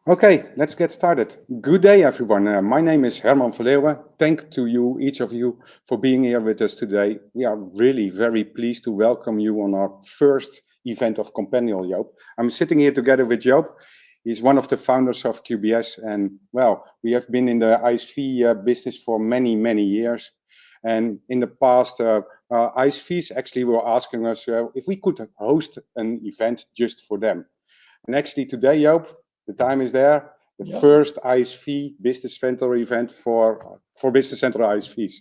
Okay, let's get started. Good day, everyone. My name is Herman Verleeuwen. Thank to you, each of you, for being here with us today. We are really very pleased to welcome you on our first event of Companial, Joop. I'm sitting here together with Joop. He's one of the founders of QBS, and well, we have been in the ISV business for many, many years. And in the past, ISVs actually were asking us if we could host an event just for them. And actually today, Joop, the time is there. The first ISV Business Central event for Business Central ISVs.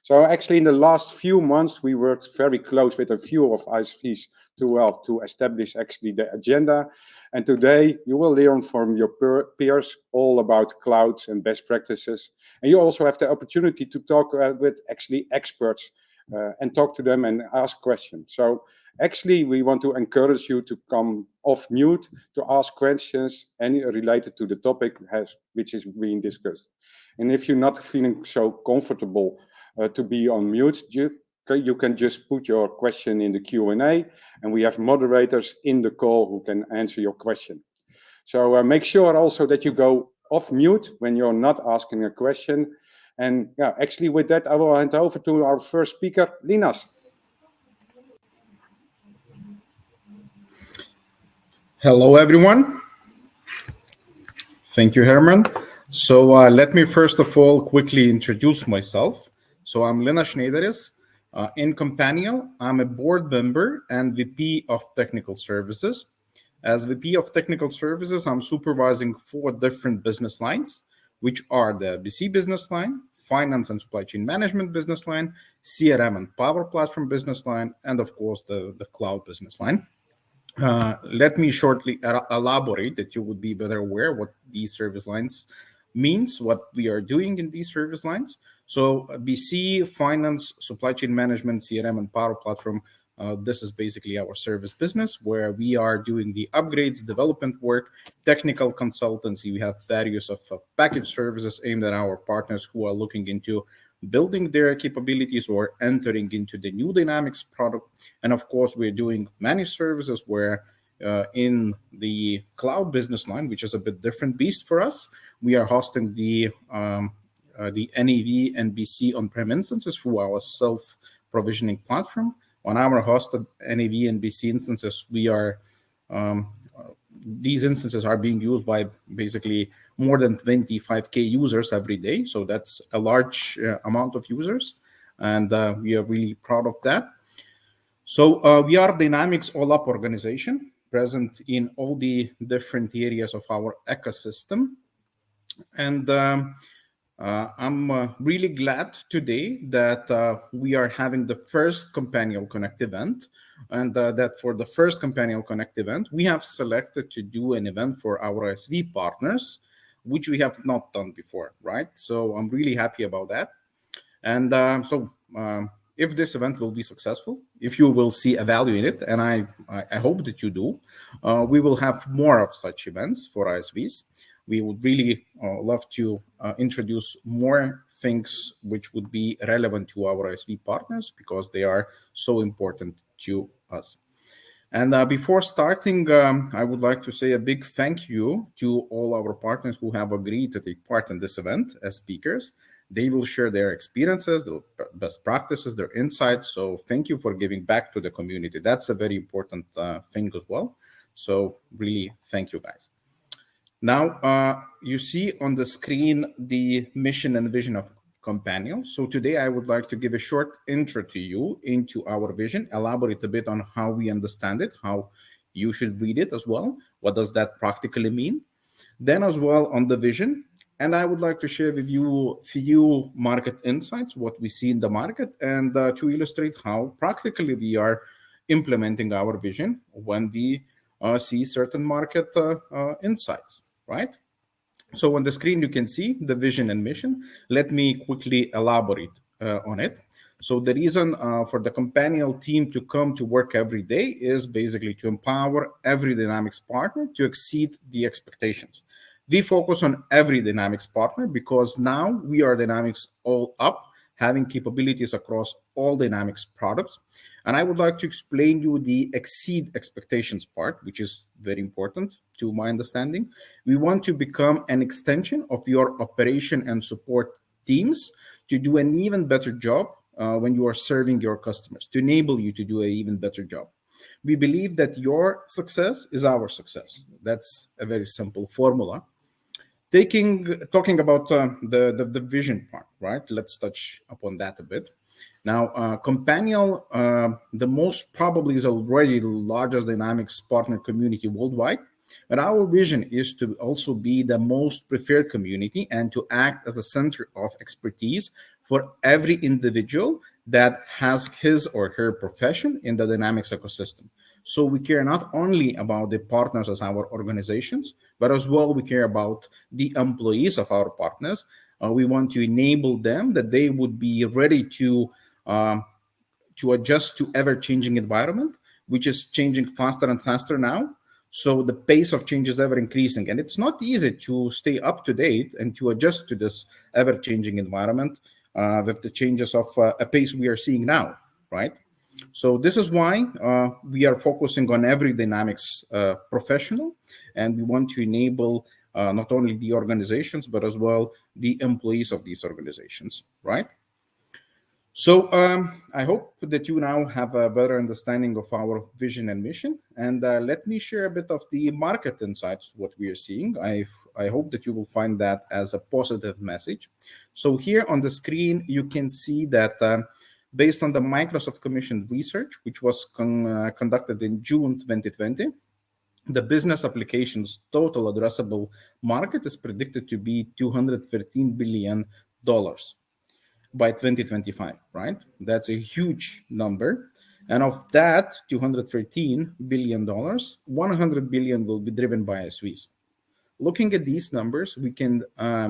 So actually, in the last few months, we worked very close with a few of ISVs to establish actually the agenda. And today, you will learn from your peers all about clouds and best practices. And you also have the opportunity to talk with actually experts and talk to them and ask questions. So actually, we want to encourage you to come off mute to ask questions any related to the topic which is being discussed. And if you're not feeling so comfortable to be on mute, you can just put your question in the Q&A, and we have moderators in the call who can answer your question. So make sure also that you go off mute when you're not asking a question. And yeah, actually with that, I will hand over to our first speaker, Linas. Hello, everyone. Thank you, Herman. So let me first of all quickly introduce myself. So I'm Lina Schneideris. In Companial, I'm a board member and VP of Technical Services. As VP of Technical Services, I'm supervising 4 different business lines, which are the BC business line, Finance and Supply Chain Management business line, CRM and Power Platform business line, and of course, the Cloud business line. Let me shortly elaborate that you would be better aware what these service lines means, what we are doing in these service lines. So BC, Finance, Supply Chain Management, CRM, and Power Platform, this is basically our service business where we are doing the upgrades, development work, technical consultancy. We have various of package services aimed at our partners who are looking into building their capabilities or entering into the new Dynamics product. And of course, we're doing managed services where in the cloud business line, which is a bit different beast for us, we are hosting the NAV and BC on-prem instances through our self-provisioning platform. On our hosted NAV and BC instances, these instances are being used by basically more than 25K users every day. So that's a large amount of users. And we are really proud of that. So we are Dynamics all-up organization present in all the different areas of our ecosystem. And I'm really glad today that we are having the first Companial Connect event, and that for the first Companial Connect event, we have selected to do an event for our ISV partners, which we have not done before, right? So I'm really happy about that. And if this event will be successful, if you will see a value in it, and I hope that you do, we will have more of such events for ISVs. We would really love to introduce more things which would be relevant to our ISV partners because they are so important to us. And before starting, I would like to say a big thank you to all our partners who have agreed to take part in this event as speakers. They will share their experiences, their best practices, their insights. So thank you for giving back to the community. That's a very important thing as well. So really, thank you guys. Now, you see on the screen the mission and vision of Companial. So today I would like to give a short intro to you into our vision, elaborate a bit on how we understand it, how you should read it as well. What does that practically mean? Then as well on the vision. And I would like to share with you a few market insights, what we see in the market, and to illustrate how practically we are implementing our vision when we see certain market insights, right? So on the screen, you can see the vision and mission. Let me quickly elaborate on it. So the reason for the Companial team to come to work every day is basically to empower every Dynamics partner to exceed the expectations. We focus on every Dynamics partner because now we are Dynamics all up, having capabilities across all Dynamics products. And I would like to explain you the exceed expectations part, which is very important to my understanding. We want to become an extension of your operation and support teams to do an even better job when you are serving your customers, to enable you to do an even better job. We believe that your success is our success. That's a very simple formula. Talking about the vision part, right? Let's touch upon that a bit. Now, Companial, the most probably is already the largest Dynamics partner community worldwide. But our vision is to also be the most preferred community and to act as a center of expertise for every individual that has his or her profession in the Dynamics ecosystem. So we care not only about the partners as our organizations, but as well we care about the employees of our partners. We want to enable them that they would be ready to adjust to ever-changing environment, which is changing faster and faster now. So the pace of change is ever increasing, and it's not easy to stay up to date and to adjust to this ever-changing environment with the changes of a pace we are seeing now, right? So this is why we are focusing on every Dynamics professional, and we want to enable not only the organizations, but as well the employees of these organizations, right? So I hope that you now have a better understanding of our vision and mission. And let me share a bit of the market insights, what we are seeing. I hope that you will find that as a positive message. So here on the screen, you can see that based on the Microsoft commissioned research, which was conducted in June 2020, the business applications total addressable market is predicted to be $213 billion by 2025, right? That's a huge number. And of that $213 billion, $100 billion will be driven by ISVs. Looking at these numbers, we can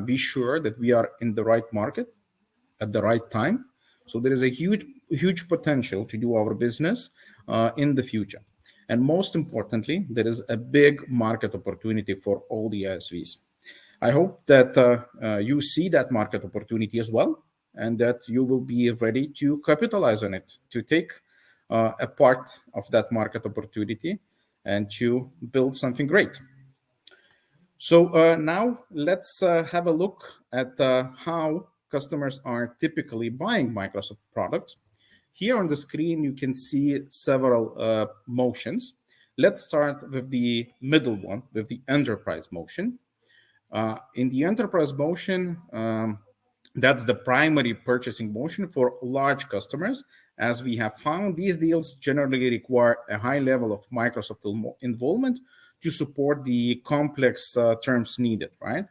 be sure that we are in the right market at the right time. So there is a huge potential to do our business in the future. And most importantly, there is a big market opportunity for all the ISVs. I hope that you see that market opportunity as well, and that you will be ready to capitalize on it, to take a part of that market opportunity and to build something great. So now let's have a look at how customers are typically buying Microsoft products. Here on the screen, you can see several motions. Let's start with the middle one, with the enterprise motion. In the enterprise motion, that's the primary purchasing motion for large customers. As we have found, these deals generally require a high level of Microsoft involvement to support the complex terms needed, right?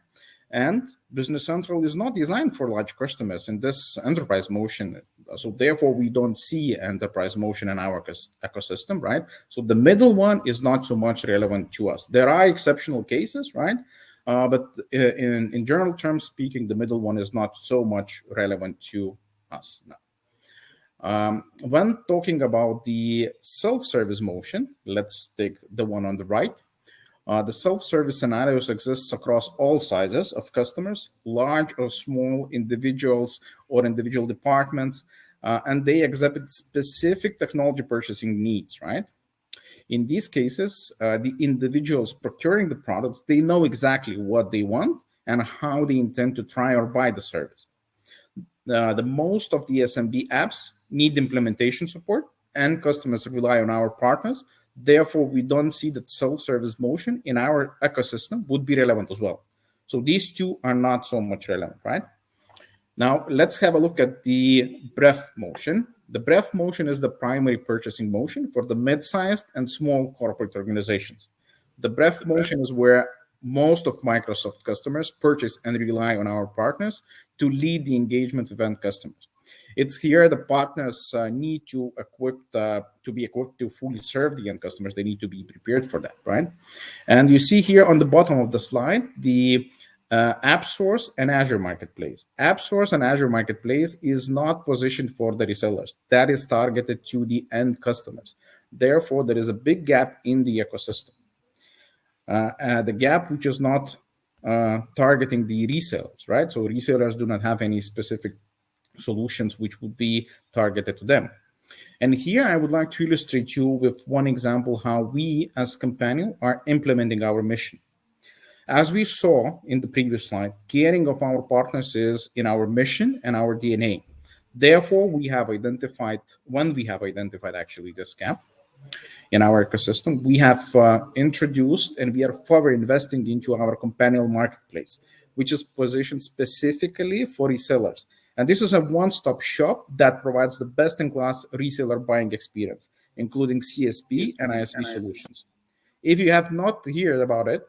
And Business Central is not designed for large customers in this enterprise motion. So therefore, we don't see enterprise motion in our ecosystem, right? So the middle one is not so much relevant to us. There are exceptional cases, right? But in general terms speaking, the middle one is not so much relevant to us now. When talking about the self-service motion, let's take the one on the right. The self-service scenarios exists across all sizes of customers, large or small individuals or individual departments, and they exhibit specific technology purchasing needs, right? In these cases, the individuals procuring the products, they know exactly what they want and how they intend to try or buy the service. The most of the SMB apps need implementation support, and customers rely on our partners. Therefore, we don't see that self-service motion in our ecosystem would be relevant as well. So these two are not so much relevant, right? Now, let's have a look at the breadth motion. The breadth motion is the primary purchasing motion for the mid-sized and small corporate organizations. The breadth motion is where most of Microsoft customers purchase and rely on our partners to lead the engagement with end customers. It's here the partners need to be equipped to fully serve the end customers. They need to be prepared for that, right? And you see here on the bottom of the slide, the AppSource and Azure Marketplace. AppSource and Azure Marketplace is not positioned for the resellers. That is targeted to the end customers. Therefore, there is a big gap in the ecosystem. The gap which is not targeting the resellers, right? So resellers do not have any specific solutions which would be targeted to them. And here I would like to illustrate you with one example how we as Companion are implementing our mission. As we saw in the previous slide, caring of our partners is in our mission and our DNA. Therefore, when we have identified actually this gap in our ecosystem, we have introduced and we are further investing into our Companion marketplace, which is positioned specifically for resellers. And this is a one-stop shop that provides the best-in-class reseller buying experience, including CSP and ISV solutions. If you have not heard about it,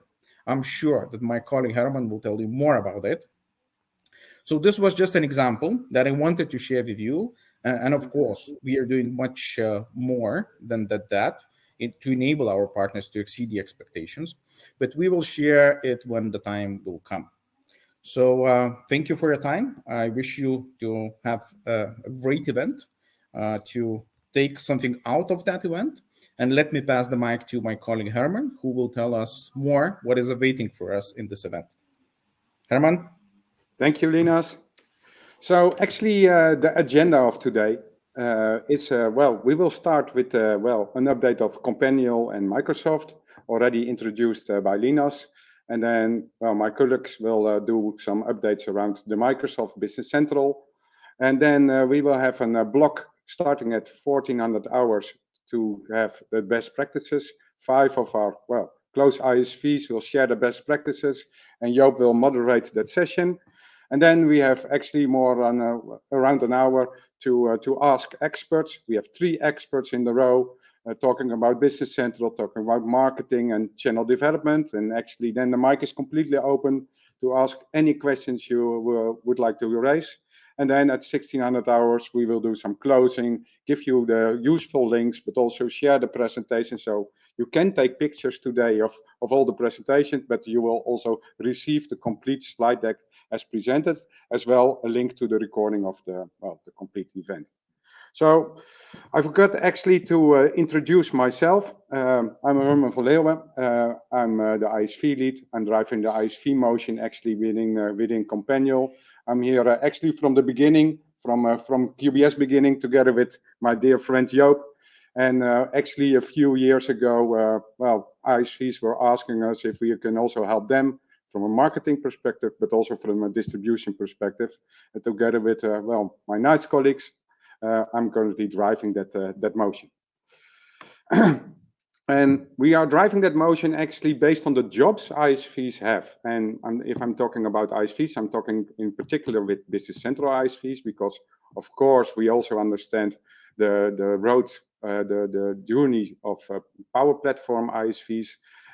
I'm sure that my colleague Herman will tell you more about it. So this was just an example that I wanted to share with you. And of course, we are doing much more than that to enable our partners to exceed the expectations. But we will share it when the time will come. So thank you for your time. I wish you to have a great event, to take something out of that event. And let me pass the mic to my colleague Herman, who will tell us more what is awaiting for us in this event. Herman? Thank you, Linus. So actually, the agenda of today is, well, we will start with, well, an update of Companial and Microsoft, already introduced by Linus. And then, well, my colleagues will do some updates around the Microsoft Business Central. And then we will have a block starting at 1400 hours to have the best practices. 5 of our, well, close ISVs will share the best practices, and Joop will moderate that session. And then we have actually more than around an hour to ask experts. We have 3 experts in the row talking about Business Central, talking about marketing and channel development. And actually then the mic is completely open to ask any questions you would like to raise. And then at 1600 hours, we will do some closing, give you the useful links, but also share the presentation. So you can take pictures today of all the presentations, but you will also receive the complete slide deck as presented, as well a link to the recording of the complete event. So I forgot actually to introduce myself. I'm Herman van Leeuwen. I'm the ISV lead. I'm driving the ISV motion actually within Companial. I'm here actually from the beginning, from QBS beginning, together with my dear friend Joop. And actually a few years ago, well, ISVs were asking us if we can also help them from a marketing perspective, but also from a distribution perspective. And together with, well, my nice colleagues, I'm currently driving that motion. And we are driving that motion actually based on the jobs ISVs have. And if I'm talking about ISVs, I'm talking in particular with Business Central ISVs, because of course we also understand the road, the journey of Power Platform ISVs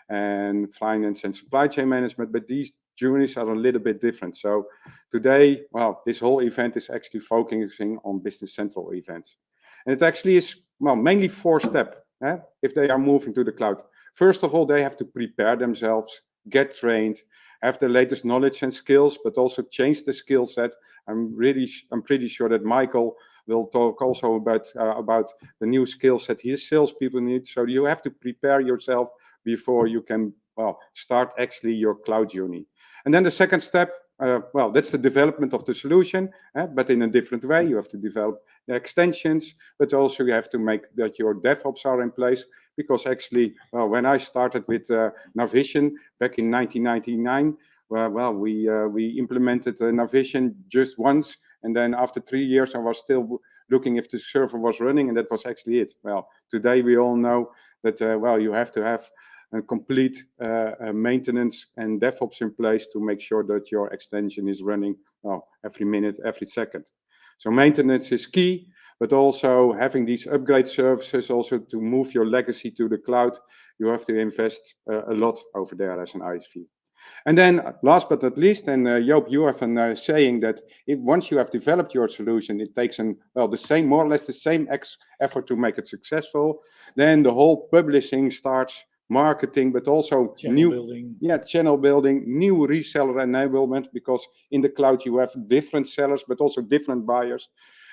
and finance and supply chain management, but these journeys are a little bit different. So today, well, this whole event is actually focusing on Business Central events. And it actually is, well, mainly 4 steps if they are moving to the cloud. First of all, they have to prepare themselves, get trained, have the latest knowledge and skills, but also change the skill set. I'm pretty sure that Michael will talk also about the new skills that his salespeople need. So you have to prepare yourself before you can, well, start actually your cloud journey. And then the second step, well, that's the development of the solution, but in a different way. You have to develop the extensions, but also you have to make that your DevOps are in place, because actually, well, when I started with Navision back in 1999, well, we implemented Navision just once, and then after 3 years, I was still looking if the server was running, and that was actually it. Well, today we all know that, well, you have to have a complete maintenance and DevOps in place to make sure that your extension is running, well, every minute, every second. So maintenance is key, but also having these upgrade services, also to move your legacy to the cloud, you have to invest a lot over there as an ISV. And then last but not least, and Joop, you have a saying that once you have developed your solution, it takes more or less the same effort to make it successful. Then the whole publishing starts, marketing, but also channel building, new reseller enablement, because in the cloud you have different sellers, but also different buyers.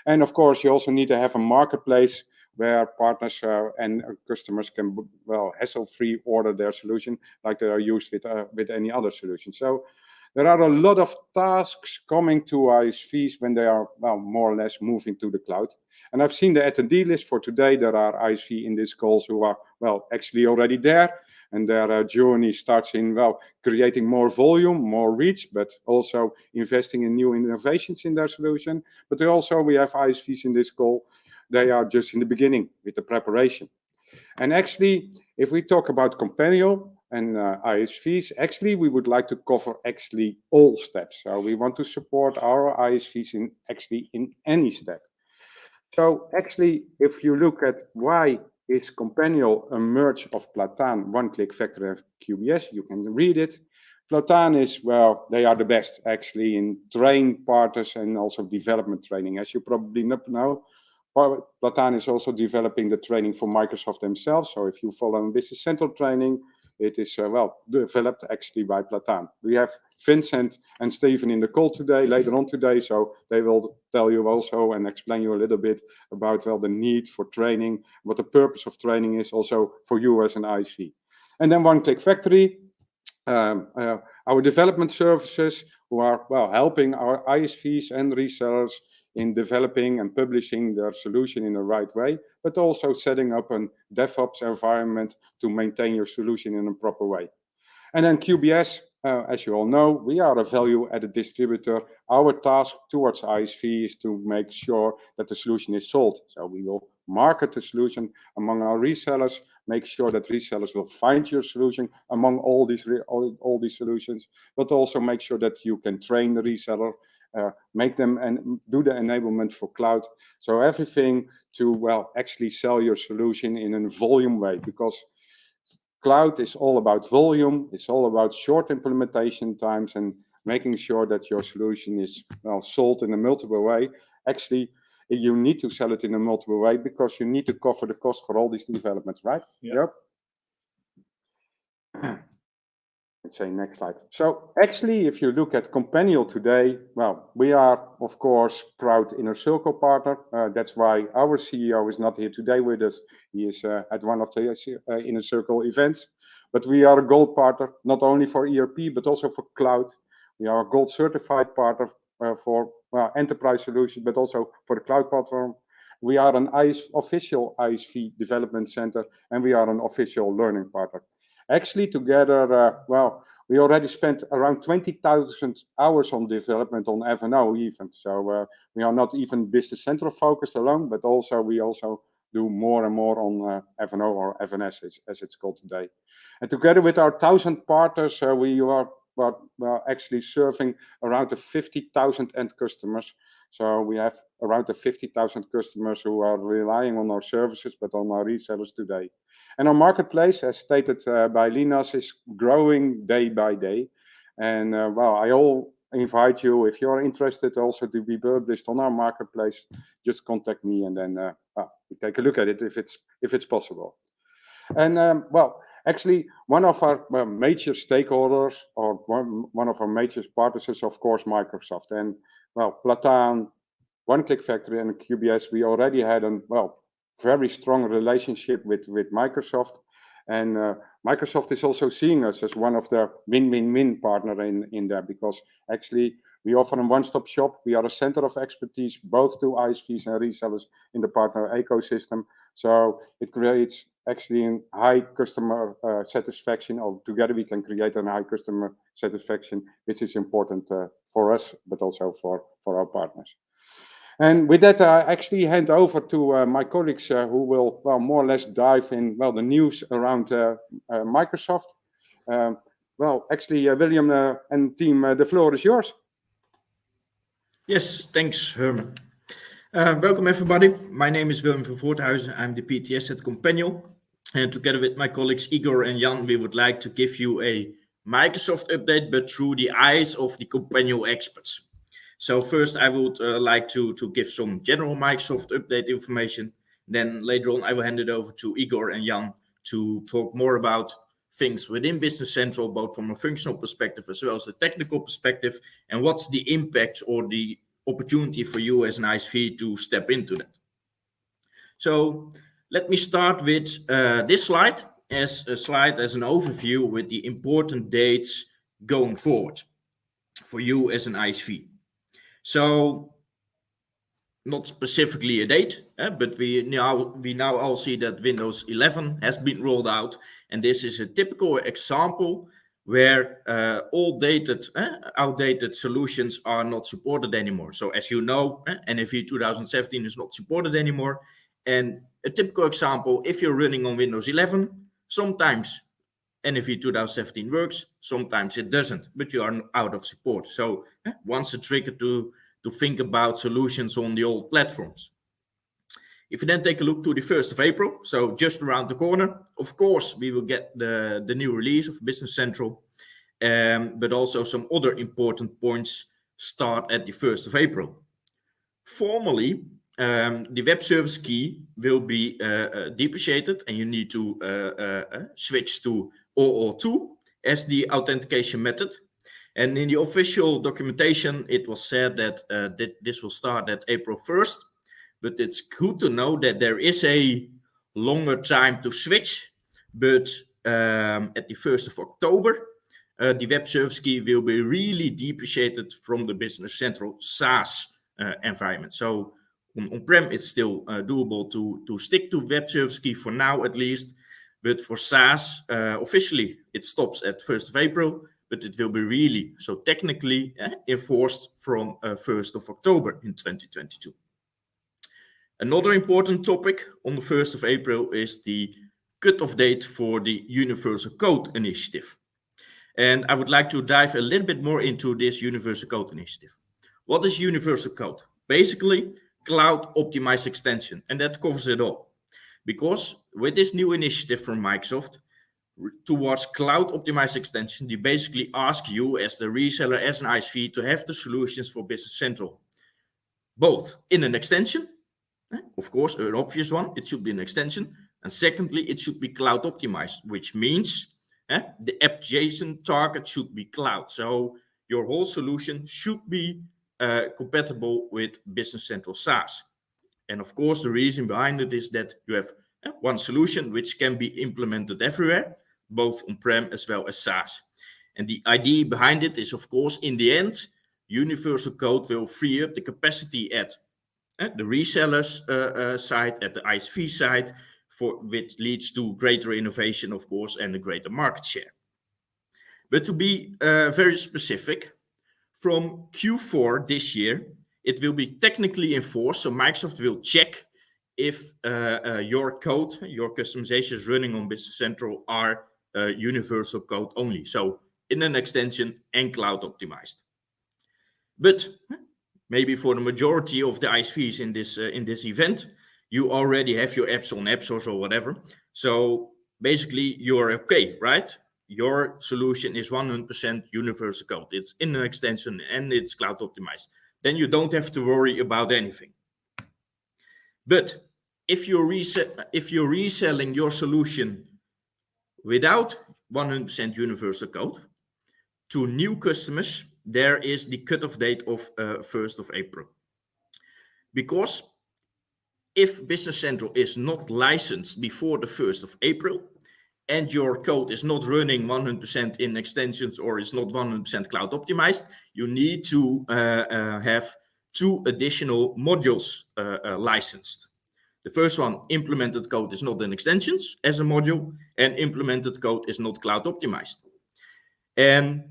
And of course, you also need to have a marketplace where partners and customers can, well, hassle-free order their solution like they are used with any other solution. So There are a lot of tasks coming to ISVs when they are, well, more or less moving to the cloud. And I've seen the attendee list for today. There are ISV in this calls who are, well, actually already there. And their journey starts in, well, creating more volume, more reach, but also investing in new innovations in their solution. But we have ISVs in this call. They are just in the beginning with the preparation. And actually, if we talk about Companial and ISVs, actually, we would like to cover actually all steps. So we want to support our ISVs in any step. So actually, if you look at why is Companial a merge of Plataan, One-Click Factory and QBS, you can read it. Plataan is, well, they are the best actually in train partners and also development training. As you probably know, Plataan is also developing the training for Microsoft themselves. So if you follow Business Central training, it is, well, developed actually by Plataan. We have Vincent and Stephen in the call today, later on today, so they will tell you also and explain you a little bit about, well, the need for training, what the purpose of training is also for you as an ISV. And then One-Click Factory, our development services who are, well, helping our ISVs and resellers in developing and publishing their solution in the right way, but also setting up a DevOps environment to maintain your solution in a proper way. And then QBS, as you all know, we are a value-added distributor. Our task towards ISV is to make sure that the solution is sold. So we will market the solution among our resellers, make sure that resellers will find your solution among all these solutions, but also make sure that you can train the reseller, make them and do the enablement for cloud. So everything to, well, actually sell your solution in a volume way, because cloud is all about volume. It's all about short implementation times and making sure that your solution is, well, sold in a multiple way. Actually, you need to sell it in a multiple way because you need to cover the cost for all these developments, right? Yeah. Yep. Let's say next slide. So actually, if you look at Companial today, well, we are, of course, proud Inner Circle partner. That's why our CEO is not here today with us. He is at one of the Inner Circle events. But we are a gold partner, not only for ERP, but also for cloud. We are a gold certified partner for enterprise solutions, but also for the cloud platform. We are an official ISV development center, and we are an official learning partner. Actually, together, well, we already spent around 20,000 hours on development on F&O even. So we are not even Business Central focused alone, but also we also do more and more on F&O or FNS as it's called today. And together with our 1,000 partners, we are actually serving around the 50,000 end customers. So we have around the 50,000 customers who are relying on our services, but on our resellers today. And our marketplace, as stated by Linas, is growing day by day. And well, I all invite you, if you're interested also to be published on our marketplace, just contact me and then we take a look at it if it's possible. And well, actually, one of our major stakeholders or one of our major partners is, of course, Microsoft. And well, Plataan, One-Click Factory, and QBS, we already had a very strong relationship with Microsoft. And Microsoft is also seeing us as one of their win-win-win partner in there, because actually we offer a one-stop shop. We are a center of expertise, both to ISVs and resellers in the partner ecosystem. So it creates actually a high customer satisfaction, or together we can create a high customer satisfaction, which is important for us, but also for our partners. And with that, I actually hand over to my colleagues who will more or less dive in the news around Microsoft. Well, actually, William and team, the floor is yours. Yes, thanks, Herman. Welcome, everybody. My name is William van Voorthuizen. I'm the PTS at Companial. And together with my colleagues Igor and Jan, we would like to give you a Microsoft update, but through the eyes of the Companial experts. So first, I would like to give some general Microsoft update information. Then later on, I will hand it over to Igor and Jan to talk more about things within Business Central, both from a functional perspective as well as a technical perspective, and what's the impact or the opportunity for you as an ISV to step into that. So let me start with this slide as an overview with the important dates going forward. for you as an ISV. So not specifically a date, but we now all see that Windows 11 has been rolled out, and this is a typical example where outdated solutions are not supported anymore. So as you know, NFV 2017 is not supported anymore. And a typical example, if you're running on Windows 11, sometimes NFV 2017 works, sometimes it doesn't, but you are out of support. So once a trigger to think about solutions on the old platforms. If you then take a look to the 1st of April, so just around the corner, of course, we will get the new release of Business Central, but also some other important points start at the 1st of April. Formally, the web service key will be depreciated, and you need to switch to OAuth2 as the authentication method. And in the official documentation, it was said that this will start at April 1st, but it's good to know that there is a longer time to switch, but at the 1st of October, the web service key will be really depreciated from the Business Central SaaS environment. So on-prem, it's still doable to stick to web service key for now at least, but for SaaS, officially, it stops at 1st of April, but it will be really, so technically, enforced from 1st of October in 2022. Another important topic on the 1st of April is the cutoff date for the Universal Code Initiative. And I would like to dive a little bit more into this Universal Code Initiative. What is Universal Code? Basically, cloud optimized extension, and that covers it all. Because with this new initiative from Microsoft towards cloud optimized extension, they basically ask you as the reseller, as an ISV, to have the solutions for Business Central, both in an extension, of course, an obvious one, it should be an extension, and secondly, it should be cloud optimized, which means the adjacent target should be cloud. So your whole solution should be compatible with Business Central SaaS. And of course, the reason behind it is that you have one solution which can be implemented everywhere, both on-prem as well as SaaS. And the idea behind it is, of course, in the end, Universal Code will free up the capacity at the resellers side, at the ISV side, which leads to greater innovation, of course, and a greater market share. But to be very specific, from Q4 this year, it will be technically enforced. So Microsoft will check if your code, your customizations running on Business Central are Universal Code only. So in an extension and cloud optimized. But maybe for the majority of the ISVs in this event, you already have your apps on AppSource or whatever. So basically you're okay, right? Your solution is 100% Universal Code. It's in an extension and it's cloud optimized. Then you don't have to worry about anything. But if you're reselling your solution without 100% Universal Code to new customers, there is the cutoff date of 1st of April. Because if Business Central is not licensed before the 1st of April, and your code is not running 100% in extensions or is not 100% cloud optimized, you need to have 2 additional modules licensed. The first one, implemented code is not in extensions as a module, and implemented code is not cloud optimized. And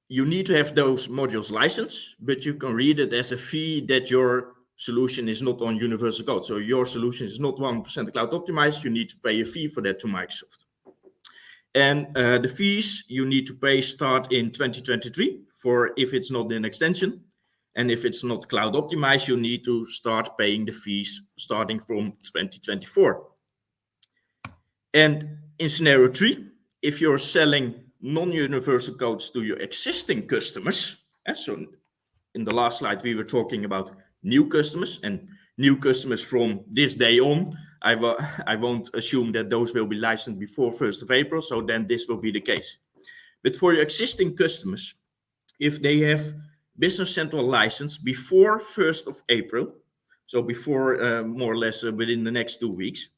you need to have those modules licensed, but you can read it as a fee that your solution is not on Universal Code. So your solution is not 100% cloud optimized, you need to pay a fee for that to Microsoft. And the fees you need to pay start in 2023 for if it's not an extension. And if it's not cloud optimized, you need to start paying the fees starting from 2024. And in scenario 3, if you're selling non-universal codes to your existing customers, so in the last slide we were talking about new customers, and new customers from this day on, I won't assume that those will be licensed before 1st of April, so then this will be the case. But for your existing customers, if they have Business Central license before 1st of April, so before more or less within the next 2 weeks,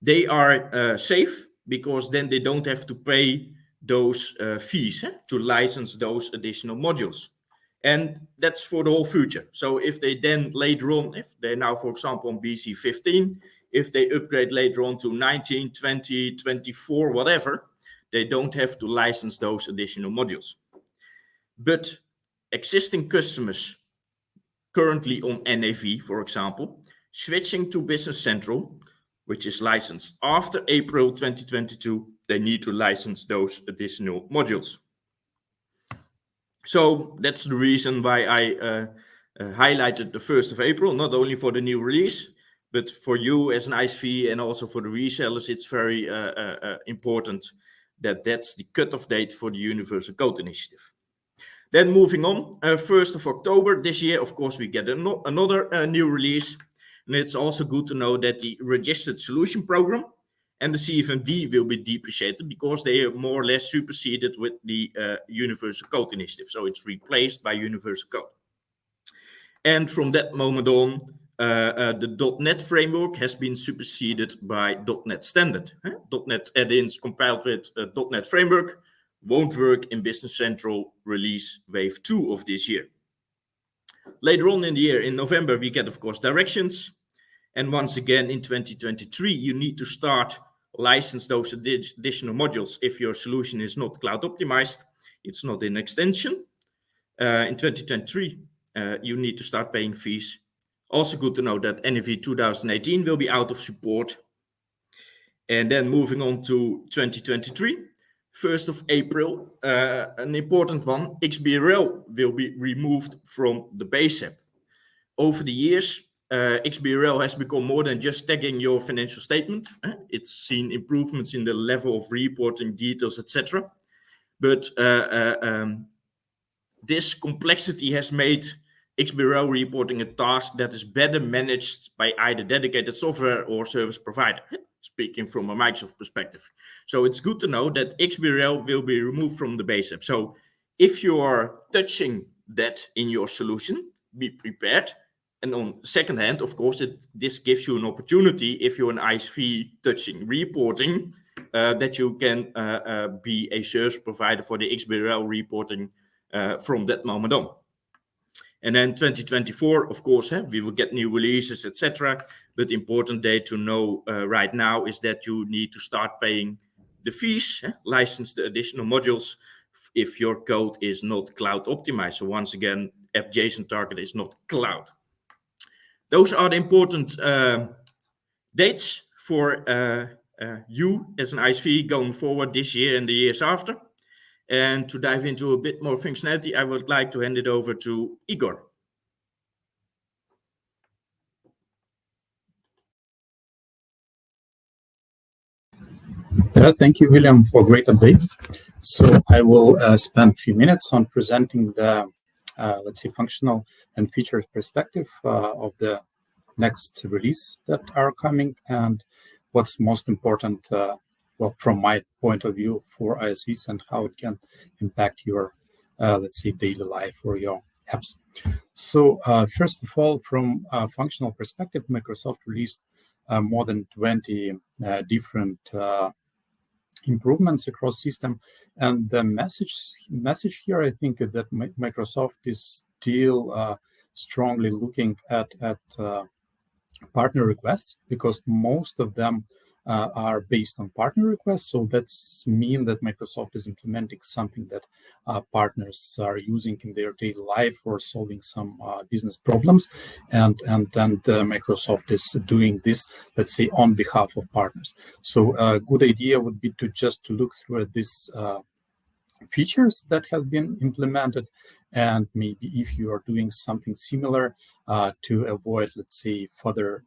they are safe, because then they don't have to pay those fees to license those additional modules. And that's for the whole future. So if they then later on, if they're now, for example, on BC 15, if they upgrade later on to 19, 20, 24, whatever, they don't have to license those additional modules. But existing customers currently on NAV, for example, switching to Business Central, which is licensed after April 2022, they need to license those additional modules. So that's the reason why I highlighted the 1st of April, not only for the new release, but for you as an ISV and also for the resellers, it's very important that that's the cutoff date for the Universal Code Initiative. Then moving on, 1st of October this year, of course, we get another new release. And it's also good to know that the Registered Solution Program and the CFMD will be depreciated because they are more or less superseded with the Universal Code Initiative. So it's replaced by Universal Code. And from that moment on, the .NET framework has been superseded by .NET Standard. .NET add-ins compiled with .NET framework won't work in Business Central release wave 2 of this year. Later on in the year, in November, we get, of course, directions. And once again, in 2023, you need to start license those additional modules if your solution is not cloud optimized. It's not in extension. In 2023, you need to start paying fees. Also good to know that NAV 2018 will be out of support. And then moving on to 2023, 1st of April, an important one, XBRL will be removed from the base app. Over the years, XBRL has become more than just tagging your financial statement. It's seen improvements in the level of reporting details, etc. But this complexity has made XBRL reporting a task that is better managed by either dedicated software or service provider, speaking from a Microsoft perspective. So it's good to know that XBRL will be removed from the base app. So if you are touching that in your solution, be prepared. And on the second hand, of course, this gives you an opportunity if you're an ISV touching reporting, that you can be a service provider for the XBRL reporting from that moment on. And then 2024, of course, we will get new releases, etc. But the important date to know right now is that you need to start paying the fees, license the additional modules if your code is not cloud optimized. So once again, app.json target is not cloud. Those are the important dates for you as an ISV going forward this year and the years after. And to dive into a bit more functionality, I would like to hand it over to Igor. Thank you, William, for a great update. So I will spend a few minutes on presenting the, let's say, functional and features perspective of the next release that are coming and what's most important, well, from my point of view for ISVs and how it can impact your, let's say, daily life or your apps. So first of all, from a functional perspective, Microsoft released more than 20 different improvements across system. And the message here, I think, that Microsoft is still strongly looking at partner requests, because most of them are based on partner requests. So that's mean that Microsoft is implementing something that partners are using in their daily life or solving some business problems, and then Microsoft is doing this, let's say, on behalf of partners. So a good idea would be to just look through these features that have been implemented, and maybe if you are doing something similar to avoid, let's say, further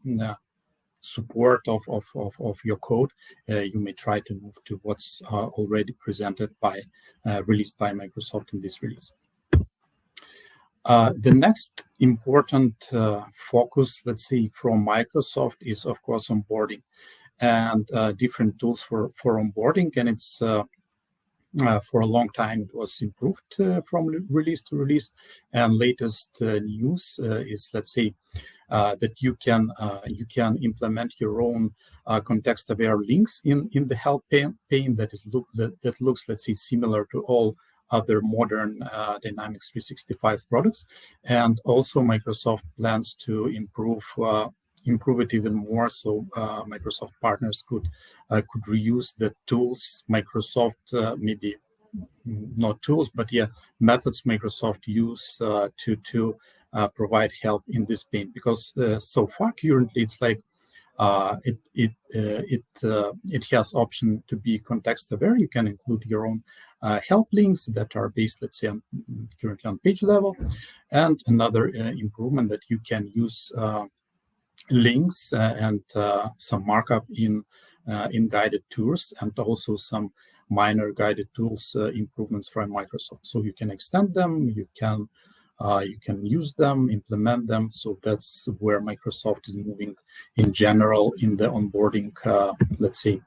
support of your code, you may try to move to what's already presented by released by Microsoft in this release. The next important focus, let's say, from Microsoft is, of course, onboarding and different tools for onboarding. And it's for a long time it was improved from release to release. And latest news is, let's say, that you can implement your own context-aware links in the help pane that looks, let's say, similar to all other modern Dynamics 365 products. And also Microsoft plans to improve it even more, so Microsoft partners could reuse the tools Microsoft maybe not tools, but methods Microsoft use to provide help in this pane. Because so far currently it's like it has option to be context aware. You can include your own help links that are based, let's say, currently on page level. And another improvement that you can use links and some markup in guided tours, and also some minor guided tools improvements from Microsoft. So you can extend them, you can use them, implement them. So that's where Microsoft is moving in general in the onboarding, let's say,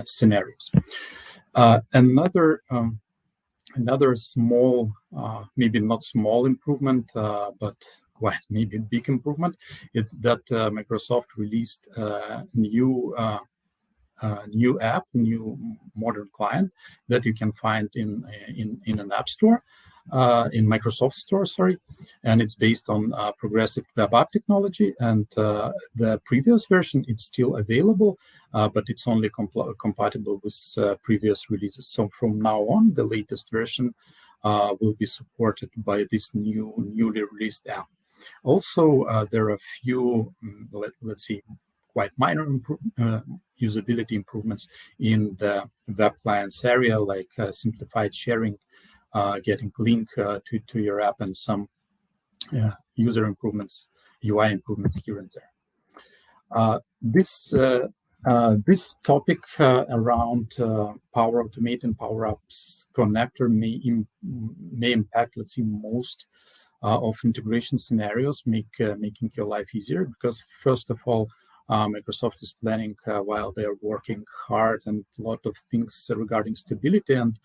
scenarios. Another small, maybe not small improvement, but quite maybe big improvement, is that Microsoft released a new app, new modern client that you can find in an app store, in Microsoft Store, sorry, and it's based on progressive web app technology. And the previous version, it's still available, but it's only compatible with previous releases. So from now on, the latest version will be supported by this newly released app. Also, there are a few, let's see, quite minor usability improvements in the web clients area, like simplified sharing, getting link to your app, and some user improvements, UI improvements here and there. This topic around Power Automate and Power Apps connector may impact, let's see, most of integration scenarios, making your life easier. Because first of all, Microsoft is planning while they are working hard and a lot of things regarding stability, and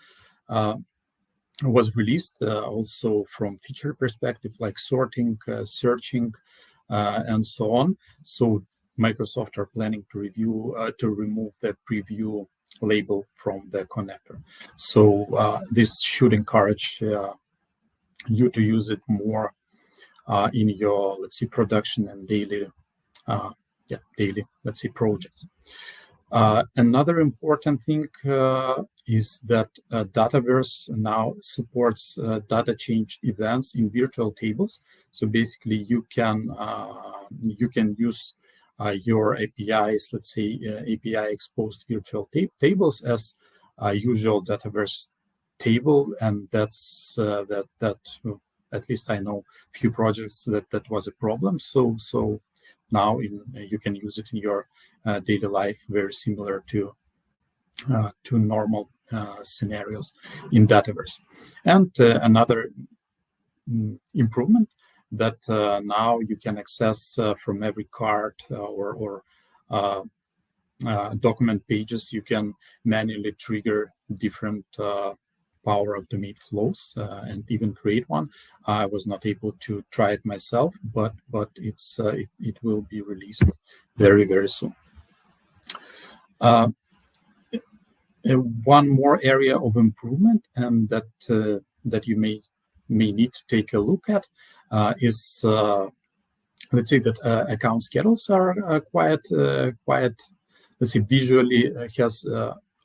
was released also from feature perspective, like sorting, searching, and so on. So Microsoft are planning to remove the preview label from the connector. So this should encourage you to use it more in your, let's see, production and daily, let's say, projects. Another important thing is that Dataverse now supports data change events in virtual tables. So basically, you can use your APIs, let's say, API exposed virtual tables as usual Dataverse table, and that's that at least I know few projects that was a problem. So now you can use it in your daily life, very similar to normal scenarios in Dataverse. And another improvement that now you can access from every card or document pages, you can manually trigger different Power Automate flows and even create one. I was not able to try it myself, but it will be released very, very soon. One more area of improvement, and that you may need to take a look at, is let's say that account schedules are quite let's say visually has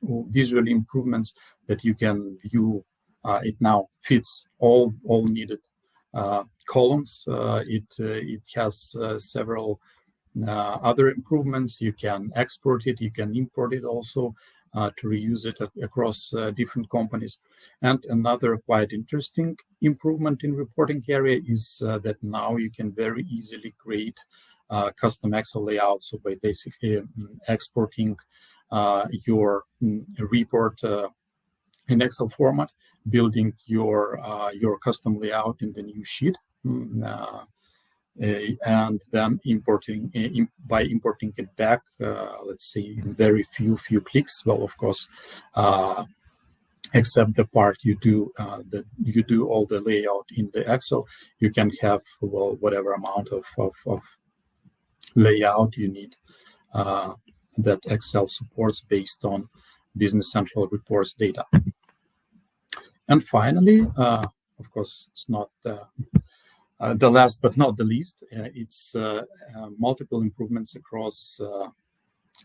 visually improvements that you can view. It now fits all needed columns. It has several other improvements. You can export it, you can import it also to reuse it across different companies. And another quite interesting improvement in reporting area is that now you can very easily create custom Excel layouts. So by basically exporting your report in Excel format, building your custom layout in the new sheet, and then importing it back, let's say in very few clicks. Well, of course, except the part you do all the layout in the Excel, you can have, well, whatever amount of layout you need that Excel supports based on Business Central reports data. And finally, of course, it's not the last but not the least, it's multiple improvements across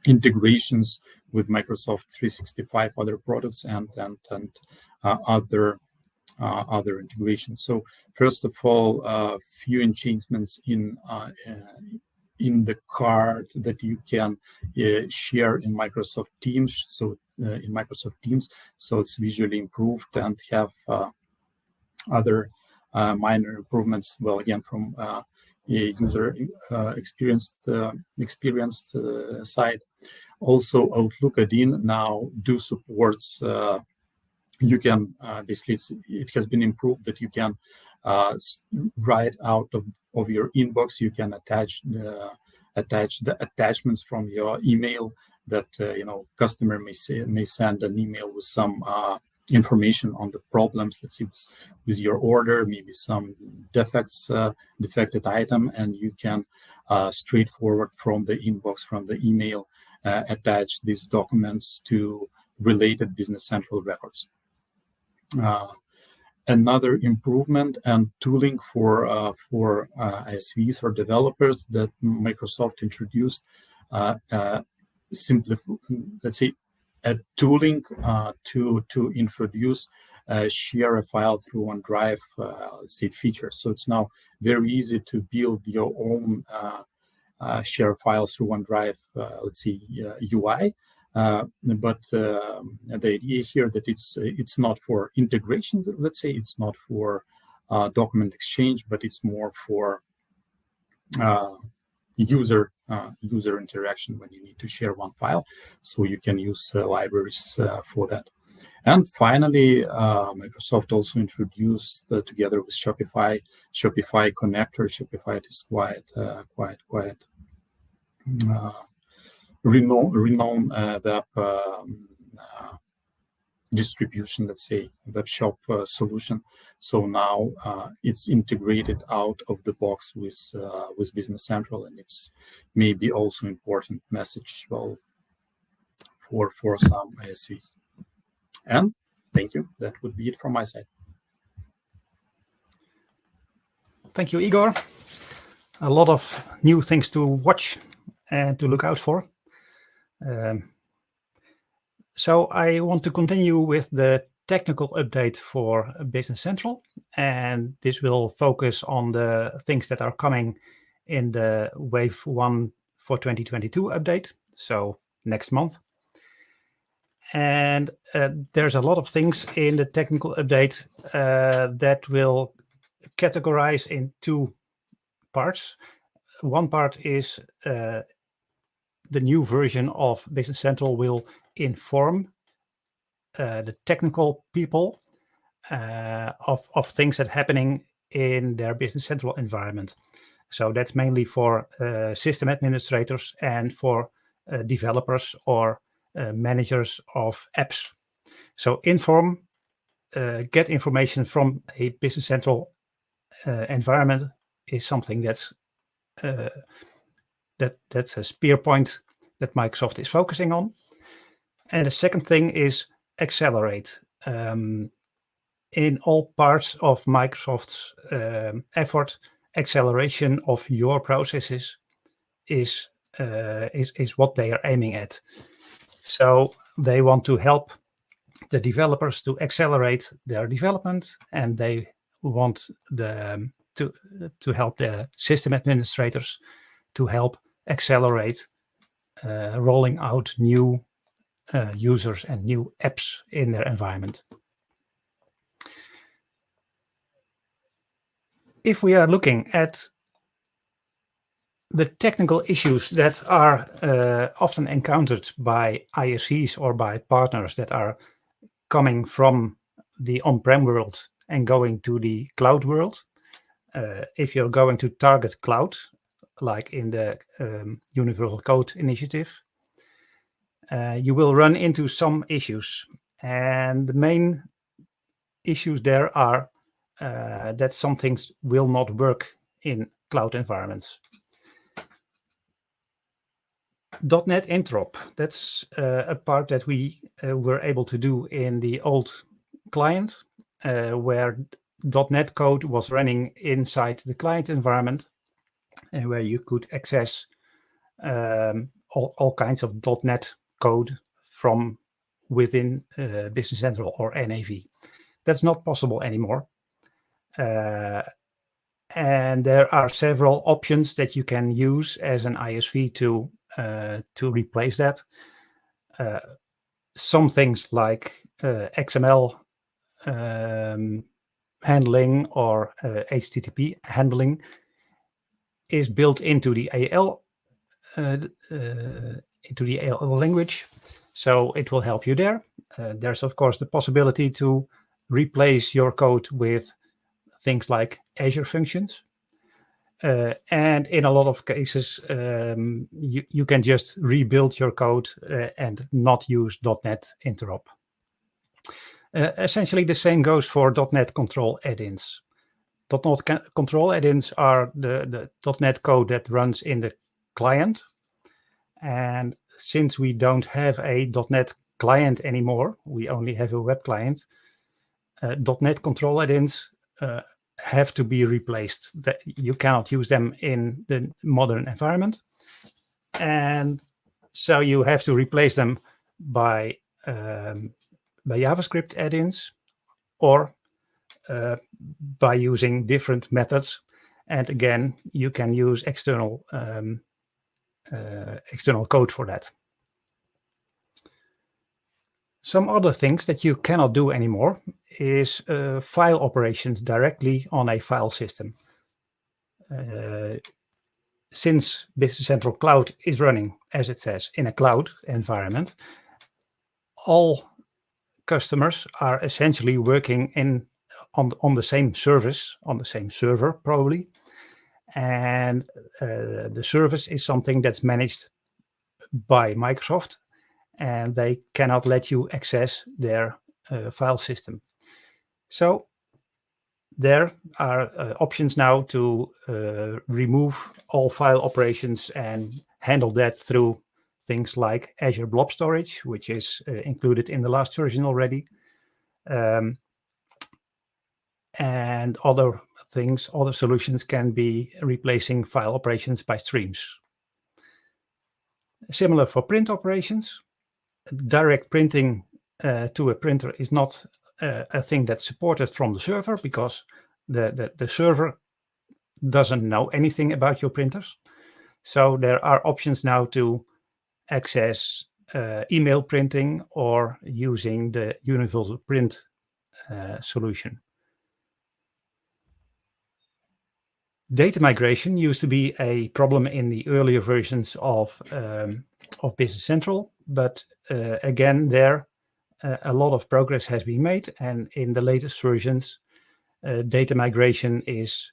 integrations with Microsoft 365 other products and other integrations. So first of all, a few enhancements in the card that you can share in Microsoft Teams. So in Microsoft Teams, so it's visually improved, and have other minor improvements. Well, again, from a user experienced side. Also, Outlook add-in now do supports. You can basically, it has been improved that you can write out of your inbox. You can attach the attachments from your email that customer may send an email with some information on the problems, let's say with your order, maybe some defected item, and you can straightforward from the inbox, from the email, attach these documents to related Business Central records. Another improvement and tooling for ISVs or developers that Microsoft introduced, let's say, a tooling to introduce share a file through OneDrive, let's say, features. So it's now very easy to build your own share files through OneDrive, let's say, UI. But the idea here that it's not for integrations, let's say, it's not for document exchange, but it's more for user interaction when you need to share one file. So you can use libraries for that. And finally, Microsoft also introduced together with Shopify connector. Shopify is quite renowned web distribution, let's say, web shop solution. So now it's integrated out of the box with Business Central, and it's maybe also important message, well, for some ISVs. And thank you. That would be it from my side. Thank you, Igor. A lot of new things to watch and to look out for. So I want to continue with the technical update for Business Central, and this will focus on the things that are coming in the Wave 1 for 2022 update, so next month. And there's a lot of things in the technical update that will categorize in two parts. One part is the new version of Business Central will inform the technical people of things that are happening in their Business Central environment. So that's mainly for system administrators and for developers or managers of apps. So inform, get information from a Business Central environment is something that's a spear point that Microsoft is focusing on. And the second thing is accelerate. In all parts of Microsoft's effort, acceleration of your processes is what they are aiming at. So they want to help the developers to accelerate their development, and they want to help the system administrators to help accelerate rolling out new users and new apps in their environment. If we are looking at the technical issues that are often encountered by ISVs or by partners that are coming from the on-prem world and going to the cloud world, if you're going to target cloud, like in the Universal Code Initiative, you will run into some issues. And the main issues there are that some things will not work in cloud environments. .NET interop, that's a part that we were able to do in the old client, where .NET code was running inside the client environment, and where you could access all kinds of .NET code from within Business Central or NAV. That's not possible anymore. And there are several options that you can use as an ISV to replace that. Some things like XML handling or HTTP handling is built into the AL language, so it will help you there. There's of course the possibility to replace your code with things like Azure functions. And in a lot of cases, you can just rebuild your code and not use .NET interop. Essentially, the same goes for .NET control add-ins. .NET control add-ins are the .NET code that runs in the client. And since we don't have a .NET client anymore, we only have a web client, .NET control add-ins have to be replaced. That you cannot use them in the modern environment, and so you have to replace them by JavaScript add-ins or by using different methods. And again, you can use external code for that. Some other things that you cannot do anymore is file operations directly on a file system. Since Business Central Cloud is running, as it says, in a cloud environment, all customers are essentially working on the same service, on the same server probably. And the service is something that's managed by Microsoft, and they cannot let you access their file system. So there are options now to remove all file operations and handle that through things like Azure Blob Storage, which is included in the last version already. And other things, other solutions can be replacing file operations by streams. Similar for print operations. Direct printing to a printer is not a thing that's supported from the server, because the server doesn't know anything about your printers. So there are options now to access email printing or using the universal print solution. Data migration used to be a problem in the earlier versions of Business Central, but again, there a lot of progress has been made, and in the latest versions, data migration is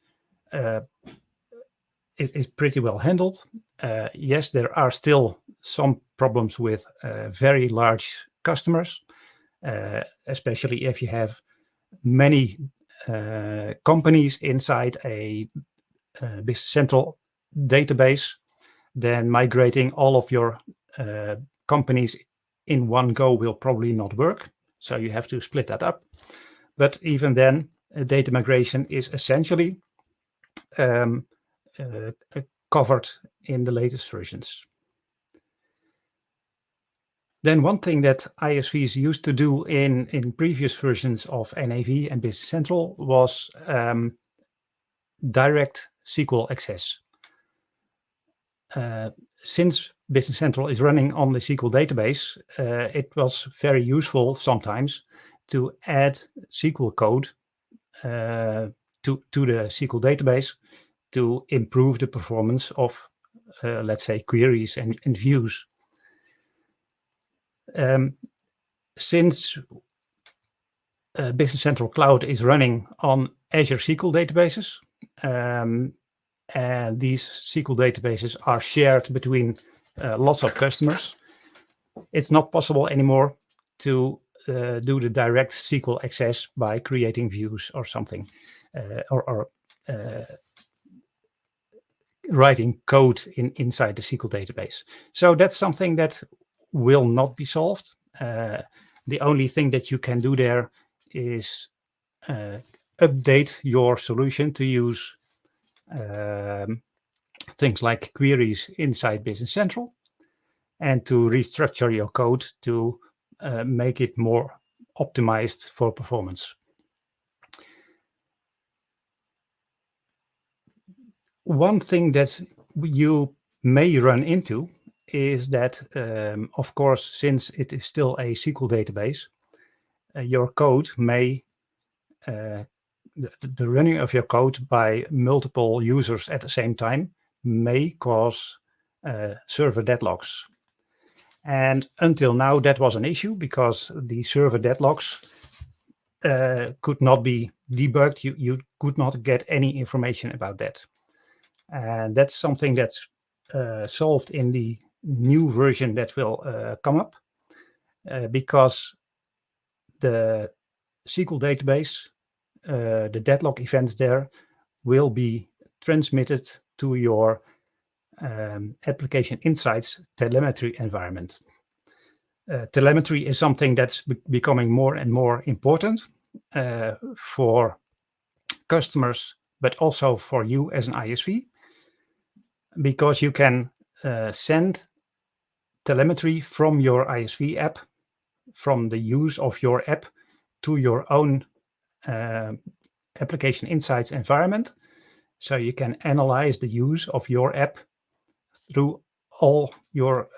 pretty well handled. Yes, there are still some problems with very large customers, especially if you have many companies inside a Business Central database. Then migrating all of your companies in one go will probably not work. So you have to split that up. But even then, data migration is essentially covered in the latest versions. Then one thing that ISVs used to do in previous versions of NAV and Business Central was direct SQL access. Since Business Central is running on the SQL database, it was very useful sometimes to add SQL code to the SQL database to improve the performance of, let's say, queries and views. Since Business Central Cloud is running on Azure SQL databases, and these SQL databases are shared between lots of customers, it's not possible anymore to do the direct SQL access by creating views or something, or writing code inside the SQL database. So that's something that will not be solved. The only thing that you can do there is update your solution to use things like queries inside Business Central, and to restructure your code to make it more optimized for performance. One thing that you may run into is that, of course, since it is still a SQL database, your code may, the running of your code by multiple users at the same time may cause server deadlocks. And until now, that was an issue because the server deadlocks could not be debugged. You could not get any information about that. And that's something that's solved in the new version that will come up because the SQL database, the deadlock events there will be transmitted to your application insights telemetry environment. Telemetry is something that's becoming more and more important for customers, but also for you as an ISV, because you can send telemetry from your ISV app, from the use of your app to your own application insights environment. So you can analyze the use of your app through all your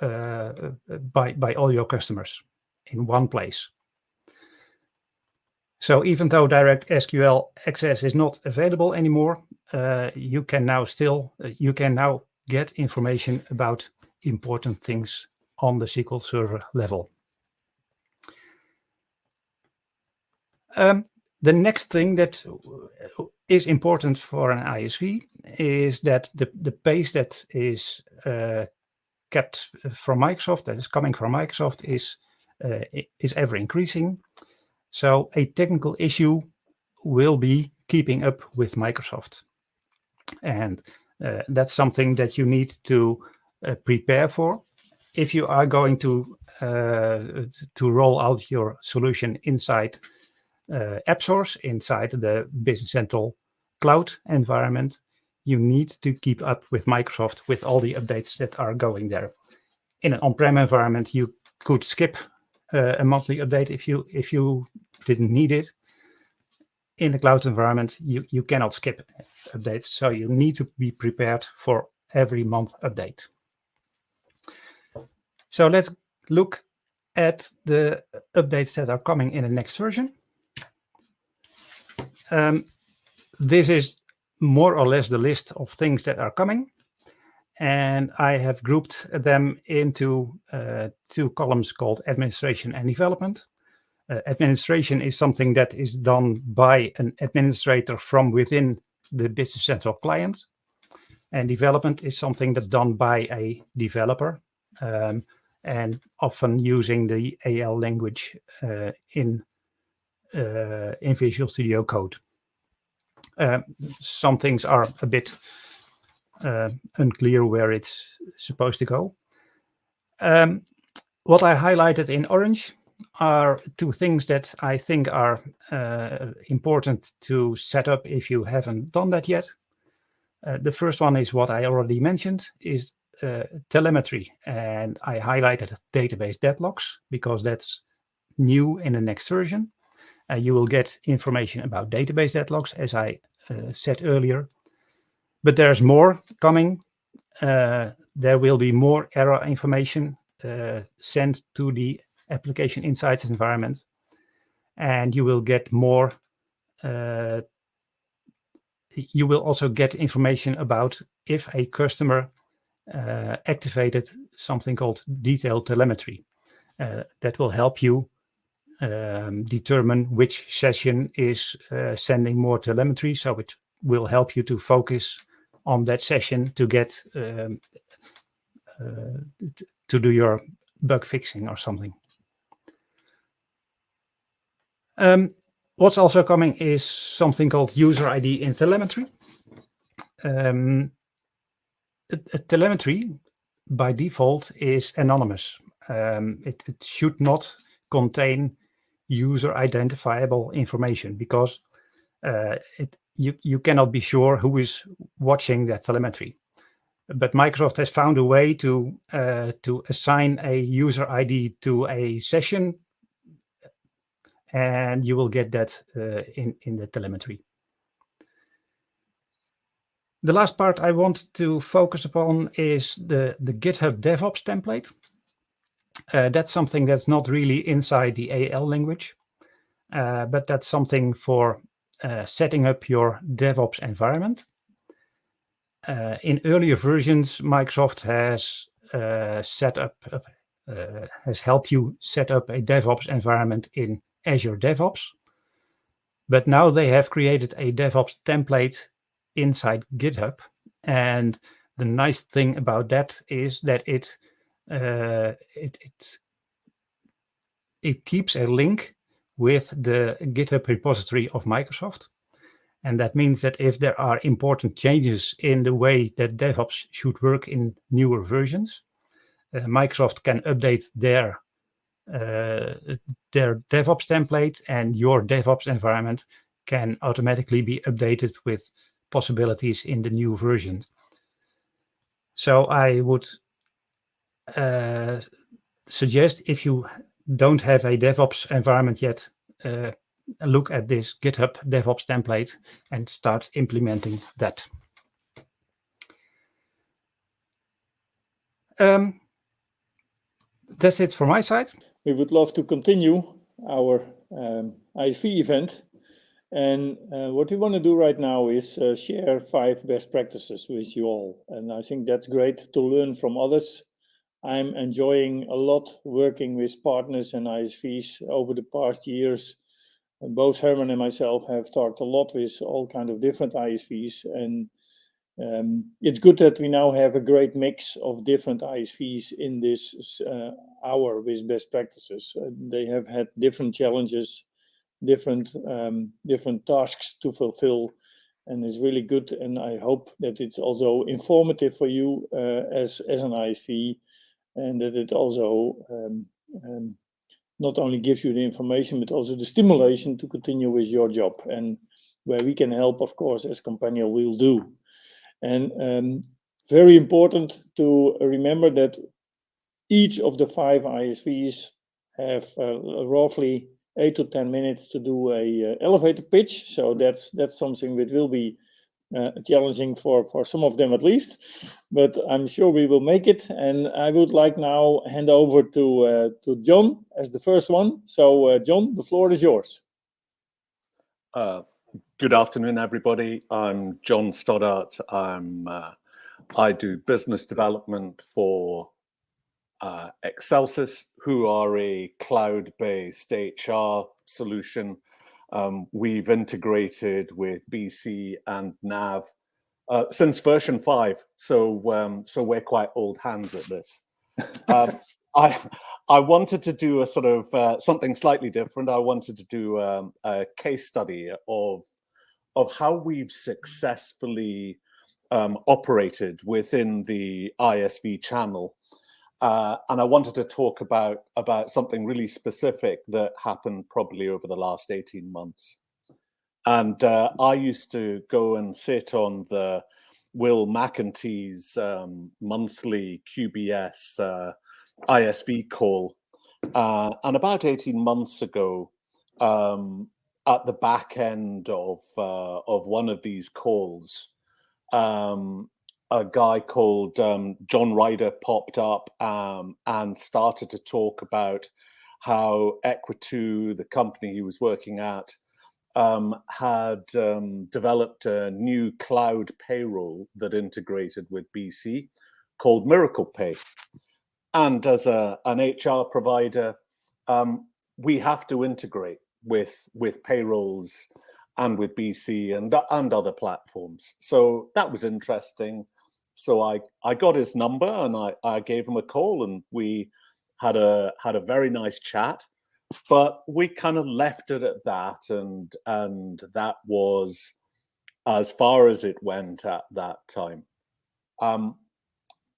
by all your customers in one place. So even though direct SQL access is not available anymore, you can now get information about important things on the SQL Server level. The next thing that is important for an ISV is that the pace that is kept from Microsoft, that is coming from Microsoft, is ever increasing. So a technical issue will be keeping up with Microsoft, and that's something that you need to prepare for if you are going to roll out your solution inside AppSource, inside the Business Central cloud environment. You need to keep up with Microsoft with all the updates that are going there. In an on-prem environment, you could skip a monthly update if you didn't need it. In the cloud environment, you cannot skip updates, so you need to be prepared for every month update. So let's look at the updates that are coming in the next version. This is more or less the list of things that are coming, and I have grouped them into two columns called administration and development. Administration is something that is done by an administrator from within the Business Central client, and development is something that's done by a developer, and often using the AL language in Visual Studio Code. Some things are a bit unclear where it's supposed to go. What I highlighted in orange are two things that I think are important to set up if you haven't done that yet. The first one is what I already mentioned, is telemetry, and I highlighted database deadlocks because that's new in the next version. You will get information about database deadlocks, as I said earlier, but there's more coming. There will be more error information sent to the application insights environment, and you will get more. You will also get information about if a customer activated something called detailed telemetry. That will help you determine which session is sending more telemetry, so it will help you to focus on that session to get to do your bug fixing or something. What's also coming is something called user ID in telemetry. telemetry by default is anonymous. It should not contain user identifiable information because you cannot be sure who is watching that telemetry. But Microsoft has found a way to assign a user ID to a session, and you will get that in the telemetry. The last part I want to focus upon is the GitHub DevOps template. That's something that's not really inside the AL language, but that's something for setting up your DevOps environment. In earlier versions, Microsoft has has helped you set up a DevOps environment in Azure DevOps. But now they have created a DevOps template inside GitHub. And the nice thing about that is that it keeps a link with the GitHub repository of Microsoft. And that means that if there are important changes in the way that DevOps should work in newer versions, Microsoft can update their DevOps template, and your DevOps environment can automatically be updated with possibilities in the new version. So I would suggest, if you don't have a DevOps environment yet, look at this GitHub DevOps template and start implementing that. That's it for my side. We would love to continue our ISV event. And what we want to do right now is share 5 best practices with you all. And I think that's great to learn from others. I'm enjoying a lot working with partners and ISVs over the past years. And both Herman and myself have talked a lot with all kinds of different ISVs. And it's good that we now have a great mix of different ISVs in this hour with best practices. They have had different challenges, different tasks to fulfill, and it's really good. And I hope that it's also informative for you as an ISV, and that it also not only gives you the information, but also the stimulation to continue with your job. And where we can help, of course, as Companial, we'll do. And very important to remember that each of the 5 ISVs have roughly 8 to 10 minutes to do a elevator pitch. So that's something that will be challenging for some of them at least, but I'm sure we will make it. And I would like now hand over to John as the first one. So John, the floor is yours. Good afternoon, everybody. I'm John Stoddart. I do business development for Excelsys, who are a cloud-based HR solution. We've integrated with BC and NAV since version 5, so we're quite old hands at this. I wanted to do a sort of something slightly different. I wanted to do a case study of how we've successfully operated within the ISV channel. And I wanted to talk about something really specific that happened probably over the last 18 months. And I used to go and sit on the Will McEntee's monthly QBS ISV call. And about 18 months ago, at the back end of one of these calls, a guy called John Ryder popped up and started to talk about how Equitu, the company he was working at, had developed a new cloud payroll that integrated with BC called Miracle Pay. And as an HR provider, we have to integrate with payrolls and with BC and other platforms. So that was interesting. So I got his number and I gave him a call, and we had a very nice chat. But we kind of left it at that, and that was as far as it went at that time.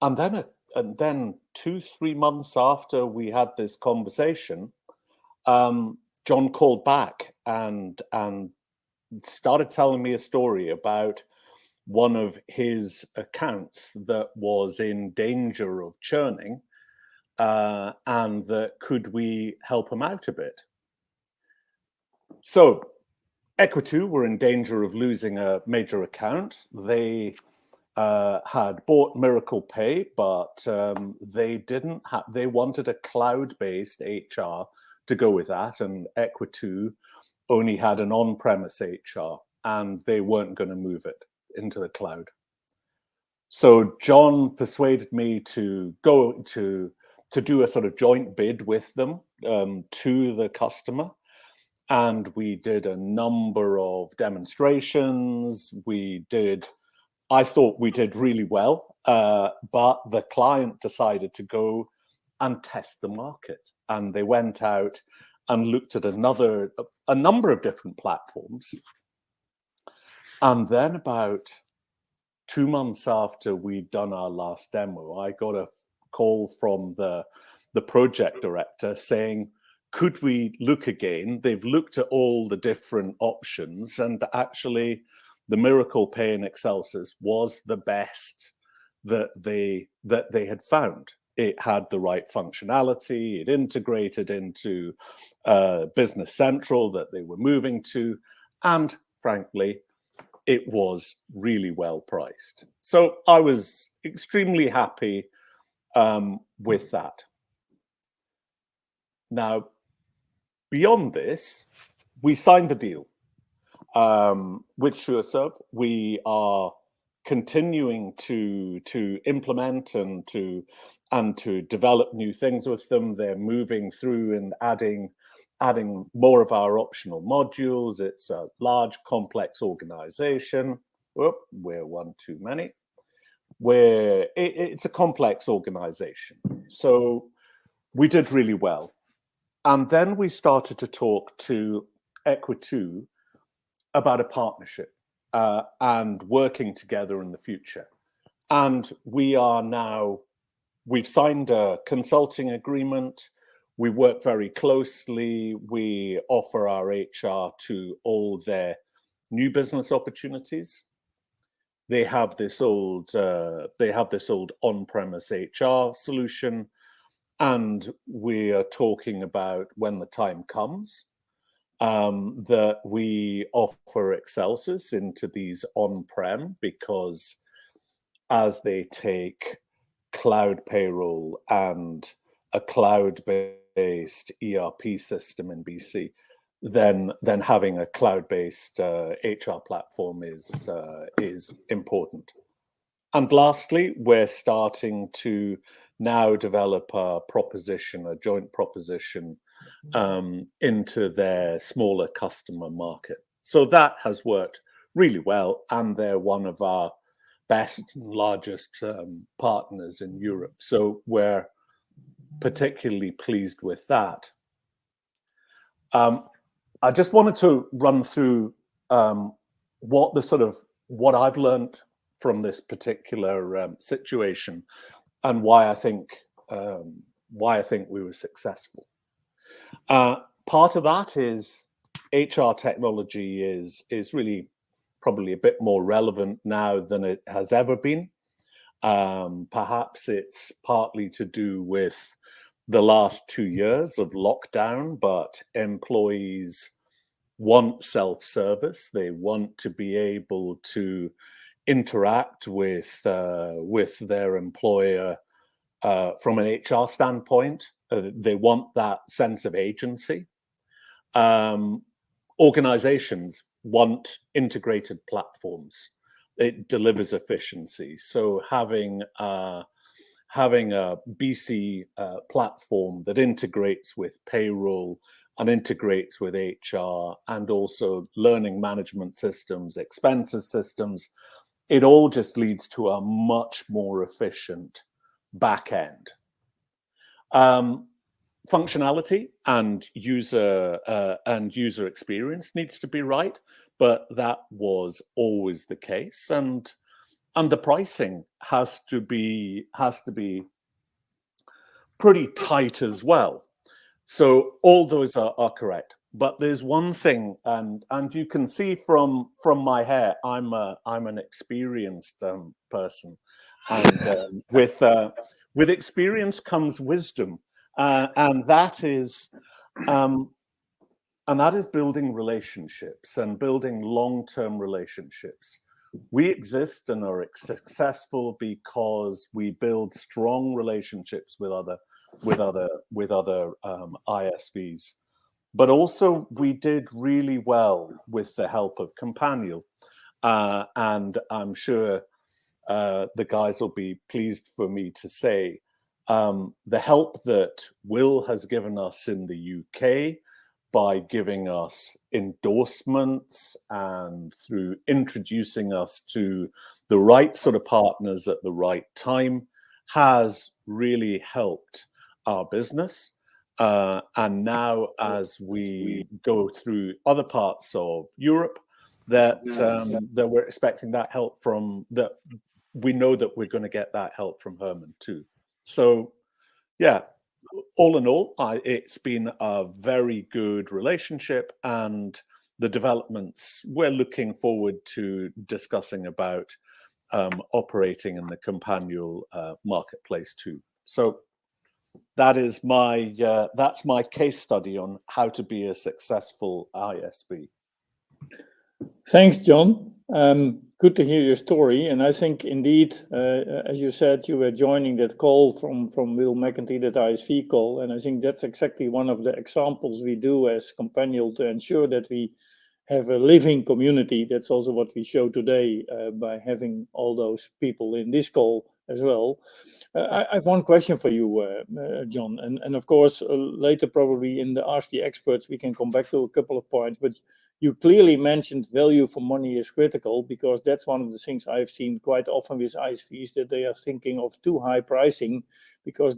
And then 2-3 months after we had this conversation, John called back and started telling me a story about one of his accounts that was in danger of churning, and that could we help him out a bit. So Equitu were in danger of losing a major account. They had bought Miracle Pay, but they didn't have. They wanted a cloud-based HR to go with that, and Equitu only had an on-premise HR, and they weren't going to move it into the cloud. So John persuaded me to go to do a sort of joint bid with them to the customer. And we did a number of demonstrations. I thought we did really well, but the client decided to go and test the market. And they went out and looked at a number of different platforms. And then about 2 months after we'd done our last demo, I got a call from the project director saying, could we look again? They've looked at all the different options, and actually the Miracle Pay in Excelsys was the best that they had found. It had the right functionality, it integrated into Business Central that they were moving to, and frankly, it was really well priced. So I was extremely happy with that. Now, beyond this, we signed a deal with SureServe. We are continuing to implement and to develop new things with them. They're moving through and adding more of our optional modules. It's a large, complex organization. Oh, we're one too many. It's a complex organization. So we did really well. And then we started to talk to Equitu about a partnership and working together in the future. And we've signed a consulting agreement. We work very closely. We offer our HR to all their new business opportunities. They have this old on-premise HR solution, and we are talking about when the time comes that we offer Excelsys into these on-prem, because as they take cloud payroll and a cloud-based ERP system in BC, then having a cloud-based HR platform is important. And lastly, we're starting to now develop a joint proposition into their smaller customer market. So that has worked really well, and they're one of our best and largest partners in Europe. So we're particularly pleased with that. I just wanted to run through what I've learned from this particular situation, and why I think we were successful. Part of that is HR technology is really probably a bit more relevant now than it has ever been. Perhaps it's partly to do with the last 2 years of lockdown, but employees want self-service. They want to be able to interact with their employer from an HR standpoint. They want that sense of agency. Organizations want integrated platforms. It delivers efficiency. So having a BC platform that integrates with payroll and integrates with HR and also learning management systems, expenses systems, it all just leads to a much more efficient back end. Functionality and user experience needs to be right, but that was always the case. And the pricing has to be pretty tight as well. So all those are correct. But there's one thing, and you can see from my hair, I'm an experienced person, and with experience comes wisdom, and that is building relationships and building long-term relationships. We exist and are successful because we build strong relationships with other ISVs. But also we did really well with the help of Companial, and I'm sure the guys will be pleased for me to say the help that Will has given us in the UK by giving us endorsements and through introducing us to the right sort of partners at the right time has really helped our business. And now as we go through other parts of Europe, that we're expecting that help from, that we know that we're going to get that help from Herman too. So yeah, all in all, it's been a very good relationship, and the developments we're looking forward to discussing about operating in the Companial marketplace too. So that is that's my case study on how to be a successful ISV. Thanks, John. Good to hear your story. And I think indeed, as you said, you were joining that call from Will McEntee, that ISV call. And I think that's exactly one of the examples we do as Companial to ensure that we have a living community. That's also what we show today by having all those people in this call as well. I have one question for you, John. And of course, later probably in the Ask the Experts, we can come back to a couple of points. But you clearly mentioned value for money is critical, because that's one of the things I've seen quite often with ISVs, that they are thinking of too high pricing, because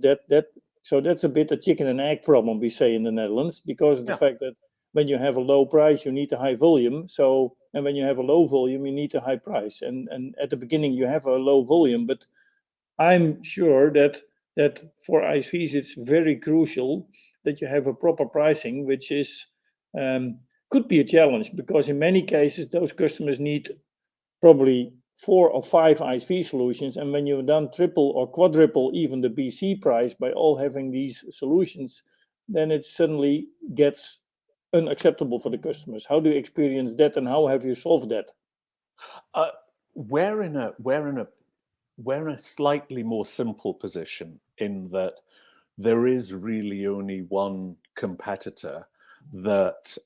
so that's a bit a chicken and egg problem, we say in the Netherlands, because of the fact that when you have a low price, you need a high volume. So, and when you have a low volume, you need a high price. And at the beginning, you have a low volume, but I'm sure that for ISVs, it's very crucial that you have a proper pricing, which is could be a challenge, because in many cases, those customers need probably 4 or 5 ISV solutions. And when you've done triple or quadruple even the BC price by all having these solutions, then it suddenly gets unacceptable for the customers. How do you experience that, and how have you solved that? We're in a slightly more simple position, in that there is really only one competitor that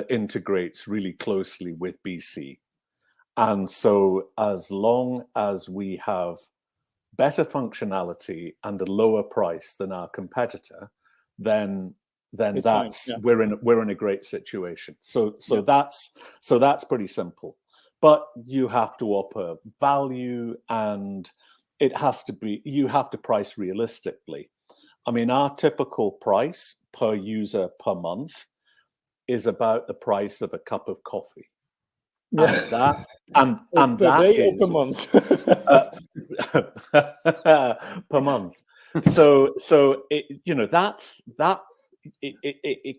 integrates really closely with BC. And so as long as we have better functionality and a lower price than our competitor, then that's fine, yeah. we're in a great situation. So that's pretty simple. But you have to offer value, and you have to price realistically. I mean, our typical price per user per month is about the price of a cup of coffee. Yeah. And per that day is or per month? Per month. So it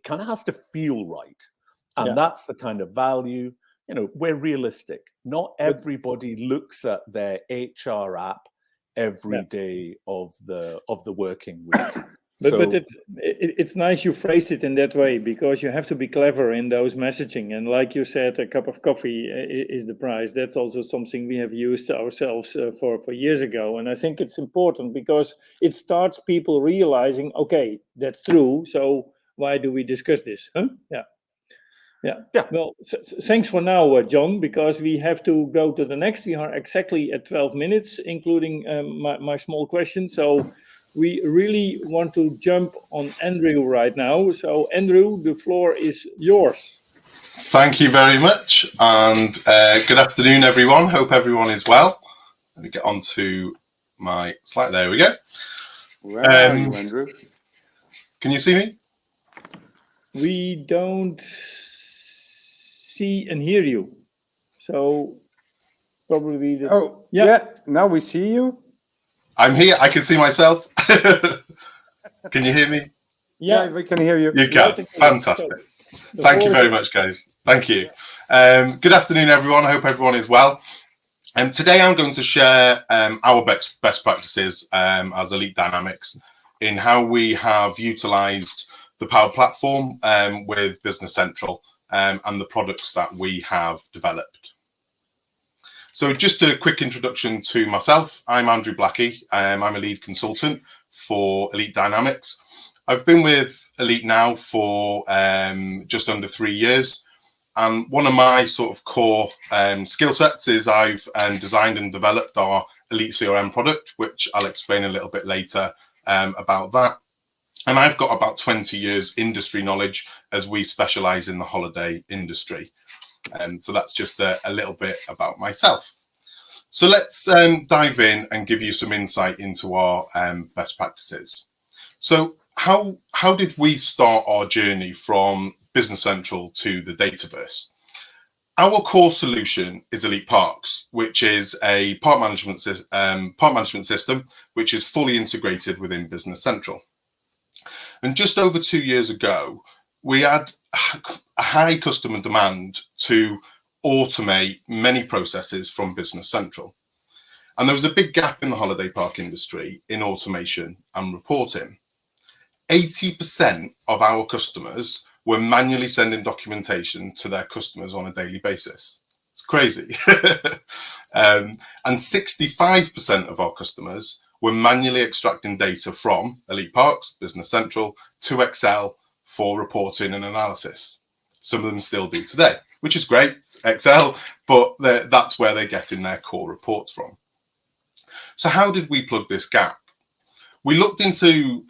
kind of has to feel right, and that's the kind of value. We're realistic. Not everybody looks at their HR app every day of the working week. But it's nice you phrased it in that way, because you have to be clever in those messaging. And like you said, a cup of coffee is the price. That's also something we have used ourselves for years ago. And I think it's important, because it starts people realizing, okay, that's true. So why do we discuss this? Huh? Yeah. Well, thanks for now, John, because we have to go to the next. We are exactly at 12 minutes, including my small question. So we really want to jump on Andrew right now. So Andrew, the floor is yours. Thank you very much, and good afternoon, everyone. Hope everyone is well. Let me get on to my slide. There we go. Where are you, Andrew? Can you see me? We don't see and hear you. So probably the... Oh, yeah. Now we see you. I'm here. I can see myself. Can you hear me? Yeah, we can hear you. You can. Fantastic. Thank you very much, guys. Thank you. Good afternoon, everyone. I hope everyone is well. Today I'm going to share our best practices as Elite Dynamics in how we have utilized the Power Platform with Business Central and the products that we have developed. So just a quick introduction to myself. I'm Andrew Blackie. I'm a lead consultant for Elite Dynamics. I've been with Elite now for just under 3 years. And one of my sort of core skill sets is I've designed and developed our Elite CRM product, which I'll explain a little bit later about that. And I've got about 20 years industry knowledge as we specialize in the holiday industry. So that's just a little bit about myself. So let's dive in and give you some insight into our best practices. So how did we start our journey from Business Central to the Dataverse? Our core solution is Elite Parks, which is a park management system which is fully integrated within Business Central. And just over 2 years ago, we had a high customer demand to automate many processes from Business Central. And there was a big gap in the holiday park industry in automation and reporting. 80% of our customers were manually sending documentation to their customers on a daily basis. It's crazy. And 65% of our customers were manually extracting data from Elite Parks, Business Central, to Excel for reporting and analysis. Some of them still do today, which is great, Excel, but that's where they're getting their core reports from. So how did we plug this gap? We looked into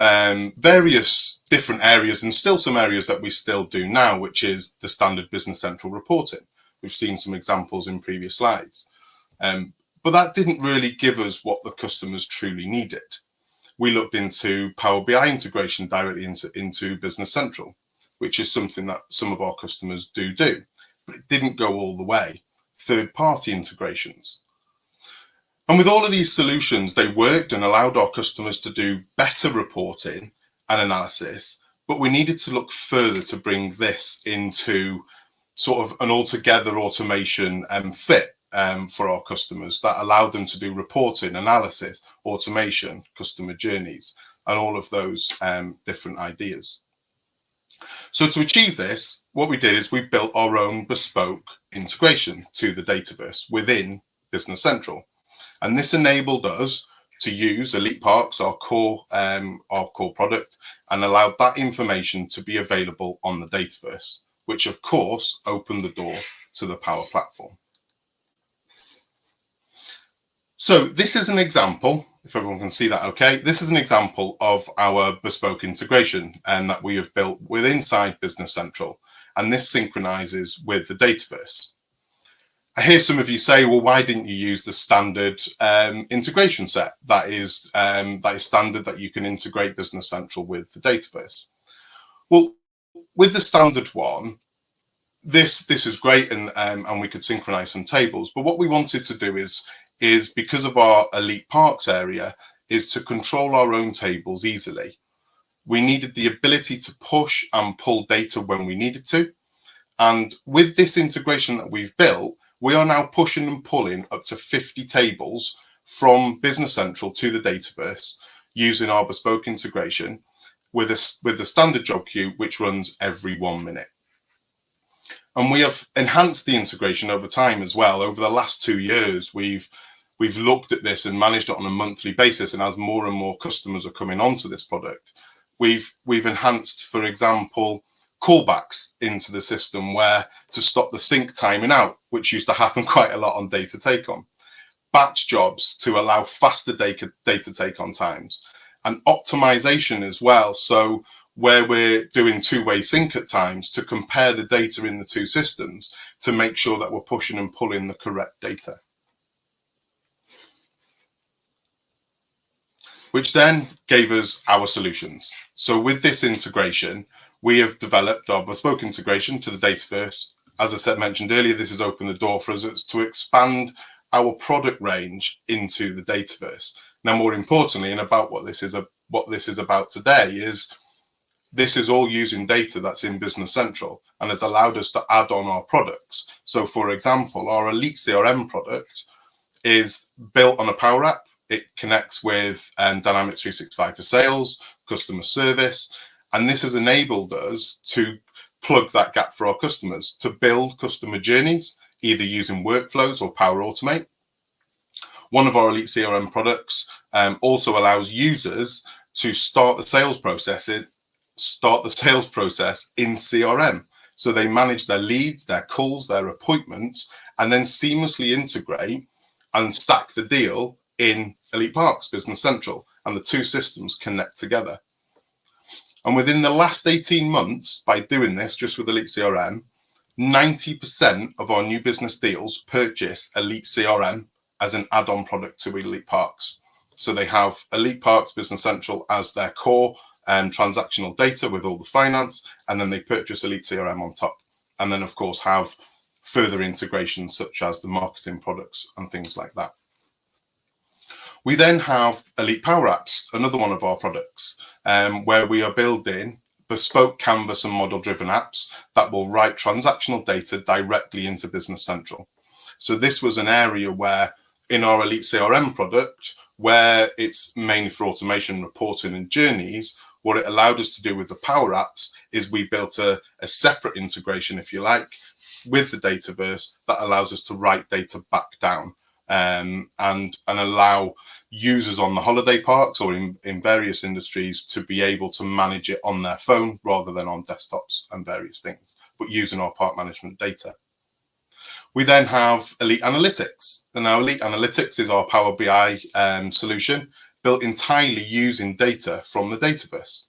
various different areas and still some areas that we still do now, which is the standard Business Central reporting. We've seen some examples in previous slides. But that didn't really give us what the customers truly needed. We looked into Power BI integration directly into Business Central, which is something that some of our customers do, but it didn't go all the way. Third-party integrations. And with all of these solutions, they worked and allowed our customers to do better reporting and analysis, but we needed to look further to bring this into sort of an altogether automation fit for our customers that allowed them to do reporting, analysis, automation, customer journeys, and all of those different ideas. So to achieve this, what we did is we built our own bespoke integration to the Dataverse within Business Central. And this enabled us to use Elite Parks, our core product, and allowed that information to be available on the Dataverse, which of course opened the door to the Power Platform. So this is an example, if everyone can see that okay, this is an example of our bespoke integration that we have built inside Business Central, and this synchronizes with the Dataverse. I hear some of you say, well, why didn't you use the standard integration set that is standard that you can integrate Business Central with the Dataverse? Well, with the standard one, this is great and we could synchronize some tables, but what we wanted to do is because of our Elite Parks area, is to control our own tables easily. We needed the ability to push and pull data when we needed to. And with this integration that we've built, we are now pushing and pulling up to 50 tables from Business Central to the Dataverse using our bespoke integration with the standard job queue, which runs every 1 minute. And we have enhanced the integration over time as well. Over the last 2 years, we've looked at this and managed it on a monthly basis. And as more and more customers are coming onto this product, we've enhanced, for example, callbacks into the system where to stop the sync timing out, which used to happen quite a lot on data take on. Batch jobs to allow faster data take on times, and optimization as well. So where we're doing two-way sync at times to compare the data in the two systems to make sure that we're pushing and pulling the correct data. Which then gave us our solutions. So with this integration, we have developed our bespoke integration to the Dataverse. As I mentioned earlier, this has opened the door for us to expand our product range into the Dataverse. Now, more importantly, and about what this is about today, is this is all using data that's in Business Central and has allowed us to add on our products. So, for example, our Elite CRM product is built on a Power App. It connects with Dynamics 365 for sales, customer service, and this has enabled us to plug that gap for our customers, to build customer journeys, either using workflows or Power Automate. One of our Elite CRM products also allows users to start the sales process in CRM. So they manage their leads, their calls, their appointments, and then seamlessly integrate and stack the deal in Elite Parks Business Central, and the two systems connect together. And within the last 18 months, by doing this just with Elite CRM, 90% of our new business deals purchase Elite CRM as an add-on product to Elite Parks. So they have Elite Parks Business Central as their core transactional data with all the finance, and then they purchase Elite CRM on top. And then, of course, have further integrations such as the marketing products and things like that. We then have Elite Power Apps, another one of our products, where we are building bespoke canvas and model-driven apps that will write transactional data directly into Business Central. So this was an area where in our Elite CRM product, where it's mainly for automation, reporting and journeys, what it allowed us to do with the Power Apps is we built a separate integration, if you like, with the Dataverse that allows us to write data back down and allow users on the holiday parks or in various industries to be able to manage it on their phone rather than on desktops and various things, but using our park management data. We then have Elite Analytics. And now Elite Analytics is our Power BI solution built entirely using data from the Dataverse.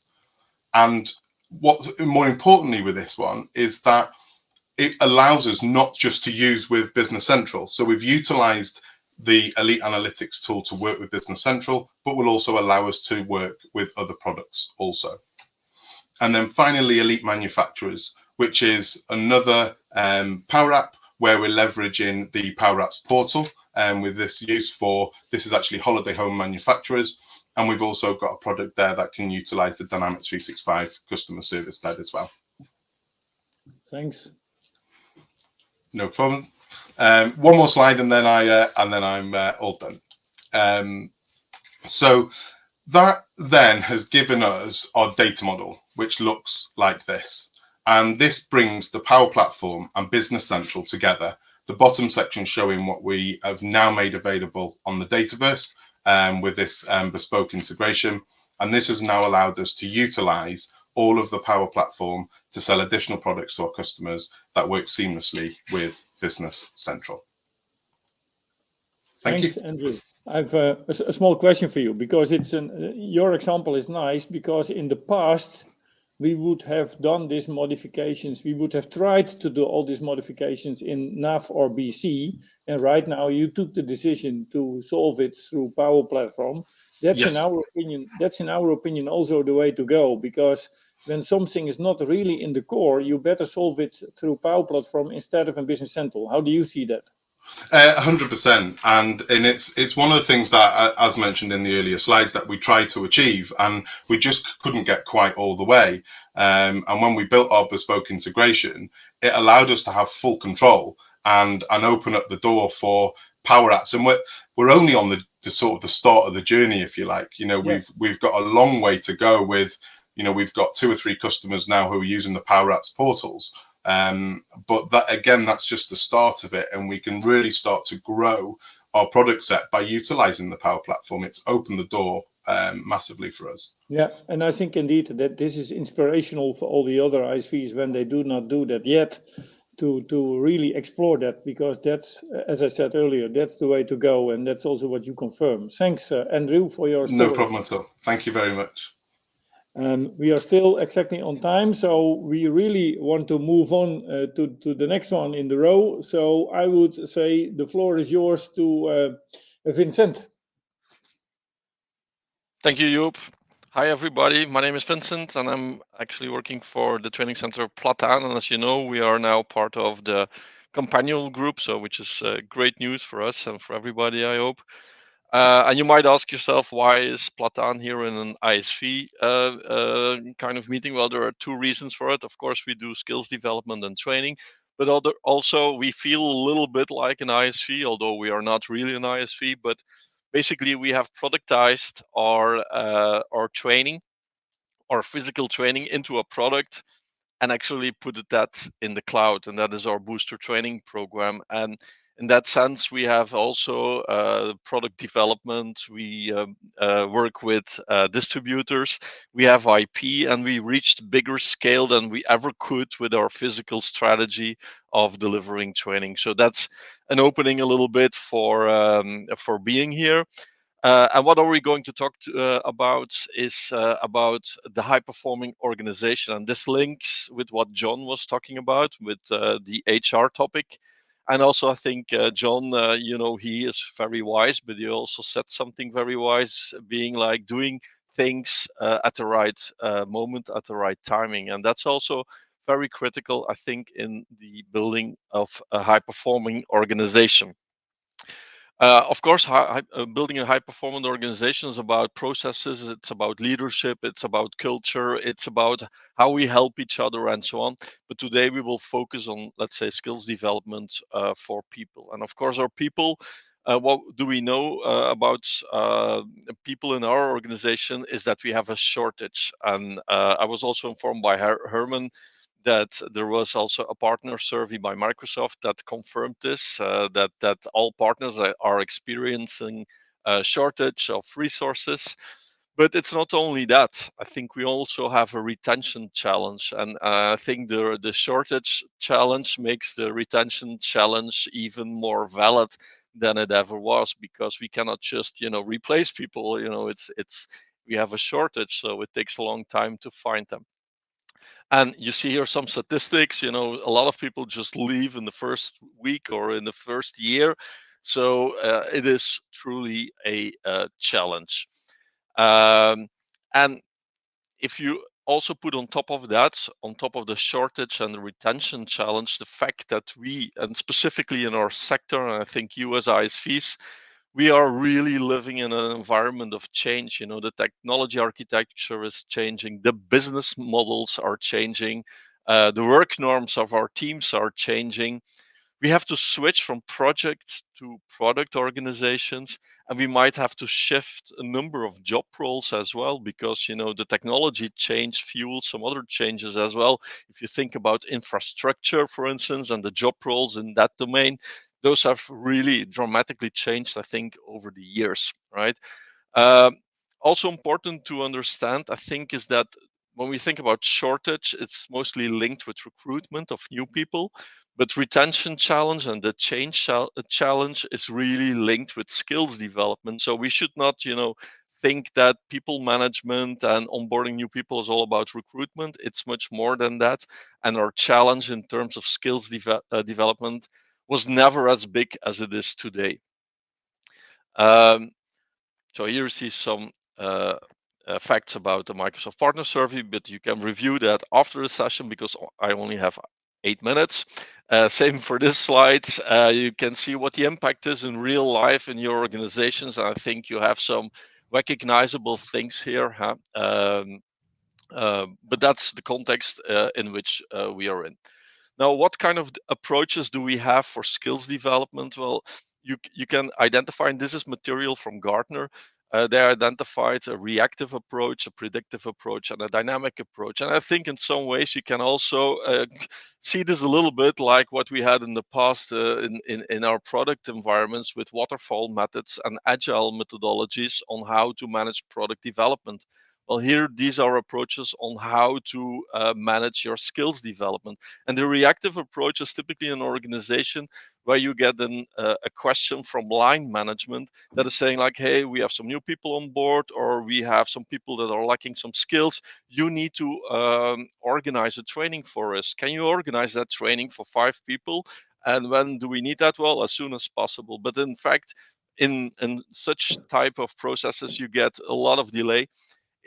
And what's more importantly with this one is that it allows us not just to use with Business Central. So we've utilized the Elite Analytics tool to work with Business Central, but will also allow us to work with other products also. And then finally, Elite Manufacturers, which is another Power App where we're leveraging the Power Apps portal with this use for, this is actually holiday home manufacturers. And we've also got a product there that can utilize the Dynamics 365 customer service bed as well. Thanks. No problem. One more slide and then I'm all done. So that then has given us our data model, which looks like this. And this brings the Power Platform and Business Central together. The bottom section showing what we have now made available on the Dataverse with this bespoke integration. And this has now allowed us to utilize all of the Power Platform to sell additional products to our customers that work seamlessly with Business Central. Thanks, Andrew. I've a small question for you, because it's your example is nice, because in the past we would have done these modifications. We would have tried to do all these modifications in NAV or BC, and right now you took the decision to solve it through Power Platform. That's yes. in our opinion, also the way to go, because when something is not really in the core, you better solve it through Power Platform instead of in Business Central. How do you see that? 100%, and it's one of the things that, as mentioned in the earlier slides, that we tried to achieve, and we just couldn't get quite all the way. And when we built our bespoke integration, it allowed us to have full control and open up the door for Power Apps. And we're only on the sort of the start of the journey, if you like. You know, yes. we've got a long way to go with. You know, we've got 2 or 3 customers now who are using the Power Apps portals. But that, again, that's just the start of it, and we can really start to grow our product set by utilizing the Power Platform. It's opened the door massively for us. Yeah, and I think indeed that this is inspirational for all the other ISVs when they do not do that yet, to really explore that, because that's, as I said earlier, that's the way to go, and that's also what you confirm. Thanks, Andrew, for your story. No problem at all. Thank you very much. We are still exactly on time, so we really want to move on to the next one in the row. So I would say the floor is yours to Vincent. Thank you, Joop. Hi, everybody. My name is Vincent, and I'm actually working for the training center Plataan. And as you know, we are now part of the Companial group, so which is great news for us and for everybody, I hope. And you might ask yourself, why is Plataan here in an ISV kind of meeting? Well, there are two reasons for it. Of course, we do skills development and training, but also we feel a little bit like an ISV, although we are not really an ISV. But basically, we have productized our training, our physical training, into a product and actually put that in the cloud, and that is our booster training program. And in that sense, we have also product development. We work with distributors. We have IP, and we reached bigger scale than we ever could with our physical strategy of delivering training. So that's an opening a little bit for being here. And what are we going to talk about is about the high-performing organization. And this links with what John was talking about with the HR topic. And also, I think John, he is very wise, but he also said something very wise, being like doing things at the right moment, at the right timing. And that's also very critical, I think, in the building of a high-performing organization. Of course, building a high-performing organization is about processes, it's about leadership, it's about culture, it's about how we help each other and so on. But today we will focus on, let's say, skills development for people. And of course, our people, what do we know about people in our organization is that we have a shortage. And I was also informed by Herman that there was also a partner survey by Microsoft that confirmed this, that all partners are experiencing a shortage of resources. But it's not only that. I think we also have a retention challenge, and I think the shortage challenge makes the retention challenge even more valid than it ever was, because we cannot just replace people. It's we have a shortage, so it takes a long time to find them. And you see here some statistics, a lot of people just leave in the first week or in the first year. So it is truly a challenge. And if you also put on top of that, on top of the shortage and the retention challenge, the fact that we, and specifically in our sector, and I think you as ISVs, we are really living in an environment of change. The technology architecture is changing, the business models are changing, the work norms of our teams are changing. We have to switch from project to product organizations, and we might have to shift a number of job roles as well, because the technology change fuels some other changes as well. If you think about infrastructure, for instance, and the job roles in that domain, those have really dramatically changed, I think, over the years, right? Also important to understand, I think, is that when we think about shortage, it's mostly linked with recruitment of new people, but retention challenge and the change challenge is really linked with skills development. So we should not, think that people management and onboarding new people is all about recruitment. It's much more than that. And our challenge in terms of skills development was never as big as it is today. So here you see some facts about the Microsoft Partner Survey, but you can review that after the session because I only have 8 minutes. Same for this slide. You can see what the impact is in real life in your organizations. I think you have some recognizable things here. But that's the context in which we are in. Now, what kind of approaches do we have for skills development? Well, you can identify, and this is material from Gartner, they identified a reactive approach, a predictive approach, and a dynamic approach. And I think in some ways you can also see this a little bit like what we had in the past in our product environments with waterfall methods and agile methodologies on how to manage product development. Well, here, these are approaches on how to manage your skills development. And the reactive approach is typically an organization where you get a question from line management that is saying like, hey, we have some new people on board, or we have some people that are lacking some skills. You need to organize a training for us. Can you organize that training for 5 people? And when do we need that? Well, as soon as possible. But in fact, in such type of processes, you get a lot of delay.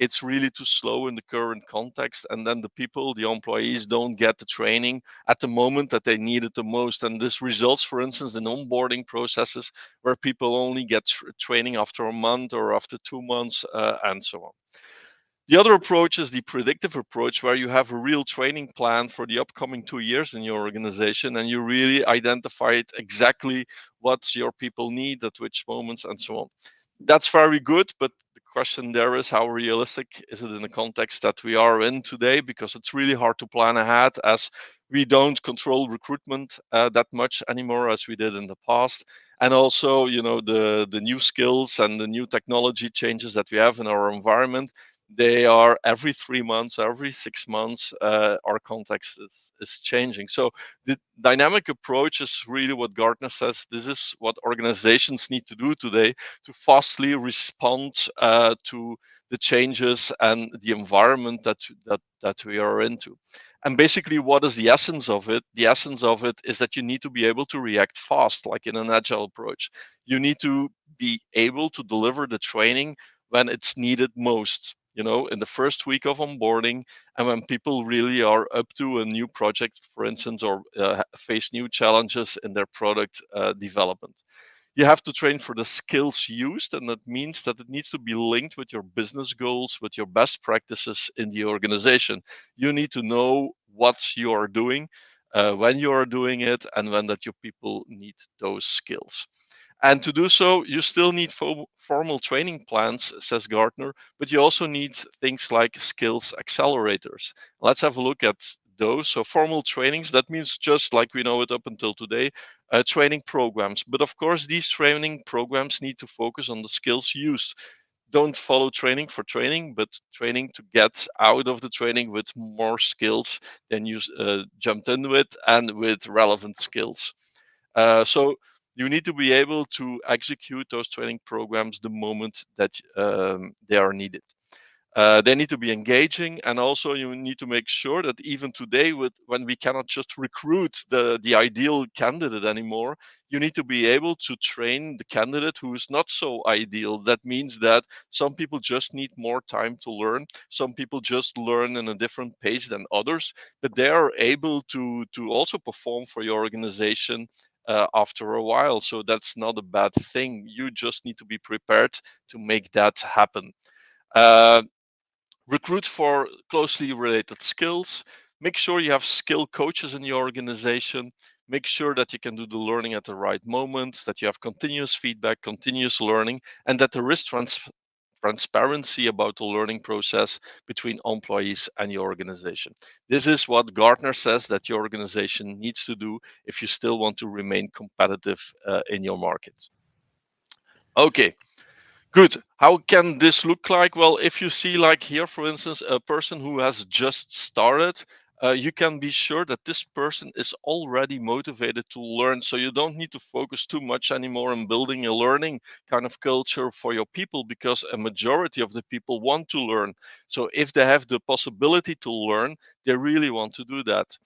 it's really too slow in the current context. And then the employees don't get the training at the moment that they need it the most. And this results, for instance, in onboarding processes where people only get training after a month or after 2 months, and so on. The other approach is the predictive approach, where you have a real training plan for the upcoming 2 years in your organization, and you really identify it exactly what your people need at which moments and so on. That's very good, but the question there is, how realistic is it in the context that we are in today? Because it's really hard to plan ahead, as we don't control recruitment that much anymore as we did in the past. And also, the new skills and the new technology changes that we have in our environment, they are every 3 months, every 6 months, our context is changing. So the dynamic approach is really what Gartner says. This is what organizations need to do today to fastly respond to the changes and the environment that we are into. And basically, what is the essence of it? The essence of it is that you need to be able to react fast, like in an agile approach. You need to be able to deliver the training when it's needed most, in the first week of onboarding, and when people really are up to a new project, for instance, or face new challenges in their product development. You have to train for the skills used, and that means that it needs to be linked with your business goals, with your best practices in the organization. You need to know what you are doing, when you are doing it, and when that your people need those skills. And to do so, you still need formal training plans, says Gartner, but you also need things like skills accelerators. Let's have a look at those. So formal trainings, that means just like we know it up until today, training programs. But of course, these training programs need to focus on the skills used. Don't follow training for training, but training to get out of the training with more skills than you jumped in with, and with relevant skills. So you need to be able to execute those training programs the moment that they are needed. They need to be engaging, and also you need to make sure that even today, when we cannot just recruit the ideal candidate anymore, you need to be able to train the candidate who is not so ideal. That means that some people just need more time to learn. Some people just learn in a different pace than others, but they are able to also perform for your organization after a while. So that's not a bad thing. You just need to be prepared to make that happen. Recruit for closely related skills. Make sure you have skill coaches in your organization. Make sure that you can do the learning at the right moment, that you have continuous feedback, continuous learning, and that there is transparency about the learning process between employees and your organization. This is what Gartner says that your organization needs to do if you still want to remain competitive in your market. Okay. Good. How can this look like? Well, if you see, like here, for instance, a person who has just started, you can be sure that this person is already motivated to learn. So you don't need to focus too much anymore on building a learning kind of culture for your people, because a majority of the people want to learn. So if they have the possibility to learn, they really want to do that.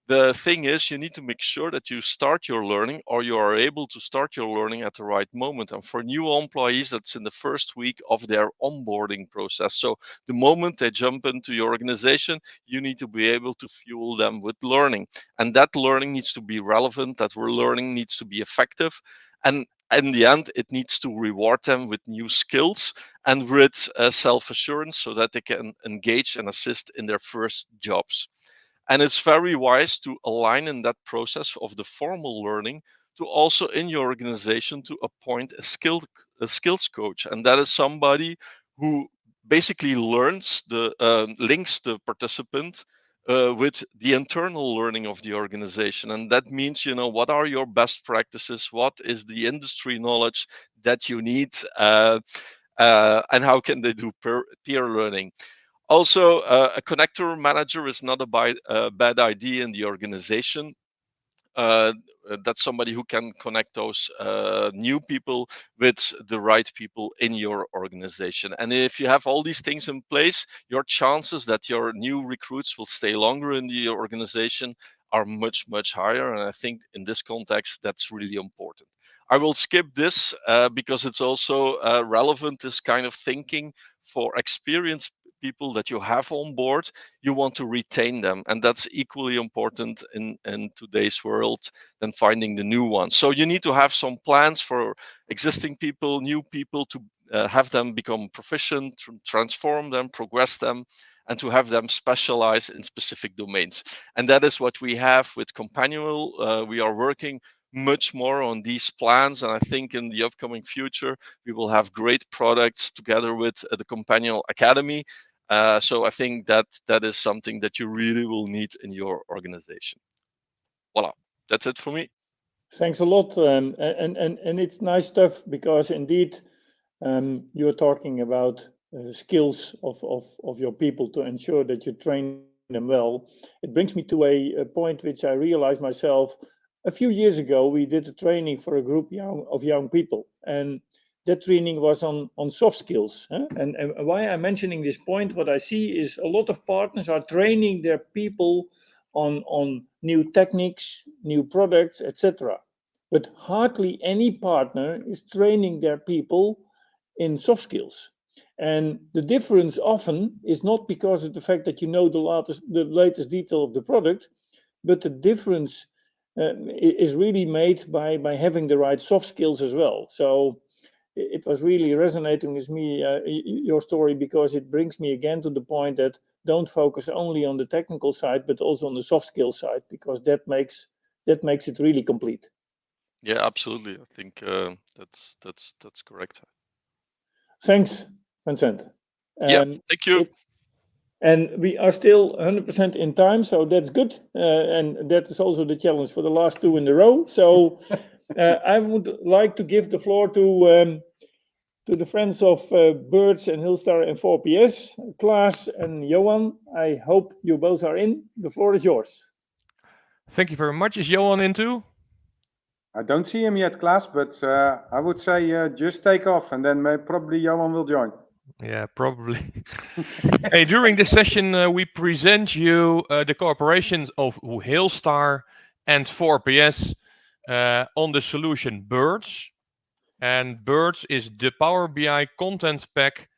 The thing is, you need to make sure that you start your learning, or you are able to start your learning at the right moment. And for new employees, that's in the first week of their onboarding process. So the moment they jump into your organization, you need to be able to fuel them with learning. And that learning needs to be relevant, that learning needs to be effective. And in the end, it needs to reward them with new skills and with self-assurance, so that they can engage and assist in their first jobs. And it's very wise to align in that process of the formal learning to also in your organization to appoint a skills coach. And that is somebody who basically links the participant with the internal learning of the organization. And that means, what are your best practices? What is the industry knowledge that you need? And how can they do peer learning? Also, a connector manager is not a bad idea in the organization. That's somebody who can connect those new people with the right people in your organization. And if you have all these things in place, your chances that your new recruits will stay longer in the organization are much, much higher. And I think in this context, that's really important. I will skip this because it's also relevant, this kind of thinking, for experienced people that you have on board, you want to retain them. And that's equally important in today's world than finding the new ones. So you need to have some plans for existing people, new people, to have them become proficient, transform them, progress them, and to have them specialize in specific domains. And that is what we have with Companial. We are working much more on these plans, and I think in the upcoming future we will have great products together with the Companial Academy. So I think that is something that you really will need in your organization. Voila, that's it for me. Thanks a lot, and it's nice stuff, because indeed you're talking about skills of your people to ensure that you train them well. It brings me to a point which I realized myself. A few years ago, we did a training for a group of young people, and that training was on soft skills. And why I'm mentioning this point, what I see is a lot of partners are training their people on new techniques, new products, etc. But hardly any partner is training their people in soft skills. And the difference often is not because of the fact that you know the latest detail of the product, but the difference is really made by having the right soft skills as well. So it was really resonating with me, your story, because it brings me again to the point that don't focus only on the technical side, but also on the soft skill side, because that makes it really complete. Yeah, absolutely. I think that's correct. Thanks, Vincent. Yeah, thank you. And we are still 100% in time, so that's good. And that is also the challenge for the last two in a row. So I would like to give the floor to the friends of Birds and Hillstar and 4PS, Klaas and Johan. I hope you both are in. The floor is yours. Thank you very much. Is Johan in too? I don't see him yet, Klaas, but I would say just take off, and then probably Johan will join. Yeah, probably. Hey, during this session, we present you the cooperations of Hillstar and 4PS on the solution Birds. And Birds is the Power BI content pack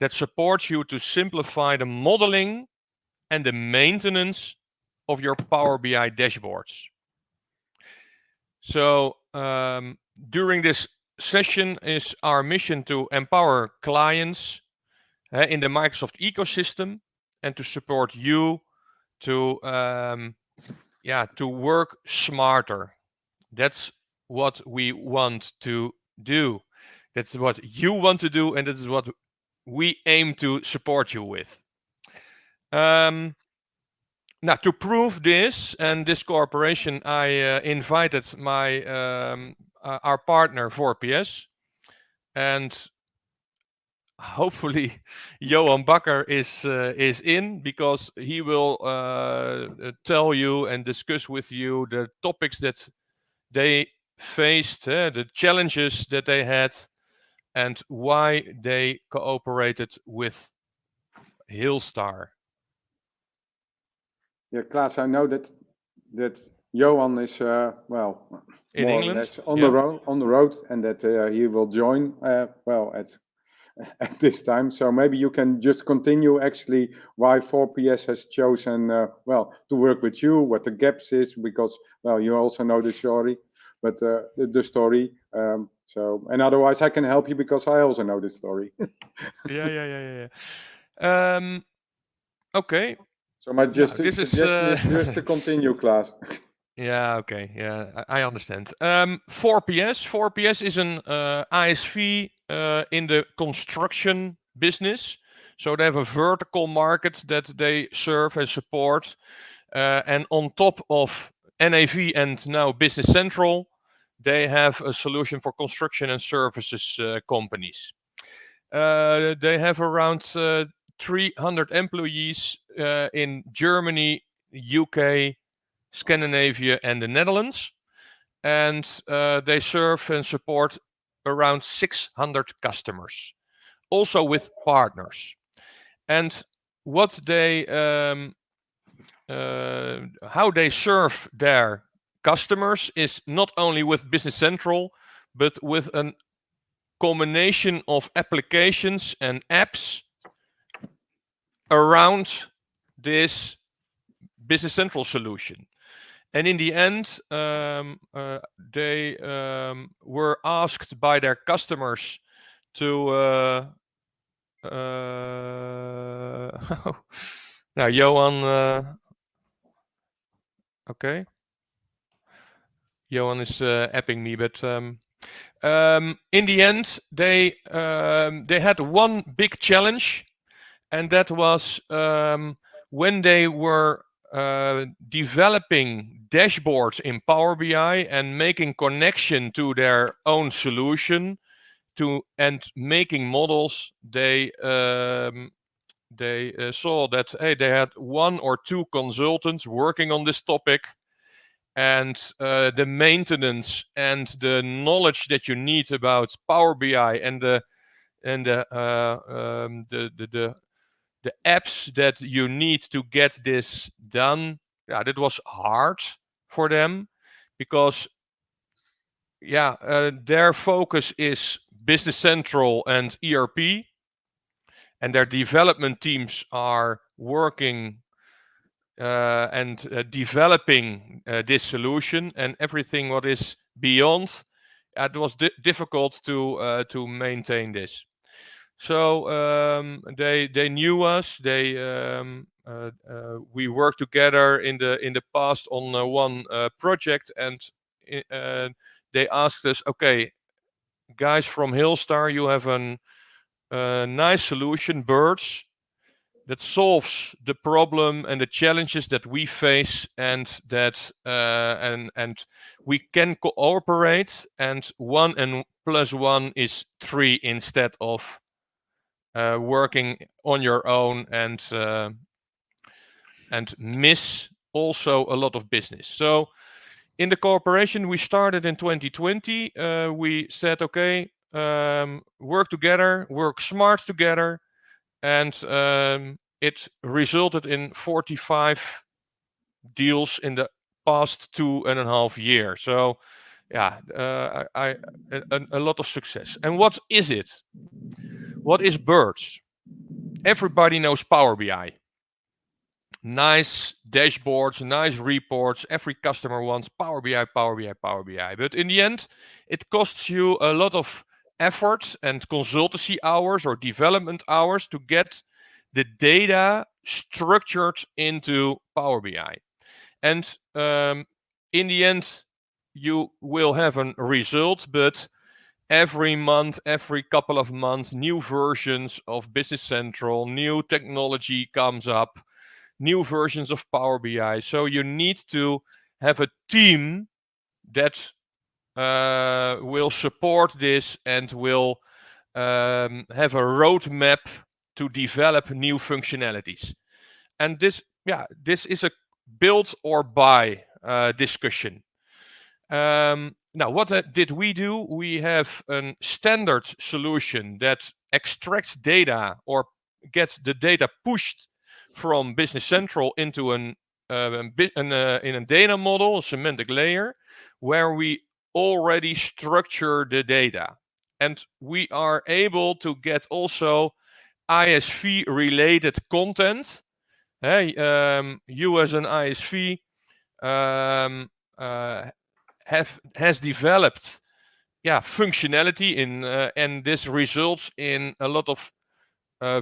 that supports you to simplify the modeling and the maintenance of your Power BI dashboards. So during this session is our mission to empower clients in the Microsoft ecosystem and to support you to work smarter. That's what we want to do. That's what you want to do, and that's what we aim to support you with. Now, to prove this and this cooperation, I invited our partner 4PS, and hopefully Johan Bakker is in, because he will tell you and discuss with you the topics that they faced, the challenges that they had, and why they cooperated with Hillstar. Yeah, Klaas, I know that Johan is in more England, or less on the road, and that he will join at this time. So maybe you can just continue actually why 4PS has chosen to work with you, what the gaps is, because you also know the story, but the story. So, and otherwise I can help you because I also know the story. Yeah. Okay. So my suggestion is just to continue, Klaas. Yeah, okay. Yeah, I understand. 4PS is an ISV in the construction business. So they have a vertical market that they serve and support. And on top of NAV and now Business Central, they have a solution for construction and services companies. They have around 300 employees in Germany, UK, Scandinavia, and the Netherlands. And they serve and support around 600 customers, also with partners. And what they, how they serve their customers is not only with Business Central, but with a combination of applications and apps around this Business Central solution. And in the end, they were asked by their customers to now Johan, okay, Johan is apping me, but in the end, they had one big challenge, and that was when they were developing dashboards in Power BI and making connection to their own solution and making models. They saw that, hey, they had 1 or 2 consultants working on this topic, and the maintenance and the knowledge that you need about Power BI and the apps that you need to get this done, yeah, that was hard for them, because their focus is Business Central and ERP, and their development teams are working and developing this solution, and everything what is beyond, it was difficult to maintain this. So they knew us. We worked together in the past on one project, and they asked us, okay, guys from Hillstar, you have a nice solution, Birds, that solves the problem and the challenges that we face, and that and we can cooperate, and 1 and +1 is 3 instead of working on your own and miss also a lot of business. So in the cooperation we started in 2020, we said, okay, work together, work smart together, and it resulted in 45 deals in the past 2.5 years. So yeah, a lot of success. And what is it? What is Birds? Everybody knows Power BI. Nice dashboards, nice reports. Every customer wants Power BI, Power BI, Power BI. But in the end, it costs you a lot of effort and consultancy hours or development hours to get the data structured into Power BI. And in the end, you will have a result, but every month, every couple of months, new versions of Business Central, new technology comes up, new versions of Power BI. So you need to have a team that will support this and will have a roadmap to develop new functionalities. And this is a build or buy discussion. Now, what did we do? We have a standard solution that extracts data or gets the data pushed from Business Central into in a data model, a semantic layer, where we already structure the data. And we are able to get also ISV related content. Hey, you as an ISV has developed functionality in and this results in a lot of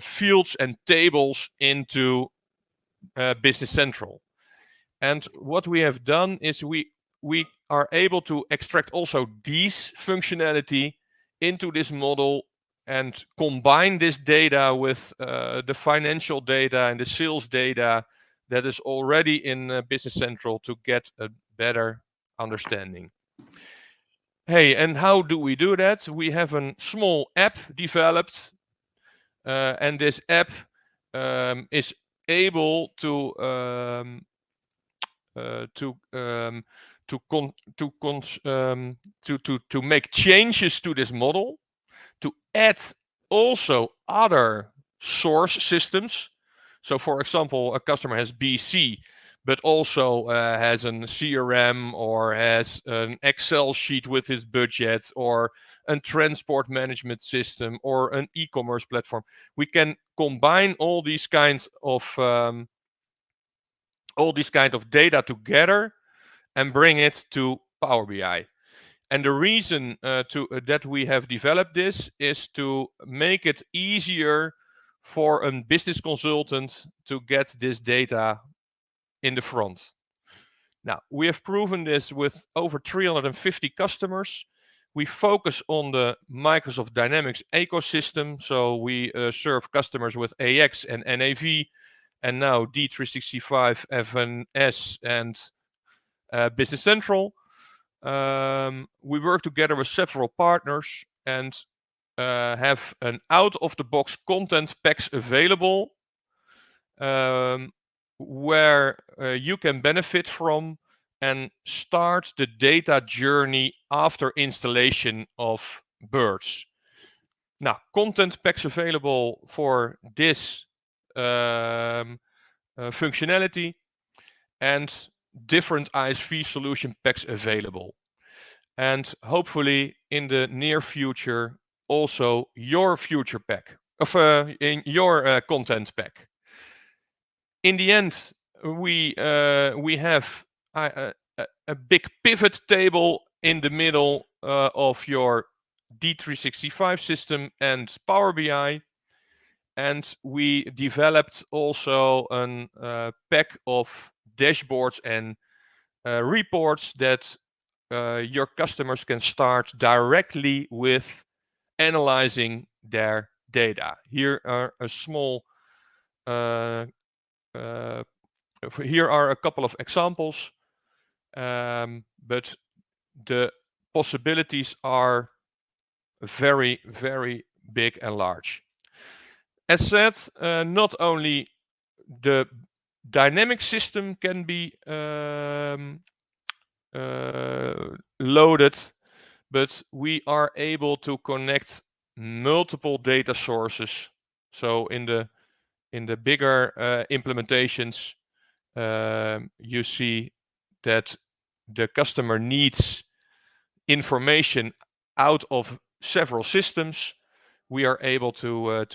fields and tables into Business Central. And what we have done is we are able to extract also these functionality into this model and combine this data with the financial data and the sales data that is already in Business Central to get a better understanding. Hey, and how do we do that? We have a small app developed, and this app is able to make changes to this model, to add also other source systems. So, for example, a customer has BC, but also has an CRM or has an Excel sheet with his budget or a transport management system or an e-commerce platform. We can combine all these kinds of data together and bring it to Power BI. And the reason that we have developed this is to make it easier for a business consultant to get this data in the front. Now, we have proven this with over 350 customers. We focus on the Microsoft Dynamics ecosystem. So we serve customers with AX and NAV, and now D365, FNS, and Business Central. We work together with several partners and have an out-of-the-box content packs available where you can benefit from and start the data journey after installation of Birds. Now, content packs available for this functionality and different ISV solution packs available. And hopefully in the near future, also your future pack of in your content pack. In the end, we have a big pivot table in the middle of your D365 system and Power BI. And we developed also a pack of dashboards and reports that your customers can start directly with analyzing their data. Here are a small here are a couple of examples, but the possibilities are very, very big and large. As said, not only the dynamic system can be loaded, but we are able to connect multiple data sources. So in the bigger implementations, you see that the customer needs information out of several systems. We are able to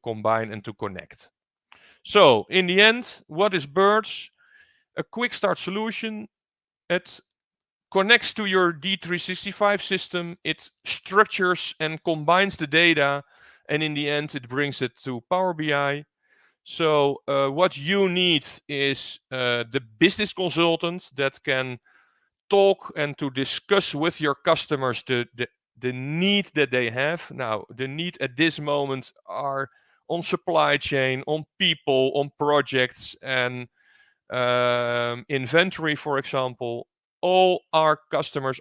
combine and to connect. So in the end, what is Birds? A quick start solution. It connects to your D365 system. It structures and combines the data, and in the end, it brings it to Power BI. So what you need is the business consultant that can talk and to discuss with your customers the need that they have. Now, the need at this moment are on supply chain, on people, on projects, and inventory, for example. All our customers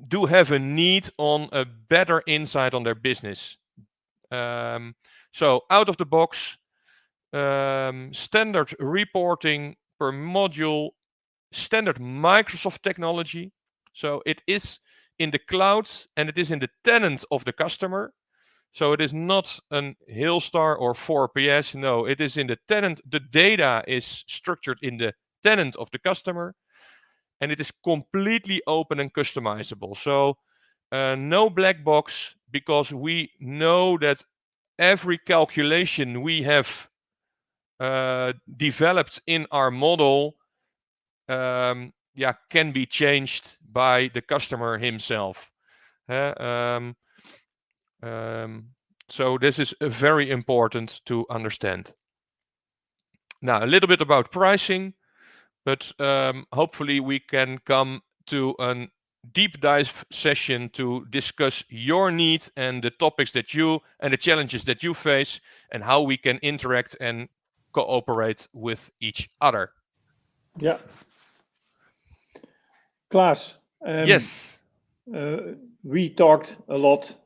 do have a need on a better insight on their business. So out of the box, standard reporting per module, standard Microsoft technology. So it is in the cloud and it is in the tenant of the customer. So it is not an Hillstar or 4PS. No, it is in the tenant. The data is structured in the tenant of the customer, and it is completely open and customizable. So no black box, because we know that every calculation we have developed in our model can be changed by the customer himself. So this is very important to understand. Now, a little bit about pricing, but hopefully we can come to a deep dive session to discuss your needs and the topics that you and the challenges that you face and how we can interact and cooperate with each other. Yeah. Klaas. Yes. We talked a lot.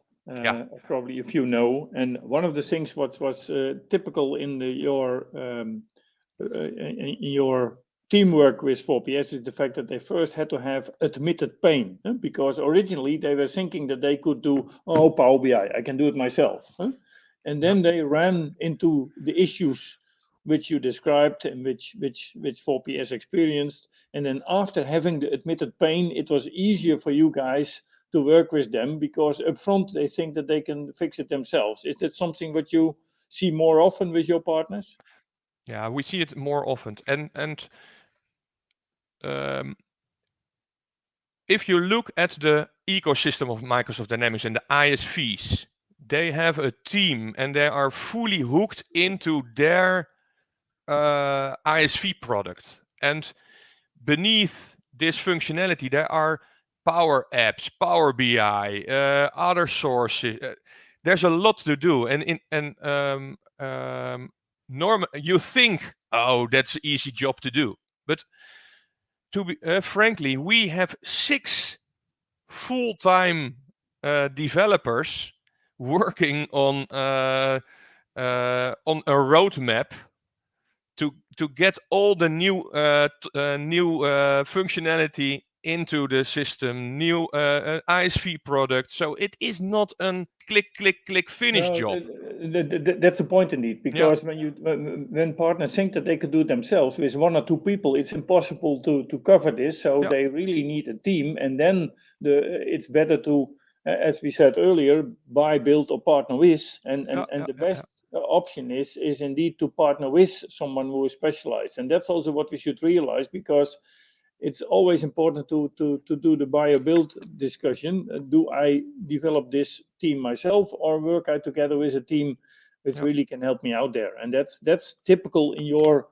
Probably if you know, and one of the things what was typical in your teamwork with 4PS is the fact that they first had to have admitted pain, because originally they were thinking that they could do Power BI, I can do it myself, and then they ran into the issues which you described and which 4PS experienced. And then after having the admitted pain, it was easier for you guys to work with them because upfront they think that they can fix it themselves. Is that something that you see more often with your partners? Yeah, we see it more often. And if you look at the ecosystem of Microsoft Dynamics and the ISVs, they have a team and they are fully hooked into their ISV product. And beneath this functionality, there are Power Apps, Power BI, other sources. There's a lot to do. You think, oh, that's an easy job to do. But to be frankly, we have 6 full-time developers working on a roadmap to get all the new functionality into the system, new ISV product. So it is not a click finish job. That's the point indeed, because when partners think that they could do it themselves with 1 or 2 people, it's impossible to cover this. So they really need a team, and then it's better to, as we said earlier, buy, build, or partner with, and the best option is indeed to partner with someone who is specialized, and that's also what we should realize, because it's always important to do the buy or build discussion. Do I develop this team myself, or work I together with a team which really can help me out there? And that's typical in your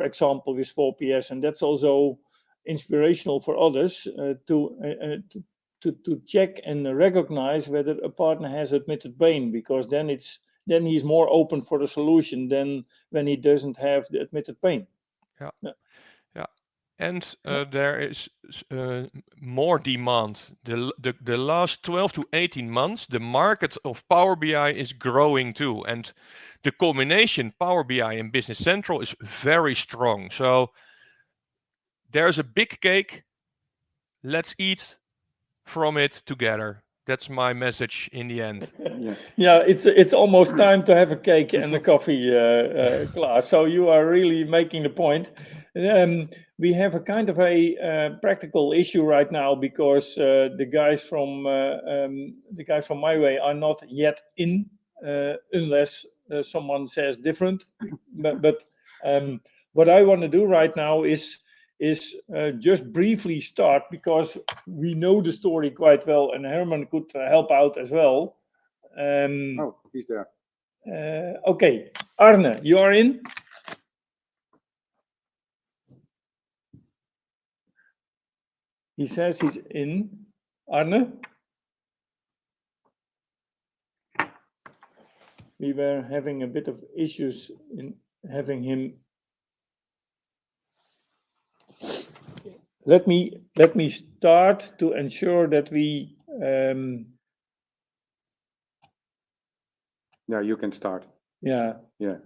example with 4PS, and that's also inspirational for others to check and recognize whether a partner has admitted pain, because then he's more open for the solution than when he doesn't have the admitted pain. And there is more demand. The last 12 to 18 months, the market of Power BI is growing too. And the combination Power BI and Business Central is very strong. So there's a big cake. Let's eat from it together. That's my message in the end. It's almost time to have a cake and a coffee, Klaas. So you are really making the point. We have a kind of a practical issue right now, because the guys from my way are not yet in, unless someone says different. But what I want to do right now is just briefly start, because we know the story quite well, and Herman could help out as well. He's there. Okay, Arne, you are in? He says he's in. Arne? We were having a bit of issues in having him. Let me start to ensure that we. You can start. Yeah,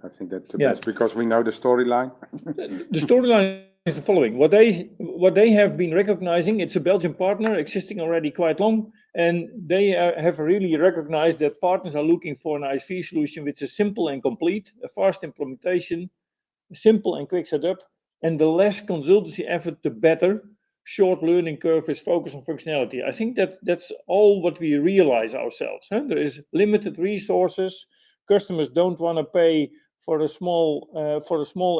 I think that's the best, because we know the storyline. The storyline is the following: what they have been recognizing. It's a Belgian partner existing already quite long, and they have really recognized that partners are looking for an ISV solution which is simple and complete, a fast implementation, simple and quick setup, and the less consultancy effort, the better. Short learning curve is focused on functionality. I think that's all what we realize ourselves. There is limited resources. Customers don't want to pay for a small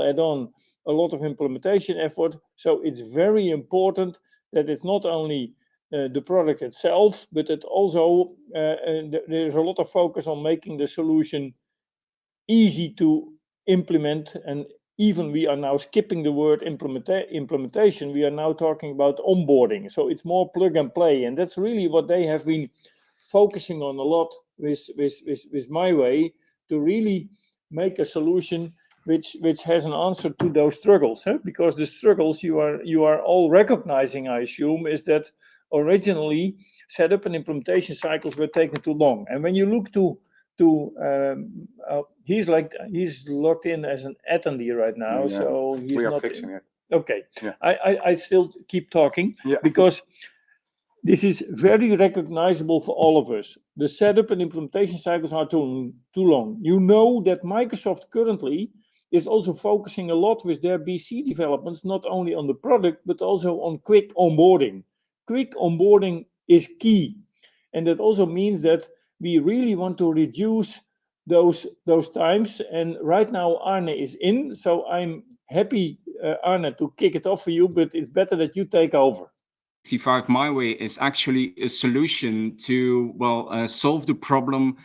add-on a lot of implementation effort. So it's very important that it's not only the product itself, but it also there's a lot of focus on making the solution easy to implement. And even we are now skipping the word implementation. We are now talking about onboarding. So it's more plug and play. And that's really what they have been focusing on a lot with my way, to really make a solution which has an answer to those struggles. Because the struggles you are all recognizing, I assume, is that originally setup and implementation cycles were taking too long. And when you look to he's logged in as an attendee right now, so he's we are not fixing it. Okay, I still keep talking, because this is very recognizable for all of us. The setup and implementation cycles are too long. You know that Microsoft currently is also focusing a lot with their BC developments, not only on the product, but also on quick onboarding. Quick onboarding is key. And that also means that we really want to reduce those times. And right now, Arne is in. So I'm happy, Arne, to kick it off for you, but it's better that you take over. 65 My Way is actually a solution to, solve the problem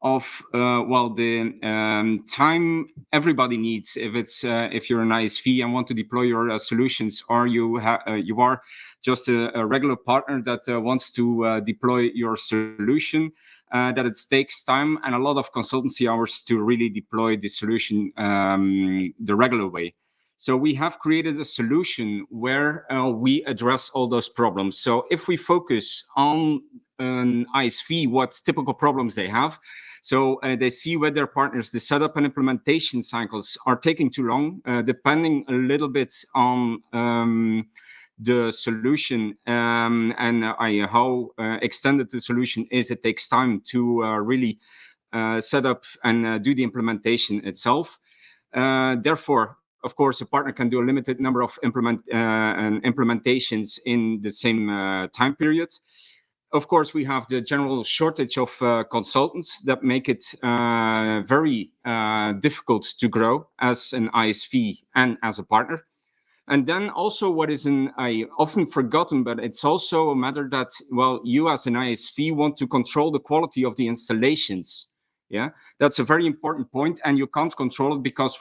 of the time everybody needs. If you're an ISV and want to deploy your solutions, or you are just a regular partner that wants to deploy your solution, that it takes time and a lot of consultancy hours to really deploy the solution the regular way. So we have created a solution where we address all those problems. So if we focus on an ISV, what typical problems they have, so they see with their partners, the setup and implementation cycles are taking too long, depending a little bit on the solution and how extended the solution is. It takes time to really set up and do the implementation itself. Therefore, of course, a partner can do a limited number of implementations in the same time period. Of course, we have the general shortage of consultants that make it very difficult to grow as an ISV and as a partner. And then also what is often forgotten, but it's also a matter that, you as an ISV want to control the quality of the installations. Yeah, that's a very important point, and you can't control it because,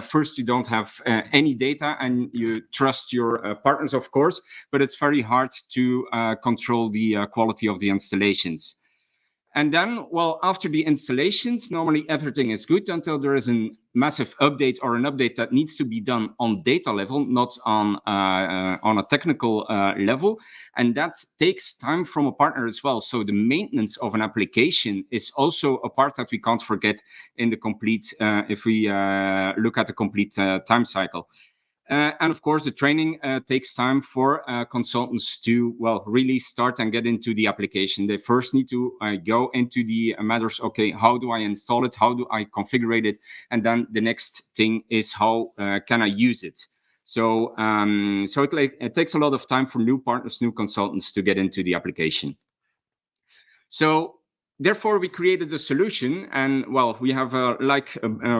first, you don't have any data and you trust your partners, of course, but it's very hard to control the quality of the installations. And then, after the installations, normally everything is good until there is a massive update or an update that needs to be done on data level, not on a technical level. And that takes time from a partner as well. So the maintenance of an application is also a part that we can't forget in the complete, if we look at the complete time cycle. And of course, the training takes time for consultants to, really start and get into the application. They first need to go into the matters, okay, how do I install it? How do I configure it? And then the next thing is how can I use it? So, it takes a lot of time for new partners, new consultants to get into the application. So, therefore, we created a solution, and we have a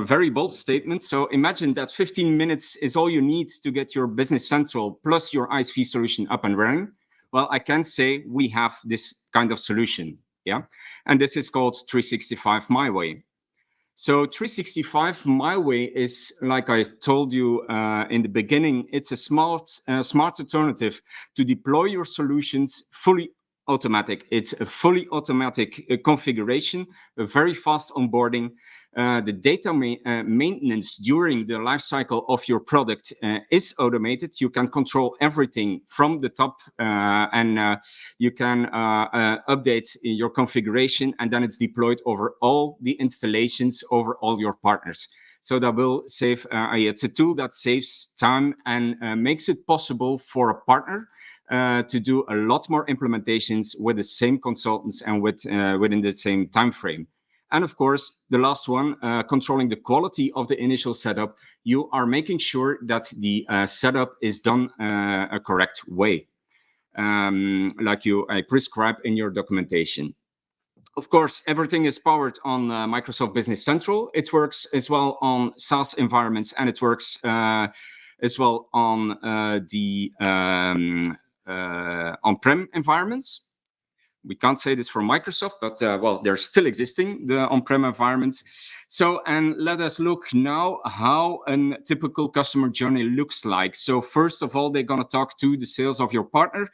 very bold statement. So imagine that 15 minutes is all you need to get your Business Central plus your ISV solution up and running. Well, I can say we have this kind of solution, yeah? And this is called 365 My Way. So 365 My Way is, like I told you in the beginning, it's a smart alternative to deploy your solutions fully automatic. It's a fully automatic configuration, a very fast onboarding. The data maintenance during the life cycle of your product is automated. You can control everything from the top and you can update your configuration, and then it's deployed over all the installations over all your partners. So that will save, it's a tool that saves time and makes it possible for a partner to do a lot more implementations with the same consultants and within the same time frame. And of course, the last one, controlling the quality of the initial setup. You are making sure that the setup is done a correct way, like I prescribe in your documentation. Of course, everything is powered on Microsoft Business Central. It works as well on SaaS environments, and it works as well on the on-prem environments. We can't say this for Microsoft, but they're still existing, the on-prem environments. So, and let us look now how a typical customer journey looks like. So first of all, they're going to talk to the sales of your partner.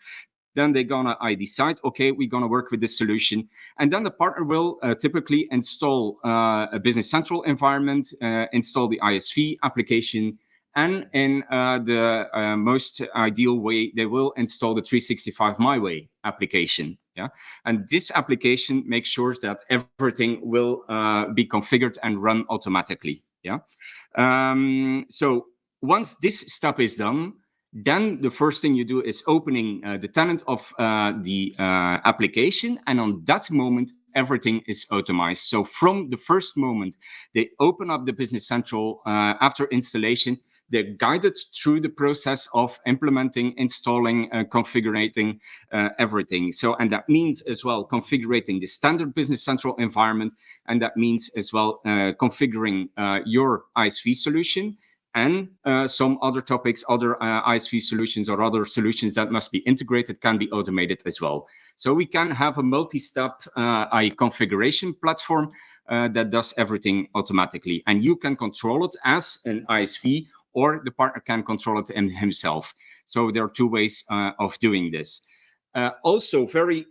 Then they're going to decide, okay, we're going to work with this solution. And then the partner will typically install a Business Central environment, install the ISV application, and in the most ideal way, they will install the 365 My Way application. Yeah, and this application makes sure that everything will be configured and run automatically. Yeah, so once this step is done, then the first thing you do is opening the tenant of the application, and on that moment, everything is automated. So from the first moment they open up the Business Central after installation, they're guided through the process of implementing, installing, configuring everything. So, and that means as well configuring the standard Business Central environment, and that means as well configuring your ISV solution, and some other topics, other ISV solutions or other solutions that must be integrated can be automated as well. So we can have a multi-step configuration platform that does everything automatically, and you can control it as an ISV, or the partner can control it himself. So there are two ways of doing this. Also very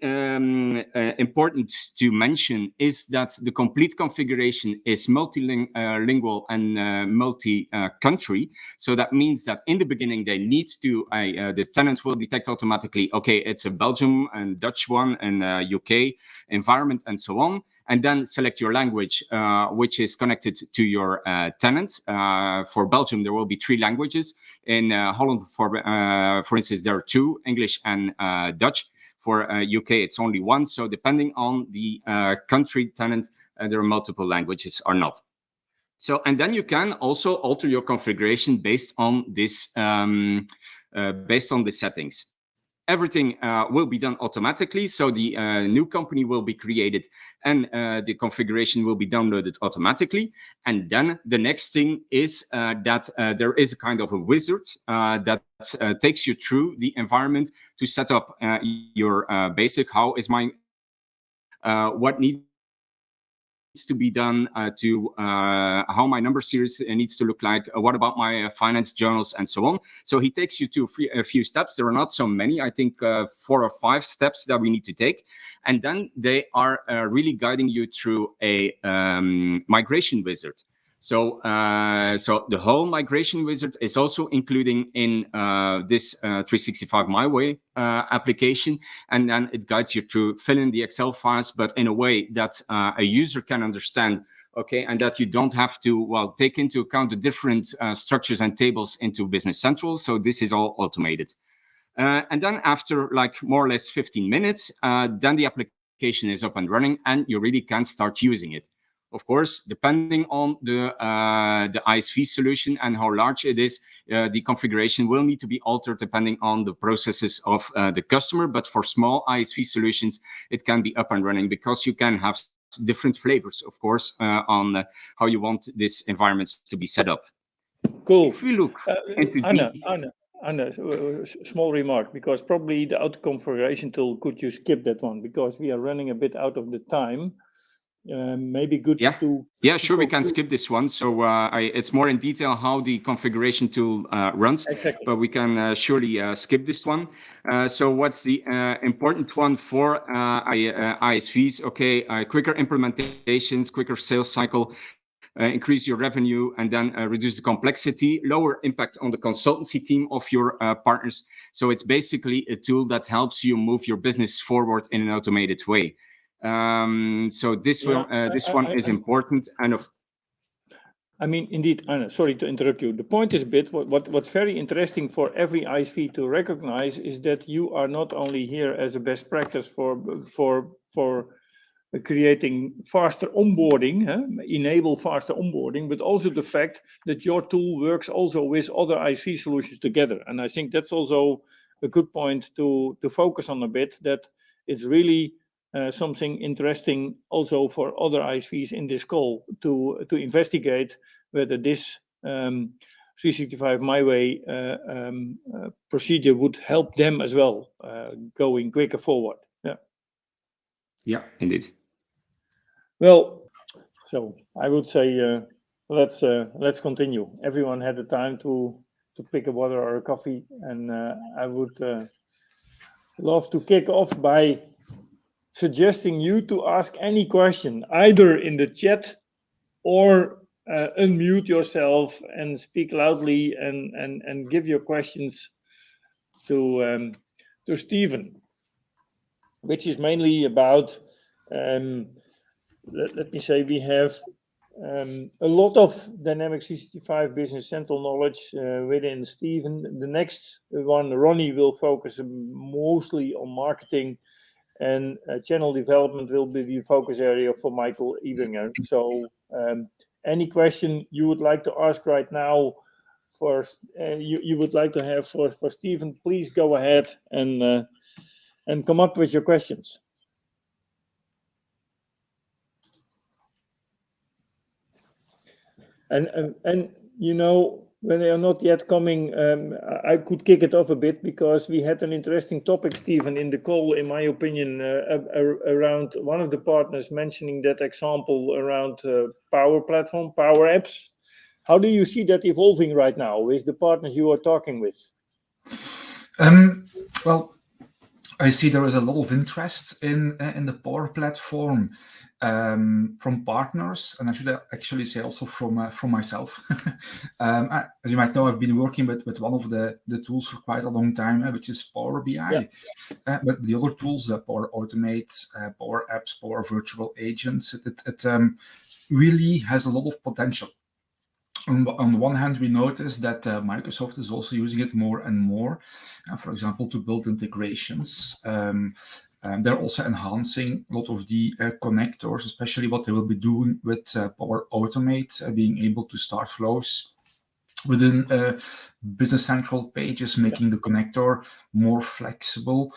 important to mention is that the complete configuration is multilingual and multi-country. So that means that in the beginning they need to, the tenant will detect automatically, okay, it's a Belgium and Dutch one and UK environment and so on. And then select your language, which is connected to your tenant. For Belgium, there will be 3 languages. In Holland, for instance, there are 2, English and Dutch. For UK, it's only 1. So depending on the country tenant, there are multiple languages or not. So, and then you can also alter your configuration based on this, based on the settings. Everything will be done automatically. So the new company will be created and the configuration will be downloaded automatically. And then the next thing is that there is a kind of a wizard that takes you through the environment to set up your basic, how is my, what needs to be done to how my number series needs to look like, what about my finance journals and so on. So he takes you to a few steps. There are not so many, I think 4 or 5 steps that we need to take. And then they are really guiding you through a migration wizard. So, so the whole migration wizard is also including in this 365 My Way application, and then it guides you to fill in the Excel files, but in a way that a user can understand, okay, and that you don't have to, well, take into account the different structures and tables into Business Central. So this is all automated. And then after like more or less 15 minutes, then the application is up and running and you really can start using it. Of course, depending on the ISV solution and how large it is, the configuration will need to be altered depending on the processes of the customer. But for small ISV solutions, it can be up and running because you can have different flavors, of course, on how you want this environment to be set up. Cool. If we look into Anna, small remark, because probably the auto configuration tool, could you skip that one? Because we are running a bit out of the time. Maybe good to... Yeah, sure, we can skip this one. So it's more in detail how the configuration tool runs, exactly. But we can surely skip this one. So what's the important one for ISVs? Okay, quicker implementations, quicker sales cycle, increase your revenue, and then reduce the complexity, lower impact on the consultancy team of your partners. So it's basically a tool that helps you move your business forward in an automated way. So this one is important, and I mean, indeed, Anna, sorry to interrupt you. The point is a bit, what's very interesting for every ISV to recognize is that you are not only here as a best practice for creating faster onboarding, enable faster onboarding, but also the fact that your tool works also with other ISV solutions together. And I think that's also a good point to focus on a bit, that it's really something interesting also for other ISVs in this call to investigate whether this 365 My Way procedure would help them as well, going quicker forward. Yeah, indeed. Well, so I would say let's continue. Everyone had the time to pick a water or a coffee, and I would love to kick off by suggesting you to ask any question, either in the chat or unmute yourself and speak loudly and give your questions to Stephen, which is mainly about, let me say, we have a lot of Dynamics 365 Business Central knowledge within Stephen. The next one, Ronnie, will focus mostly on marketing and channel development will be the focus area for Michael Ebinger. So any question you would like to ask right now, you would like to have for Stephen, please go ahead and come up with your questions. And you know, when they are not yet coming, I could kick it off a bit, because we had an interesting topic, Stephen, in the call, in my opinion, around one of the partners mentioning that example around Power Platform, Power Apps. How do you see that evolving right now with the partners you are talking with? Well, I see there is a lot of interest in the Power Platform from partners, and I should actually say also from myself. As you might know, I've been working with one of the tools for quite a long time, which is Power BI. Yeah. But the other tools, Power Automate, Power Apps, Power Virtual Agents, it really has a lot of potential. On the one hand, we notice that Microsoft is also using it more and more, for example, to build integrations. They're also enhancing a lot of the connectors, especially what they will be doing with Power Automate, being able to start flows within Business Central pages, making the connector more flexible.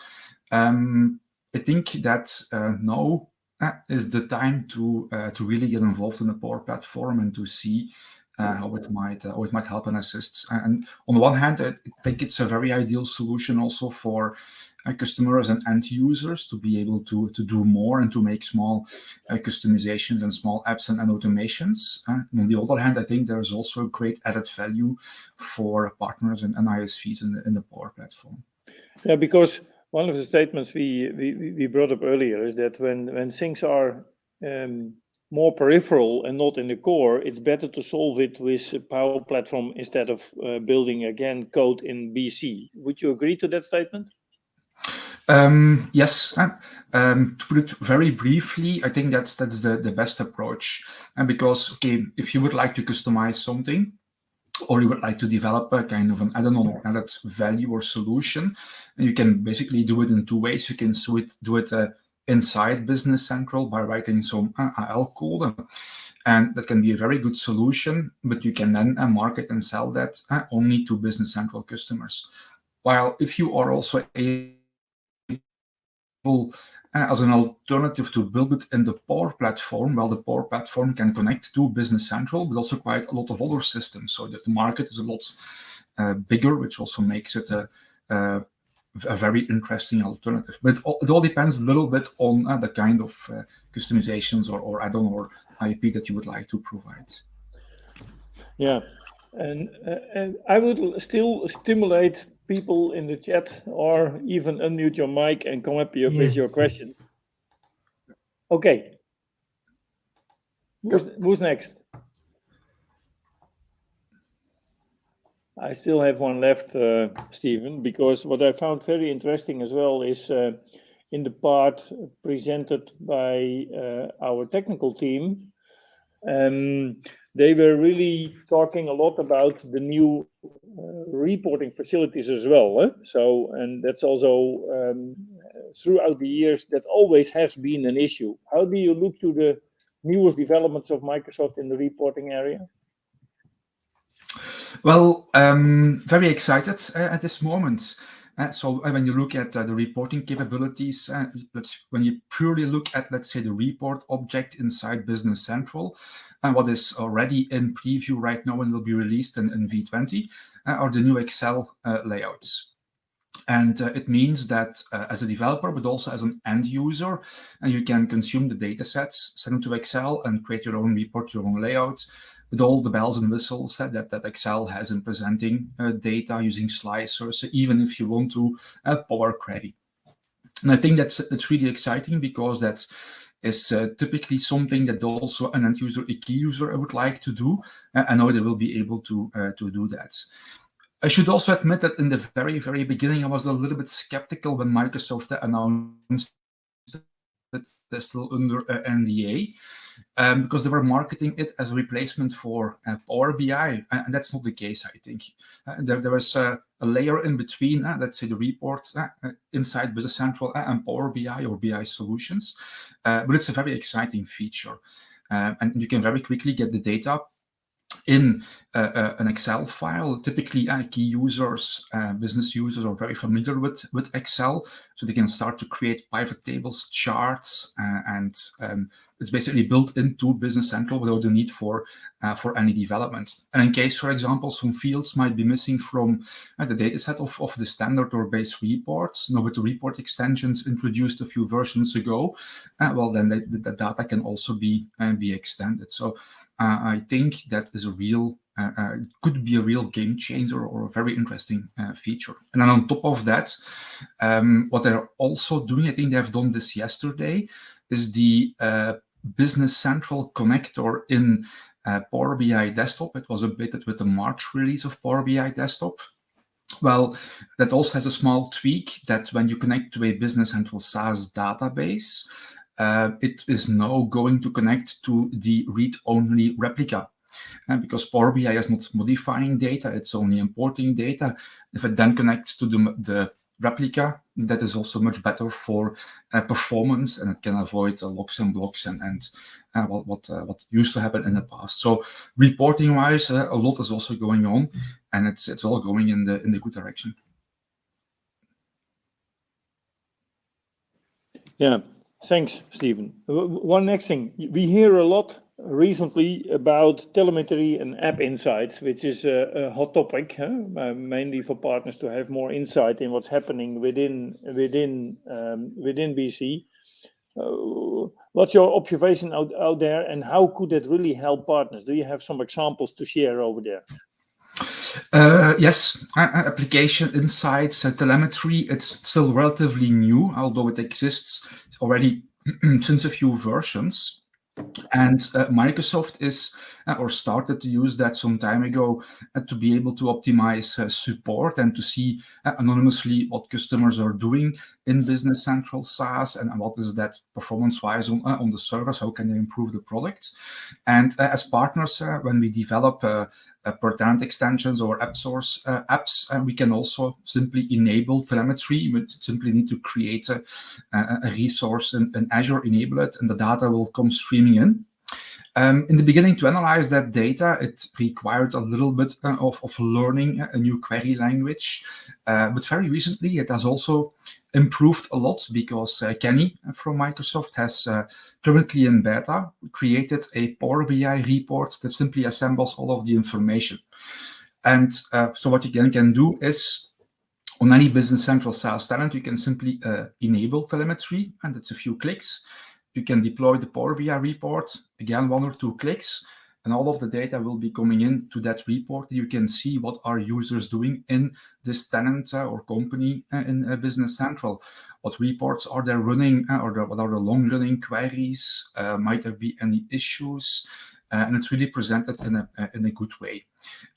I think that now is the time to really get involved in the Power Platform and to see how it might help and assist. And on the one hand, I think it's a very ideal solution also for customers and end users to be able to do more and to make small customizations and small apps and automations. On the other hand, I think there's also a great added value for partners and ISVs in the Power Platform. Yeah, because one of the statements we brought up earlier is that when things are more peripheral and not in the core, it's better to solve it with a Power Platform instead of building again code in BC. Would you agree to that statement? Yes. To put it very briefly, I think that's the best approach. And because, okay, if you would like to customize something, or you would like to develop a kind of an add-on or added value or solution, you can basically do it in two ways. You can do it inside Business Central by writing some AL code, and that can be a very good solution, but you can then market and sell that only to Business Central customers. While if you are also able, as an alternative, to build it in the Power Platform, well, the Power Platform can connect to Business Central, but also quite a lot of other systems, so that the market is a lot bigger, which also makes it a very interesting alternative. But it all depends a little bit on the kind of customizations or add-on or IP that you would like to provide. Yeah, and I would still stimulate people in the chat, or even unmute your mic and come up here with your questions. Okay. Who's next? I still have one left, Stephen, because what I found very interesting as well is in the part presented by our technical team, they were really talking a lot about the new reporting facilities as well. So, and that's also throughout the years that always has been an issue. How do you look to the newest developments of Microsoft in the reporting area? Well, very excited at this moment. So when you look at the reporting capabilities, but when you purely look at, let's say, the report object inside Business Central, and what is already in preview right now and will be released in V20, are the new Excel layouts. And it means that as a developer, but also as an end user, you can consume the data sets, send them to Excel, and create your own report, your own layouts, with all the bells and whistles that Excel has in presenting data using slicers, so even if you want to power query. And I think that's really exciting, because that is typically something that also an end user, a key user, would like to do. I know they will be able to do that. I should also admit that in the very, very beginning, I was a little bit skeptical when Microsoft announced that they're still under NDA, because they were marketing it as a replacement for Power BI, and that's not the case, I think. There was a layer in between, let's say the reports inside Business Central and Power BI or BI solutions. But it's a very exciting feature. And you can very quickly get the data in an Excel file. Typically, key users, business users are very familiar with Excel, so they can start to create pivot tables, charts, and it's basically built into Business Central without the need for any development. And in case, for example, some fields might be missing from the dataset of the standard or base reports, with the report extensions introduced a few versions ago, well, then the data can also be extended. So I think that is a real, could be a real game changer or a very interesting feature. And then on top of that, what they're also doing, I think they have done this yesterday, is the Business Central connector in Power BI Desktop. It was updated with the March release of Power BI Desktop. Well, that also has a small tweak that when you connect to a Business Central SaaS database, it is now going to connect to the read-only replica. Because Power BI is not modifying data, it's only importing data. If it then connects to the replica, that is also much better for performance, and it can avoid locks and blocks and what used to happen in the past. So reporting-wise, a lot is also going on, and it's all going in the good direction. Yeah. Thanks, Stephen. One next thing. We hear a lot recently about telemetry and app insights, which is a hot topic, mainly for partners to have more insight in what's happening within BC. What's your observation out there, and how could that really help partners? Do you have some examples to share over there? Yes, application insights, telemetry, it's still relatively new, although it exists already since a few versions. And Microsoft is or started to use that some time ago to be able to optimize support and to see anonymously what customers are doing in Business Central SaaS and what is that performance-wise on the servers, how can they improve the products. And as partners, when we develop per tenant extensions or app source apps, we can also simply enable telemetry. We simply need to create a resource in Azure, enable it, and the data will come streaming in. In the beginning, to analyze that data, it required a little bit of learning a new query language. But very recently, it has also improved a lot because Kenny from Microsoft has currently in beta created a Power BI report that simply assembles all of the information. And so what you can do is, on any Business Central SaaS tenant, you can simply enable telemetry, and it's a few clicks. You can deploy the Power BI report, again, 1 or 2 clicks, and all of the data will be coming into that report. You can see what are users doing in this tenant or company in Business Central. What reports are they running, or what are the long-running queries? Might there be any issues? And it's really presented in a good way.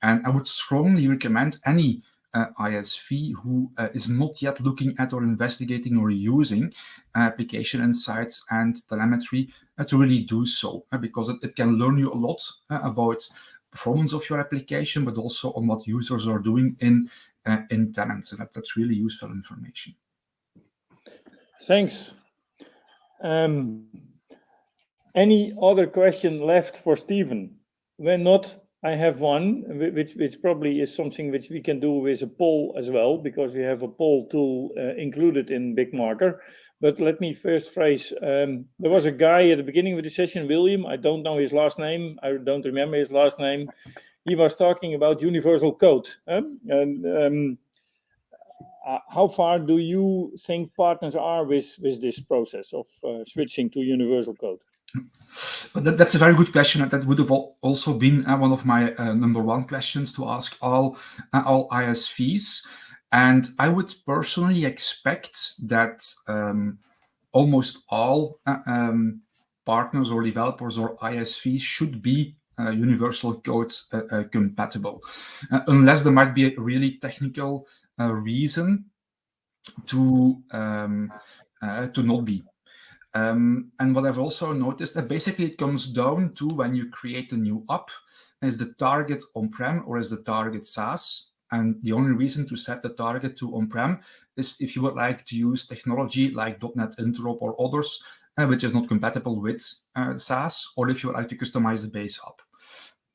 And I would strongly recommend any ISV who is not yet looking at or investigating or using application insights and telemetry to really do so, because it can learn you a lot about performance of your application, but also on what users are doing in tenants, and that's really useful information. Thanks. Any other question left for Stephen? When not, I have one, which probably is something which we can do with a poll as well, because we have a poll tool included in BigMarker. But let me first phrase, there was a guy at the beginning of the session, William, I don't know his last name, I don't remember his last name. He was talking about universal code. How far do you think partners are with this process of switching to universal code? That's a very good question, and that would have also been one of my number one questions to ask all ISVs. And I would personally expect that almost all partners or developers or ISVs should be universal code compatible, unless there might be a really technical reason to not be. And what I've also noticed that basically it comes down to when you create a new app, is the target on-prem or is the target SaaS? And the only reason to set the target to on-prem is if you would like to use technology like .NET Interop or others, which is not compatible with SaaS, or if you would like to customize the base hub.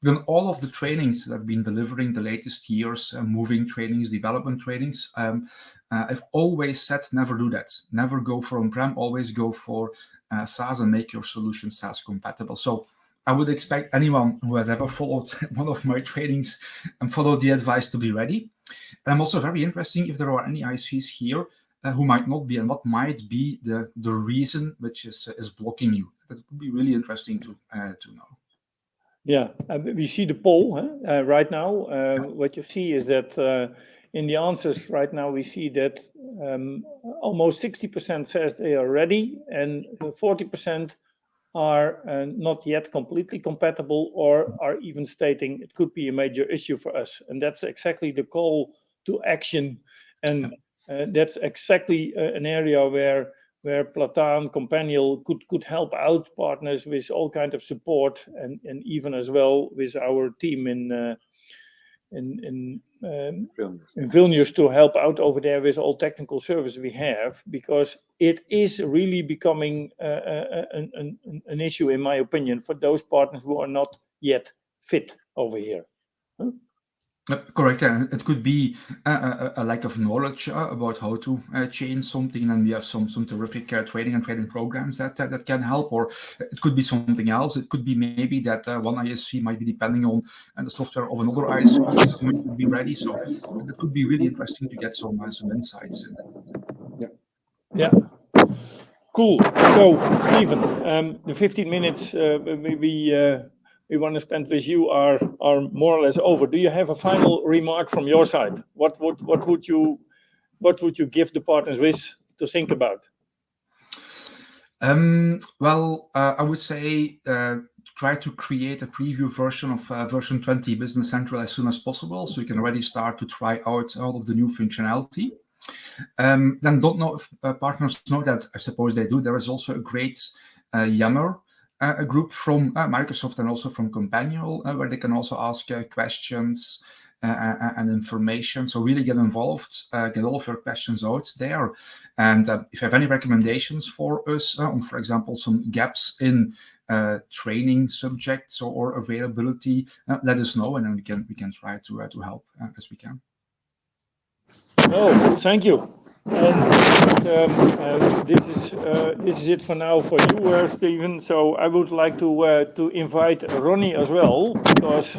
Then all of the trainings that I've been delivering the latest years, moving trainings, development trainings, I've always said never do that. Never go for on-prem, always go for SaaS and make your solution SaaS compatible. So I would expect anyone who has ever followed one of my trainings and followed the advice to be ready. And I'm also very interested if there are any ISVs here who might not be, and what might be the reason which is blocking you. That would be really interesting to know. Yeah, we see the poll right now. What you see is that in the answers right now, we see that almost 60% says they are ready, and 40% are not yet completely compatible, or are even stating it could be a major issue for us. And that's exactly the call to action. And that's exactly an area where Plataan, Companial could help out partners with all kinds of support, and even as well with our team in Vilnius to help out over there with all technical service we have, because it is really becoming an issue, in my opinion, for those partners who are not yet fit over here. Huh? Correct. It could be a lack of knowledge about how to change something, and we have some terrific training and training programs that can help. Or it could be something else. It could be maybe that one ISV might be depending on the software of another ISV to be ready. So it could be really interesting to get some insights in it. Yeah. Cool. So, Stephen, the 15 minutes we want to spend with you are more or less over. Do you have a final remark from your side? What would you give the partners with to think about? Well, I would say try to create a preview version of version 20 Business Central as soon as possible, so you can already start to try out all of the new functionality. Then don't know if partners know that. I suppose they do. There is also a great Yammer a group from Microsoft and also from Companial, where they can also ask questions and information. So really get involved, get all of your questions out there. And if you have any recommendations for us on, for example, some gaps in training subjects or availability, let us know, and then we can try to help as we can. Oh, thank you. And this is it for now for you, Stephen. So I would like to invite Ronnie as well, because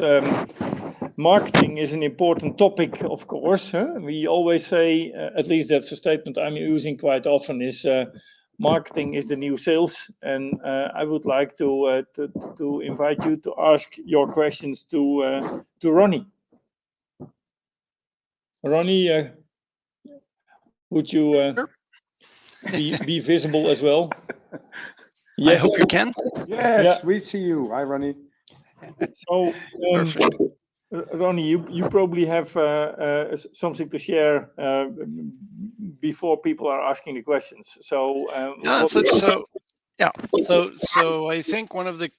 marketing is an important topic, of course. We always say, at least that's a statement I'm using quite often, is marketing is the new sales. And I would like to invite you to ask your questions to Ronnie. Ronnie, would you be visible as well? Yes. I hope you can. Yes, we see you. Hi, Ronnie. So, Ronnie, you probably have something to share before people are asking the questions. So, so I think one of the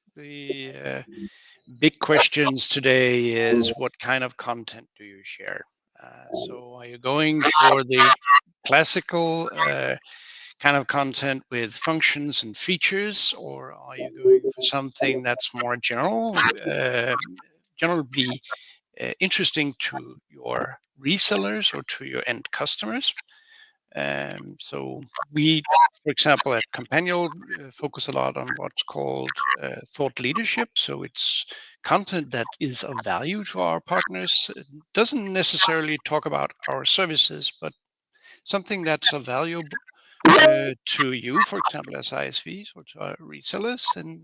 big questions today is, what kind of content do you share? So are you going for the classical kind of content with functions and features, or are you going for something that's more generally interesting to your resellers or to your end customers? So we, for example, at Companial focus a lot on what's called thought leadership. So it's content that is of value to our partners. It doesn't necessarily talk about our services, but something that's of value to you, for example, as ISVs or to our resellers, and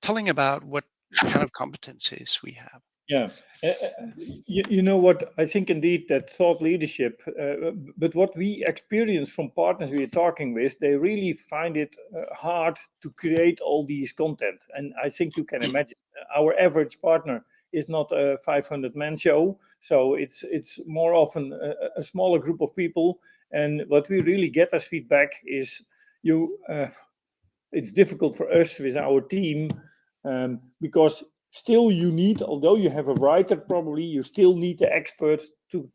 telling about what kind of competencies we have. Yeah, you know what, I think indeed that thought leadership, but what we experience from partners we are talking with, they really find it hard to create all these content. And I think you can imagine our average partner is not a 500-man show, so it's more often a smaller group of people. And what we really get as feedback is it's difficult for us with our team because still you need, although you have a writer, probably you still need the expert to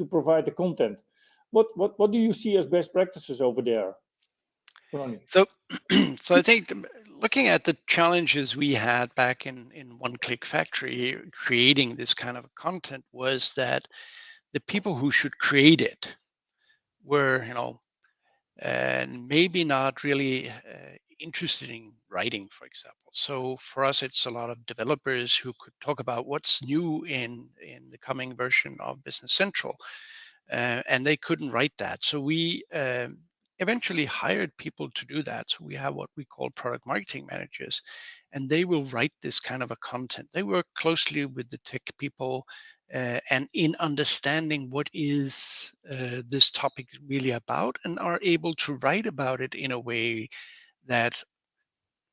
provide the content. What do you see as best practices over there, Ronnie? So, so I think looking at the challenges we had back in One Click Factory, creating this kind of content, was that the people who should create it were, and maybe not really interested in writing, for example. So for us, it's a lot of developers who could talk about what's new in the coming version of Business Central, and they couldn't write that. So we eventually hired people to do that. So we have what we call product marketing managers, and they will write this kind of a content. They work closely with the tech people, and in understanding what is this topic really about, and are able to write about it in a way that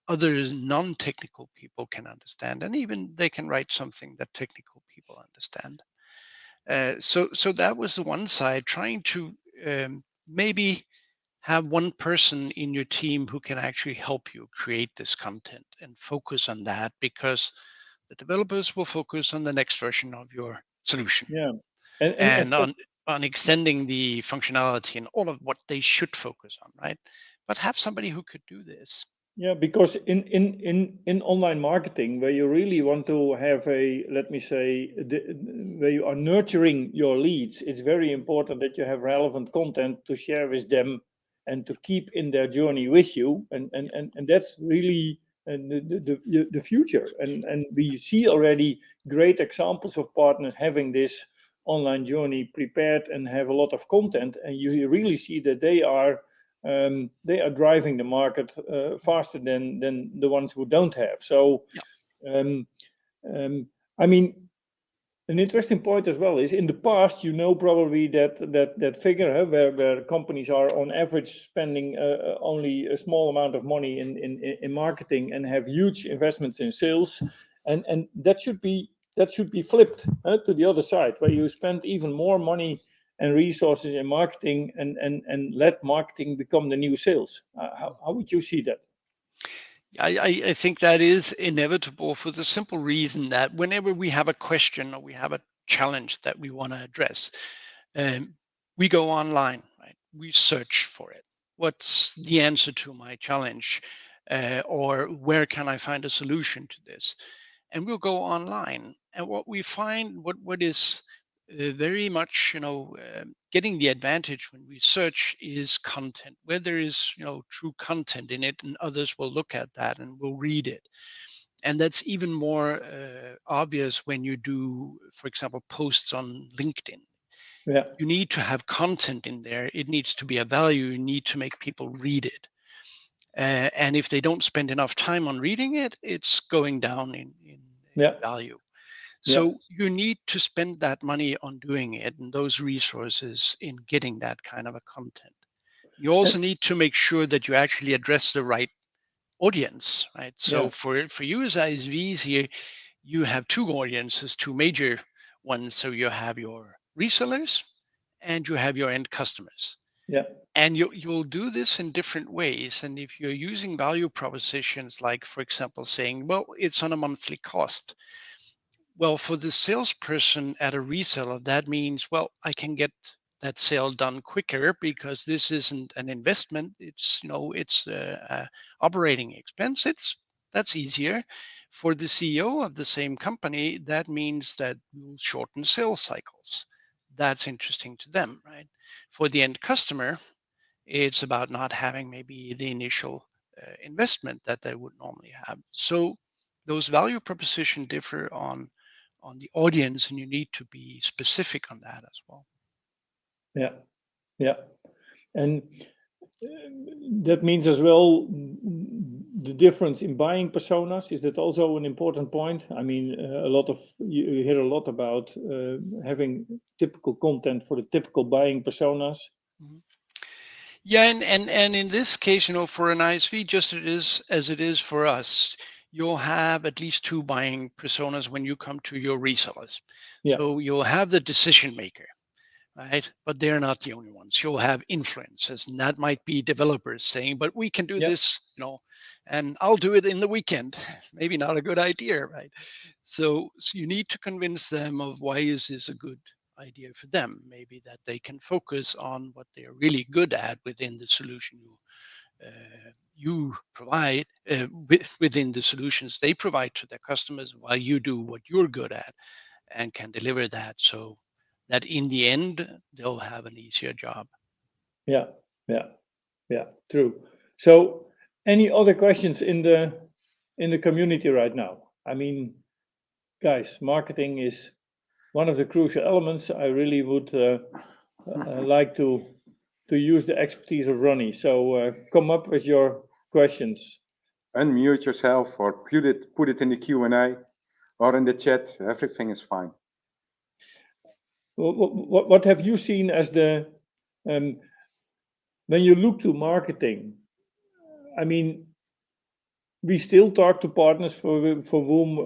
other non-technical people can understand, and even they can write something that technical people understand. So that was the one side, trying to maybe have one person in your team who can actually help you create this content and focus on that, because the developers will focus on the next version of your solution. Yeah, and on extending the functionality and all of what they should focus on, right? But have somebody who could do this. Yeah, because in online marketing, where you really want to have a, let me say, where you are nurturing your leads, it's very important that you have relevant content to share with them and to keep in their journey with you, and that's really the future. And we see already great examples of partners having this online journey prepared and have a lot of content, and you really see that they are driving the market faster than the ones who don't have. So, I mean, an interesting point as well is, in the past, probably that figure where companies are on average spending only a small amount of money in marketing and have huge investments in sales, and that should be flipped to the other side, where you spend even more money and resources in marketing, and let marketing become the new sales. How would you see that? I think that is inevitable, for the simple reason that whenever we have a question or we have a challenge that we want to address, we go online, right? We search for it. What's the answer to my challenge? Or where can I find a solution to this? And we'll go online. And what we find, what is very much, getting the advantage when we search, is content, where there is, true content in it, and others will look at that and will read it. And that's even more obvious when you do, for example, posts on LinkedIn. Yeah. You need to have content in there. It needs to be a value. You need to make people read it. And if they don't spend enough time on reading it, it's going down in value. So you need to spend that money on doing it, and those resources in getting that kind of a content. You also need to make sure that you actually address the right audience, right? So for you as ISVs here, you have two audiences, two major ones. So you have your resellers and you have your end customers. Yeah. And you'll do this in different ways. And if you're using value propositions, like, for example, saying, well, it's on a monthly cost. Well, for the salesperson at a reseller, that means, well, I can get that sale done quicker because this isn't an investment. It's, it's a operating expense. That's easier. For the CEO of the same company, that means that we'll shorten sales cycles. That's interesting to them, right? For the end customer, it's about not having maybe the initial investment that they would normally have. So those value propositions differ on the audience, and you need to be specific on that as well. Yeah. And that means as well the difference in buying personas. Is that also an important point? I mean, you hear a lot about having typical content for the typical buying personas. Mm-hmm. Yeah, and in this case, for an ISV, just as it is for us, you'll have at least two buying personas when you come to your resellers. Yeah. So you'll have the decision maker, right? But they're not the only ones. You'll have influencers, and that might be developers saying, but we can do this, and I'll do it in the weekend. Maybe not a good idea, right? So you need to convince them of why is this a good idea for them. Maybe that they can focus on what they are really good at within the solution you provide, within the solutions they provide to their customers, while you do what you're good at and can deliver that, so that in the end they'll have an easier job. Yeah, true. So, any other questions in the community right now? I mean, guys, marketing is one of the crucial elements. I really would like to use the expertise of Ronnie. So come up with your questions. Unmute yourself or put it in the Q&A or in the chat. Everything is fine. What have you seen as the when you look to marketing? I mean, we still talk to partners for whom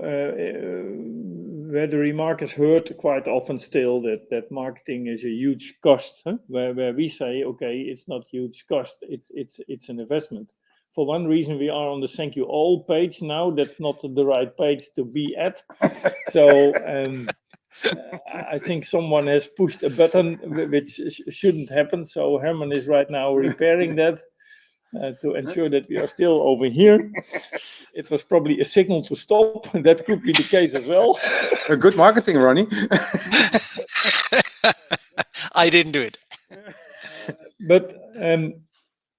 where the remark is heard quite often still that marketing is a huge cost, huh? where we say, okay, it's not huge cost, it's an investment. For one reason, we are on the thank you all page now. That's not the right page to be at. So I think someone has pushed a button which shouldn't happen. So Herman is right now repairing that. To ensure that we are still over here. It was probably a signal to stop. That could be the case as well. A good marketing, Ronnie. I didn't do it. But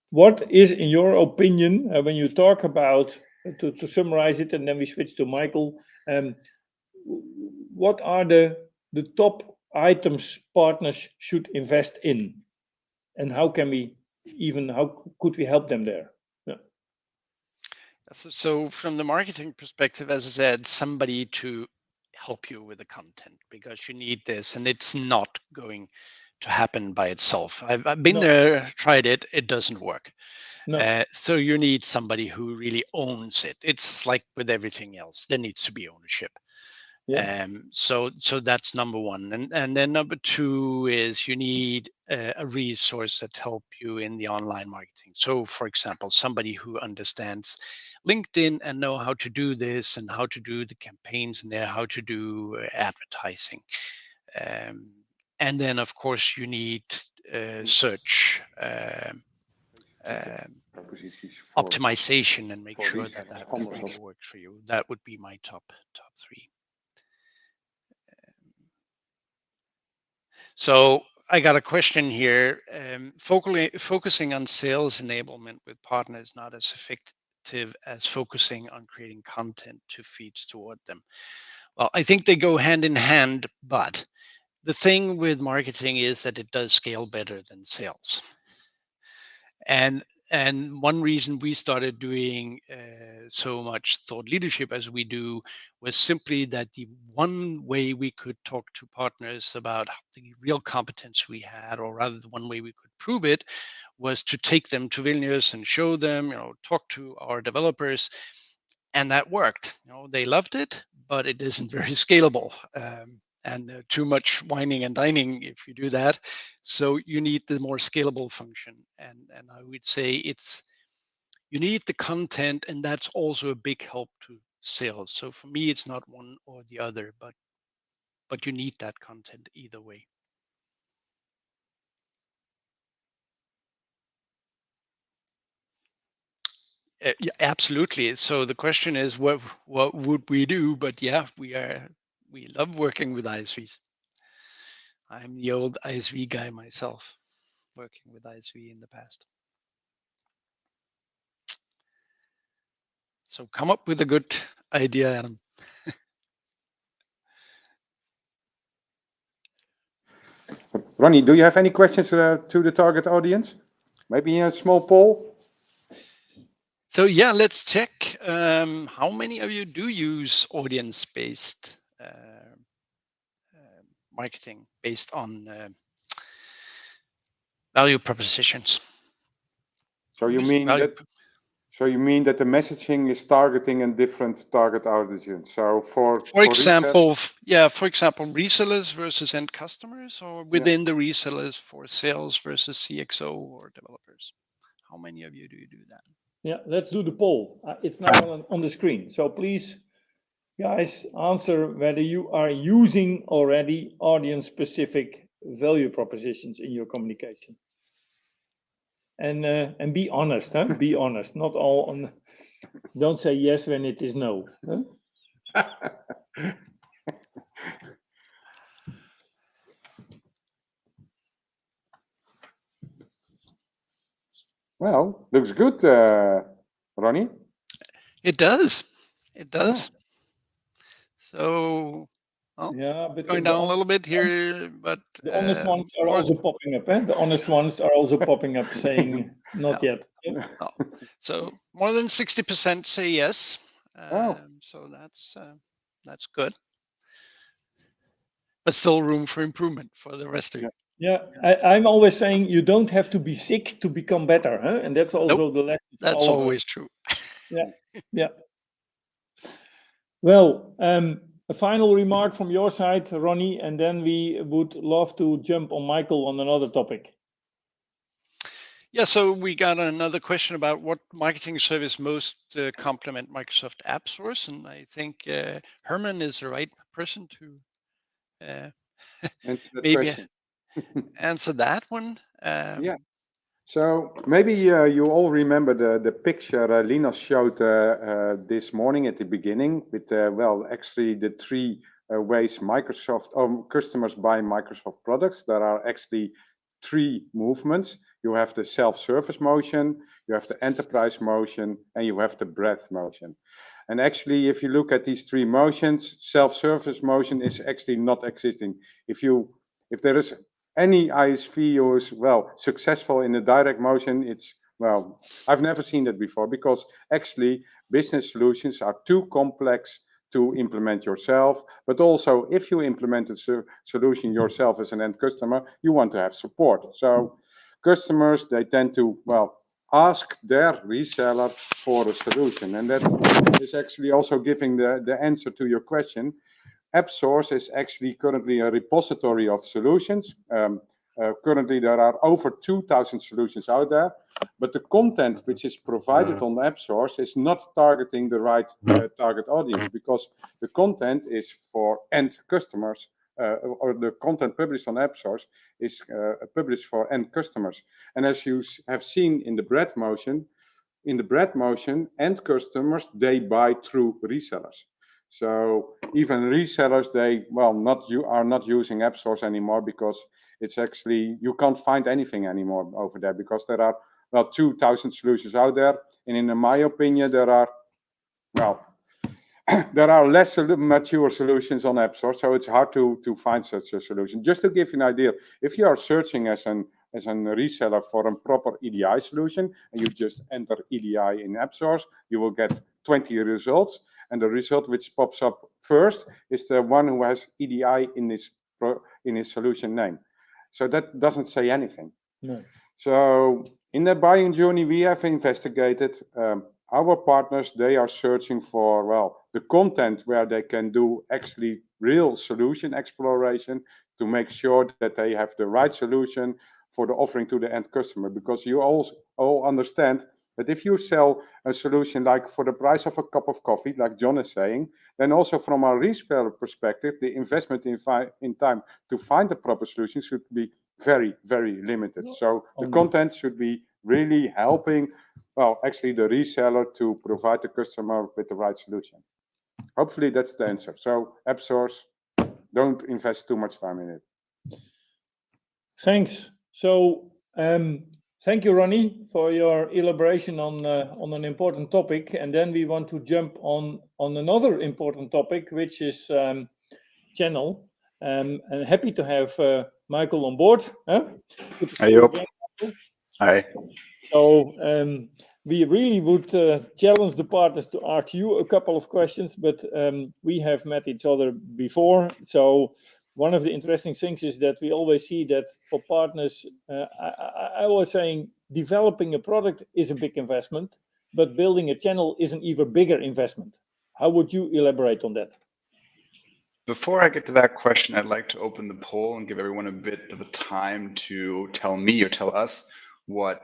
what is, in your opinion, when you talk about, to summarize it, and then we switch to Michael, what are the top items partners should invest in? And how could we help them there? Yeah. So from the marketing perspective, as I said, somebody to help you with the content, because you need this, and it's not going to happen by itself. I've been there, tried it, it doesn't work. No. So you need somebody who really owns it. It's like with everything else, there needs to be ownership. Yeah. So that's number one, and then number two is you need a resource that help you in the online marketing. So, for example, somebody who understands LinkedIn and know how to do this and how to do the campaigns in there, how to do advertising, and then of course you need search optimization and make sure that really works for you. That would be my top three. So I got a question here. Focusing on sales enablement with partners not as effective as focusing on creating content to feeds toward them. Well, I think they go hand in hand, but the thing with marketing is that it does scale better than sales. And one reason we started doing so much thought leadership as we do was simply that the one way we could talk to partners about the real competence we had, or rather the one way we could prove it, was to take them to Vilnius and show them, talk to our developers. And that worked. They loved it, but it isn't very scalable. And too much whining and dining if you do that. So you need the more scalable function. And I would say you need the content, and that's also a big help to sales. So for me, it's not one or the other, but you need that content either way. Yeah, absolutely. So the question is, what would we do? But yeah, we love working with ISVs. I'm the old ISV guy myself, working with ISV in the past. So come up with a good idea, Adam. Ronnie, do you have any questions to the target audience? Maybe a small poll? So yeah, let's check. How many of you do use audience-based marketing based on value propositions? So you mean that the messaging is targeting a different target audience? So for example, resellers versus end customers, or within the resellers for sales versus CXO or developers. How many of you do that? Yeah, let's do the poll. It's now on the screen. So please, guys, answer whether you are using already audience-specific value propositions in your communication. And be honest, huh? Be honest. Not all on. Don't say yes when it is no. Huh? Well, looks good, Ronnie. It does. It does. So, well, yeah, but going down a little bit here, but the honest ones are also popping up. The honest ones are also popping up, saying not yet. Oh. So more than 60% say yes. So that's good. But still room for improvement for the rest of you. Yeah, I'm always saying you don't have to be sick to become better, huh? And that's also the lesson. That's always true. Yeah, yeah. Well, a final remark from your side, Ronnie, and then we would love to jump on Michael on another topic. Yeah, so we got another question about what marketing service most complement Microsoft AppSource, and I think Herman is the right person to maybe answer that one. Yeah. So maybe you all remember the picture Linus showed this morning at the beginning with, well, actually the three ways Microsoft customers buy Microsoft products. There are actually three movements. You have the self-service motion, you have the enterprise motion, and you have the breadth motion. And actually, if you look at these three motions, self-service motion is actually not existing. If there is any ISV who is, well, successful in the direct motion, it's, well, I've never seen that before, because actually business solutions are too complex to implement yourself. But also, if you implement a solution yourself as an end customer, you want to have support. So customers, they tend to, well, ask their reseller for a solution. And that is actually also giving the answer to your question. AppSource is actually currently a repository of solutions. Currently, there are over 2,000 solutions out there, but the content which is provided on AppSource is not targeting the right target audience, because the content is for end customers, or the content published on AppSource is published for end customers. And as you have seen in the breadth motion, end customers, they buy through resellers. So even resellers, they, well, are not using AppSource anymore, because it's actually, you can't find anything anymore over there, because there are, well, 2,000 solutions out there. And in my opinion, there are, well, there are less mature solutions on AppSource, so it's hard to find such a solution. Just to give you an idea, if you are searching as a reseller for a proper EDI solution, and you just enter EDI in AppSource, you will get 20 results. And the result which pops up first is the one who has EDI in his solution name. So that doesn't say anything. No. So in the buying journey, we have investigated our partners. They are searching for, well, the content where they can do actually real solution exploration to make sure that they have the right solution for the offering to the end customer. Because you all understand that if you sell a solution like for the price of a cup of coffee, like John is saying, then also from a reseller perspective, the investment in time to find the proper solution should be very, very limited. So the content should be really helping, well, actually the reseller to provide the customer with the right solution. Hopefully that's the answer. So AppSource, don't invest too much time in it. Thanks. So thank you, Ronnie, for your elaboration on an important topic. And then we want to jump on another important topic, which is channel. And happy to have Michael on board. Good to see you again, Michael. Hi. So we really would challenge the partners to ask you a couple of questions, but we have met each other before. So one of the interesting things is that we always see that for partners, I was saying developing a product is a big investment, but building a channel is an even bigger investment. How would you elaborate on that? Before I get to that question, I'd like to open the poll and give everyone a bit of a time to tell me or tell us what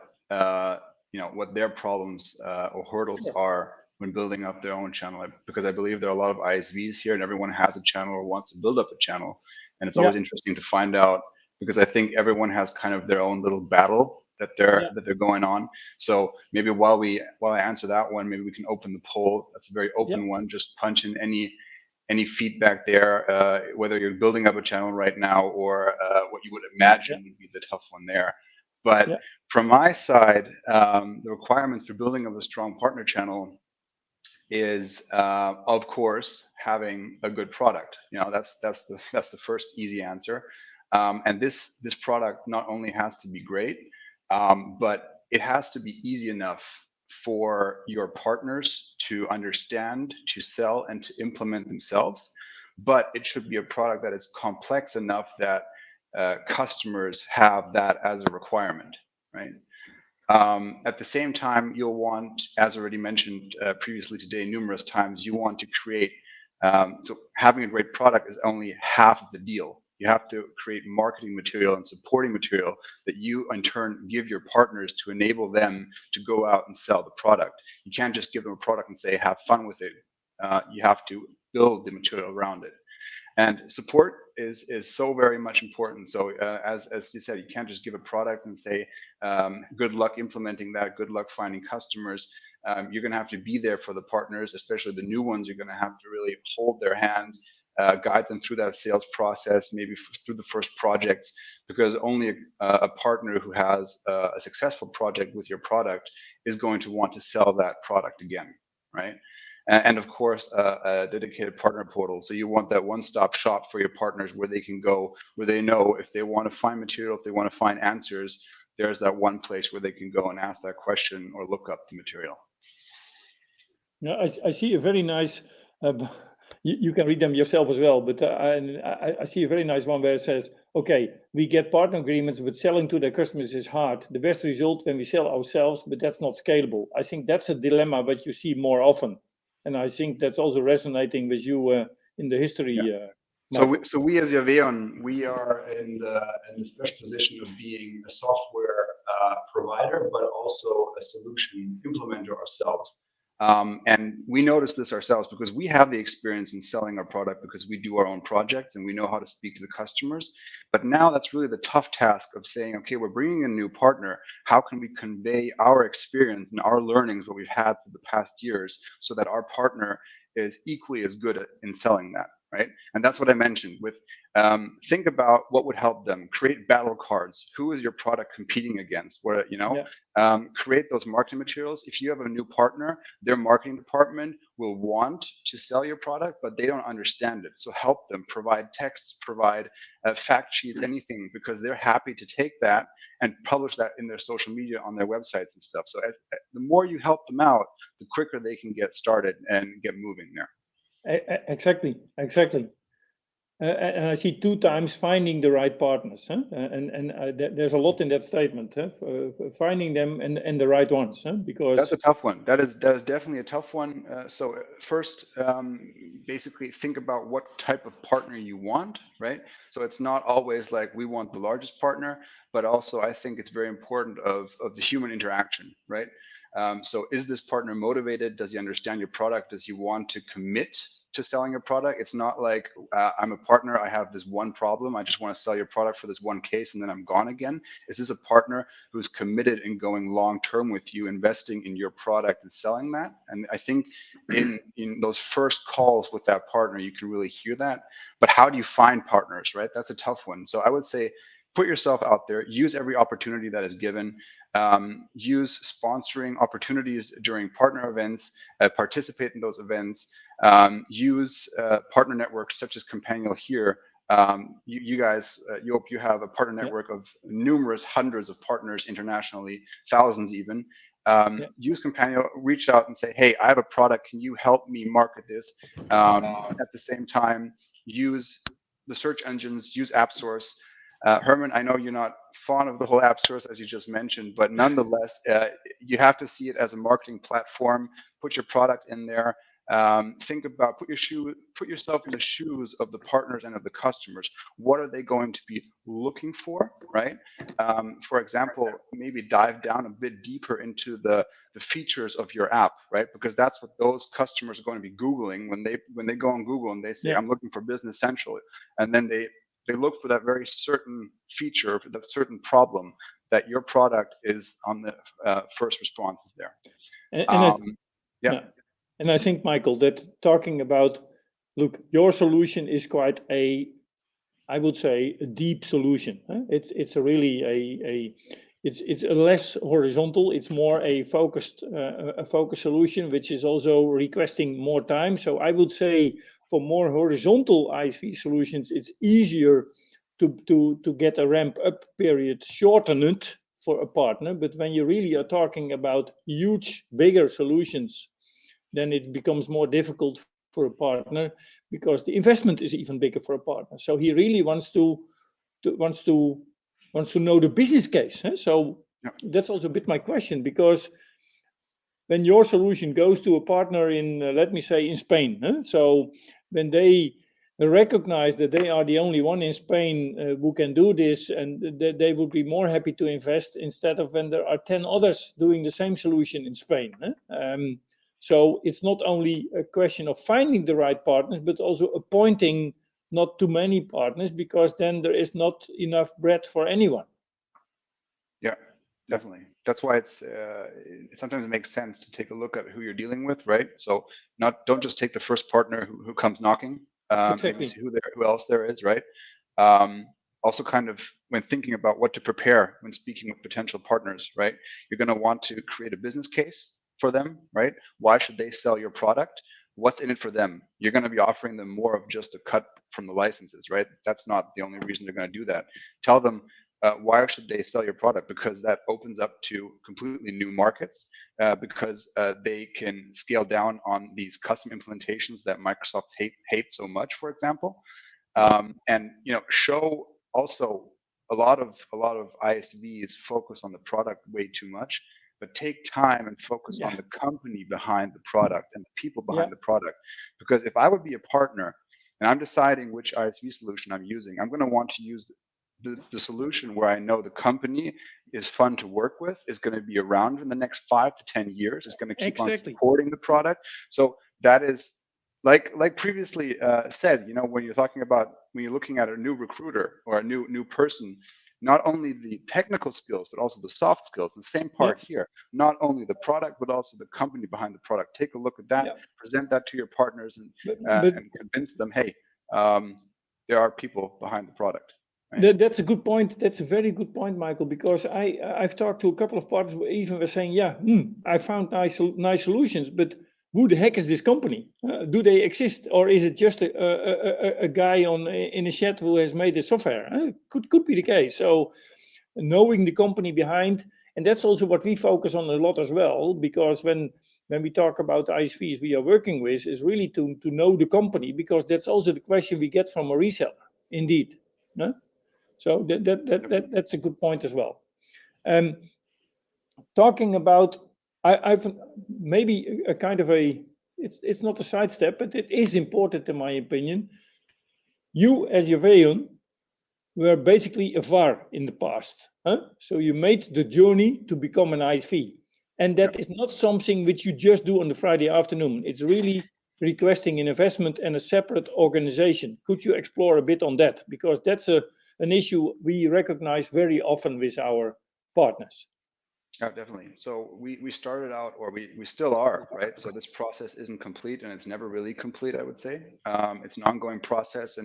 what their problems or hurdles are when building up their own channel, because I believe there are a lot of ISVs here and everyone has a channel or wants to build up a channel. And it's always interesting to find out, because I think everyone has kind of their own little battle that they're going on. So maybe while I answer that one, maybe we can open the poll. That's a very open one. Just punch in any feedback there, whether you're building up a channel right now or what you would imagine would be the tough one there. But from my side, the requirements for building up a strong partner channel is, of course, having a good product. That's the first easy answer. And this product not only has to be great, but it has to be easy enough for your partners to understand, to sell, and to implement themselves. But it should be a product that is complex enough that customers have that as a requirement, right? At the same time, you'll want, as already mentioned previously today numerous times, you want to create, so having a great product is only half of the deal. You have to create marketing material and supporting material that you in turn give your partners to enable them to go out and sell the product. You can't just give them a product and say, have fun with it. You have to build the material around it. And support is so very much important. So as you said, you can't just give a product and say, good luck implementing that, good luck finding customers. You're going to have to be there for the partners, especially the new ones. You're going to have to really hold their hand, guide them through that sales process, maybe through the first projects, because only a partner who has a successful project with your product is going to want to sell that product again, right? And of course, a dedicated partner portal. So you want that one-stop shop for your partners where they can go, where they know if they want to find material, if they want to find answers, there's that one place where they can go and ask that question or look up the material. Now, I see a very nice, you can read them yourself as well, but I see a very nice one where it says, okay, we get partner agreements, but selling to their customers is hard. The best result when we sell ourselves, but that's not scalable. I think that's a dilemma, but you see more often. And I think that's also resonating with you in the history. So we as Javeon, we are in the special position of being a software provider, but also a solution implementer ourselves. And we notice this ourselves because we have the experience in selling our product because we do our own projects and we know how to speak to the customers. But now that's really the tough task of saying, okay, we're bringing in a new partner. How can we convey our experience and our learnings, what we've had for the past years, so that our partner is equally as good in selling that, right? And that's what I mentioned with, think about what would help them. Create battle cards. Who is your product competing against? Where, create those marketing materials. If you have a new partner, their marketing department will want to sell your product, but they don't understand it. So help them, provide texts, provide fact sheets, anything, because they're happy to take that and publish that in their social media, on their websites and stuff. So the more you help them out, the quicker they can get started and get moving there. Exactly. And I see 2 times finding the right partners, huh? And there's a lot in that statement, huh? Finding them and the right ones, huh? Because that's a tough one. That is definitely a tough one. So first, basically think about what type of partner you want, right? So it's not always like we want the largest partner, but also I think it's very important of the human interaction, right? So is this partner motivated? Does he understand your product? Does he want to commit to selling your product? It's not like I'm a partner, I have this one problem, I just want to sell your product for this one case and then I'm gone again. Is this a partner who's committed in going long term with you, investing in your product and selling that? And I think in those first calls with that partner, you can really hear that. But how do you find partners, right? That's a tough one. So I would say put yourself out there, use every opportunity that is given, use sponsoring opportunities during partner events, participate in those events, use partner networks such as Companial here. You guys, you have a partner network of numerous hundreds of partners internationally, thousands even. Use Companial, reach out and say, hey, I have a product, can you help me market this? At the same time, use the search engines, use AppSource. Herman, I know you're not fond of the whole AppSource as you just mentioned, but nonetheless, you have to see it as a marketing platform. Put your product in there. Think about, put yourself in the shoes of the partners and of the customers. What are they going to be looking for, right? For example, maybe dive down a bit deeper into the features of your app, right? Because that's what those customers are going to be Googling when they go on Google and they say, I'm looking for Business Central, and then they look for that very certain feature, for that certain problem that your product is on the first responses there. And I think, Michael, that talking about, look, your solution is quite I would say, a deep solution. It's a really it's a less horizontal. It's more a focused solution, which is also requesting more time. So I would say for more horizontal ISV solutions, it's easier to get a ramp up period shortened for a partner. But when you really are talking about huge, bigger solutions, then it becomes more difficult for a partner because the investment is even bigger for a partner. So he really wants to know the business case. So that's also a bit my question, because when your solution goes to a partner in, let me say, in Spain, so when they recognize that they are the only one in Spain who can do this, and they would be more happy to invest instead of when there are 10 others doing the same solution in Spain. So it's not only a question of finding the right partners, but also appointing not too many partners, because then there is not enough bread for anyone. Yeah, definitely. That's why it's sometimes it makes sense to take a look at who you're dealing with, right? So don't just take the first partner who comes knocking. Exactly. Maybe see who else there is, right? Also, kind of when thinking about what to prepare when speaking with potential partners, right? You're going to want to create a business case for them, right? Why should they sell your product? What's in it for them? You're going to be offering them more of just a cut from the licenses, right? That's not the only reason they're going to do that. Tell them why should they sell your product? Because that opens up to completely new markets, because they can scale down on these custom implementations that Microsoft hate so much, for example, and show also a lot of ISVs focus on the product way too much. But take time and focus on the company behind the product and the people behind the product. Because if I would be a partner and I'm deciding which ISV solution I'm using, I'm going to want to use the solution where I know the company is fun to work with, is going to be around in the next 5 to 10 years, is going to keep on supporting the product. So that is, like previously said, when you're looking at a new recruiter or a new person, not only the technical skills, but also the soft skills, the same part here, not only the product, but also the company behind the product. Take a look at that, present that to your partners, and convince them, hey, there are people behind the product. Right? That's a good point. That's a very good point, Michael, because I've talked to a couple of partners who even were saying, I found nice solutions, but who the heck is this company? Do they exist, or is it just a guy in a shed who has made the software? Could be the case. So knowing the company behind, and that's also what we focus on a lot as well, because when we talk about ISVs we are working with, is really to know the company, because that's also the question we get from a reseller. Indeed, so that's a good point as well. Talking about, I've maybe a kind of it's not a sidestep, but it is important in my opinion. You as Javeon were basically a VAR in the past. So you made the journey to become an ISV. And that is not something which you just do on the Friday afternoon. It's really requesting an investment and a separate organization. Could you explore a bit on that? Because that's an issue we recognize very often with our partners. Yeah, definitely. So we started out, or we still are, right? So this process isn't complete, and it's never really complete, I would say. It's an ongoing process,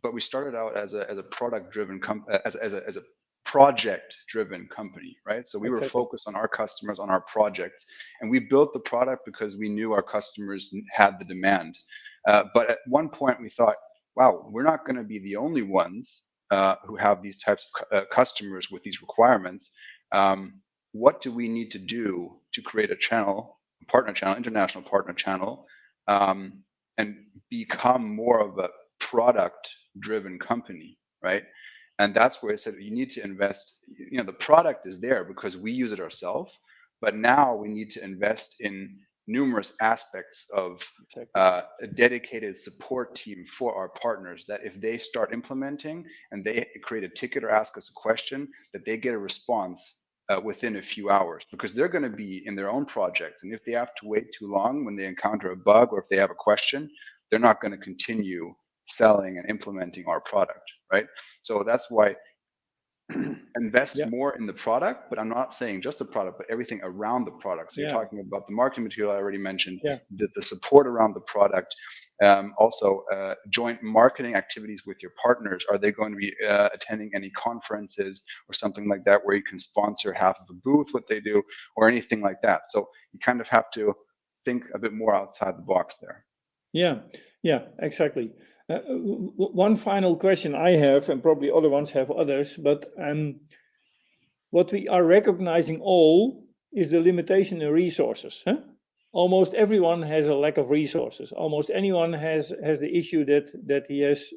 but we started out as a product-driven as a project-driven company, right? So we were focused on our customers, on our projects, and we built the product because we knew our customers had the demand. But at one point we thought, wow, we're not going to be the only ones who have these types of customers with these requirements. What do we need to do to create a channel, a partner channel, international partner channel, and become more of a product-driven company, right? And that's where I said you need to invest. The product is there because we use it ourselves, but now we need to invest in numerous aspects of a dedicated support team for our partners, that if they start implementing and they create a ticket or ask us a question, that they get a response within a few hours, because they're going to be in their own projects. And if they have to wait too long when they encounter a bug or if they have a question, they're not going to continue selling and implementing our product, right? So that's why invest more in the product, but I'm not saying just the product, but everything around the product. So you're talking about the marketing material I already mentioned, the support around the product, also joint marketing activities with your partners. Are they going to be attending any conferences or something like that where you can sponsor half of a booth, what they do, or anything like that? So you kind of have to think a bit more outside the box there. Yeah, exactly. One final question I have, and probably other ones have others, but what we are recognizing all is the limitation in resources. Almost everyone has a lack of resources. Almost anyone has the issue that he has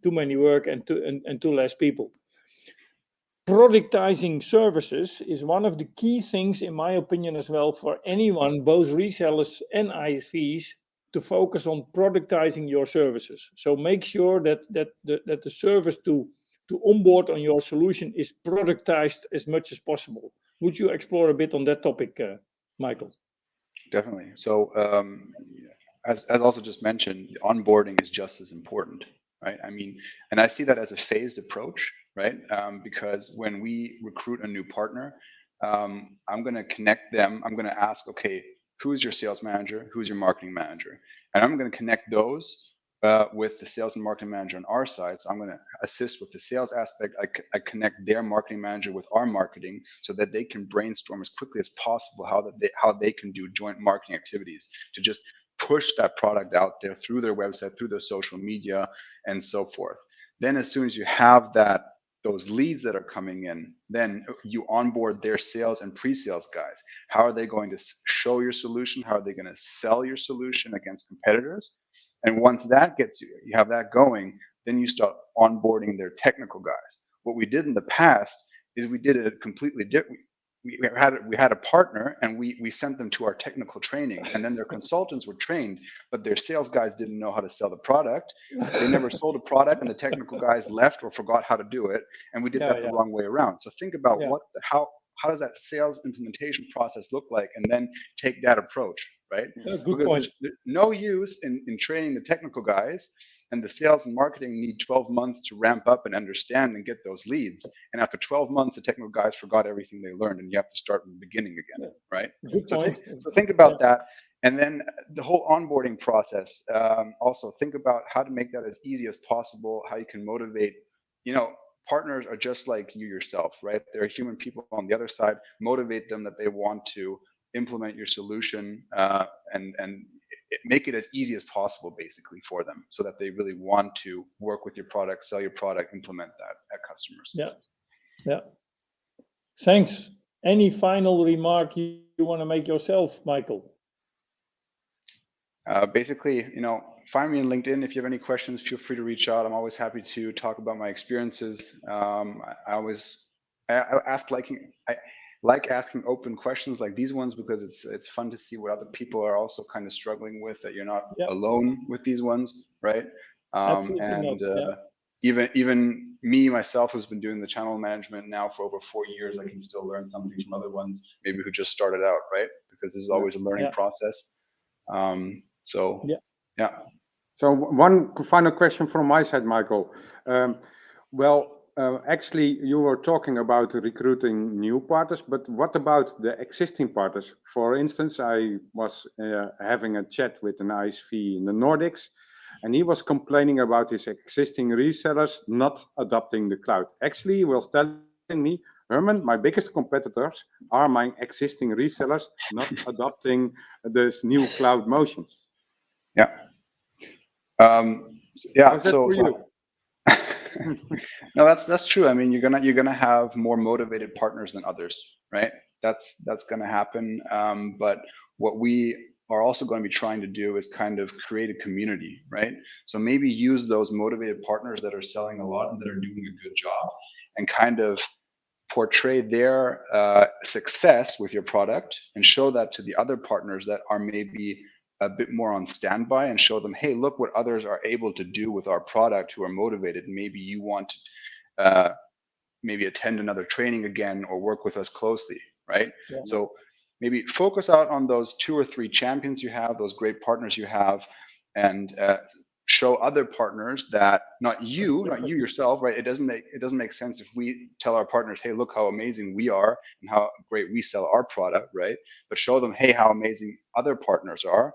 too many work and too less people. Productizing services is one of the key things, in my opinion, as well, for anyone, both resellers and ISVs, to focus on productizing your services. So make sure that the service to onboard on your solution is productized as much as possible. Would you explore a bit on that topic, Michael? Definitely. So as also just mentioned, onboarding is just as important, right? I mean, and I see that as a phased approach, right? Because when we recruit a new partner, I'm going to connect them. I'm going to ask, okay, who's your sales manager? Who's your marketing manager? And I'm going to connect those with the sales and marketing manager on our side. So I'm going to assist with the sales aspect. I connect their marketing manager with our marketing so that they can brainstorm as quickly as possible how they can do joint marketing activities to just push that product out there through their website, through their social media, and so forth. Then as soon as you have those leads that are coming in, then you onboard their sales and pre-sales guys. How are they going to show your solution? How are they going to sell your solution against competitors? And once that gets you have that going, then you start onboarding their technical guys. What we did in the past is we did it completely different. We had a partner and we sent them to our technical training, and then their consultants were trained, but their sales guys didn't know how to sell the product. They never sold a product, and the technical guys left or forgot how to do it, and we did that the wrong way around. So think about how does that sales implementation process look like, and then take that approach, right? Good point. There's no use in training the technical guys, and the sales and marketing need 12 months to ramp up and understand and get those leads. And after 12 months, the technical guys forgot everything they learned, and you have to start from the beginning again, right? Good point. So think about that. And then the whole onboarding process, also think about how to make that as easy as possible, how you can motivate, partners are just like you yourself, right? They're human people on the other side. Motivate them that they want to implement your solution and make it as easy as possible, basically, for them, so that they really want to work with your product, sell your product, implement that at customers. Yeah. Thanks. Any final remark you want to make yourself, Michael? Basically, find me on LinkedIn. If you have any questions, feel free to reach out. I'm always happy to talk about my experiences. I like asking open questions like these ones, because it's fun to see what other people are also kind of struggling with, that you're not alone with these ones, right? Even me myself, who's been doing the channel management now for over 4 years, I can still learn something from other ones, maybe who just started out, right? Because this is always a learning process. So one final question from my side, Michael. Actually, you were talking about recruiting new partners, but what about the existing partners? For instance, I was having a chat with an ISV in the Nordics, and he was complaining about his existing resellers not adopting the cloud. Actually, he was telling me, Herman, my biggest competitors are my existing resellers not adopting this new cloud motion. No, that's true. I mean, you're gonna have more motivated partners than others, right? That's gonna happen. But what we are also going to be trying to do is kind of create a community, right? So maybe use those motivated partners that are selling a lot and that are doing a good job, and kind of portray their success with your product and show that to the other partners that are maybe a bit more on standby, and show them, hey, look what others are able to do with our product who are motivated. Maybe you want to maybe attend another training again or work with us closely, right? Yeah. So maybe focus out on those 2 or 3 champions you have, those great partners you have, and show other partners that not you yourself, right? It doesn't make sense if we tell our partners, hey, look how amazing we are and how great we sell our product, right? But show them, hey, how amazing other partners are.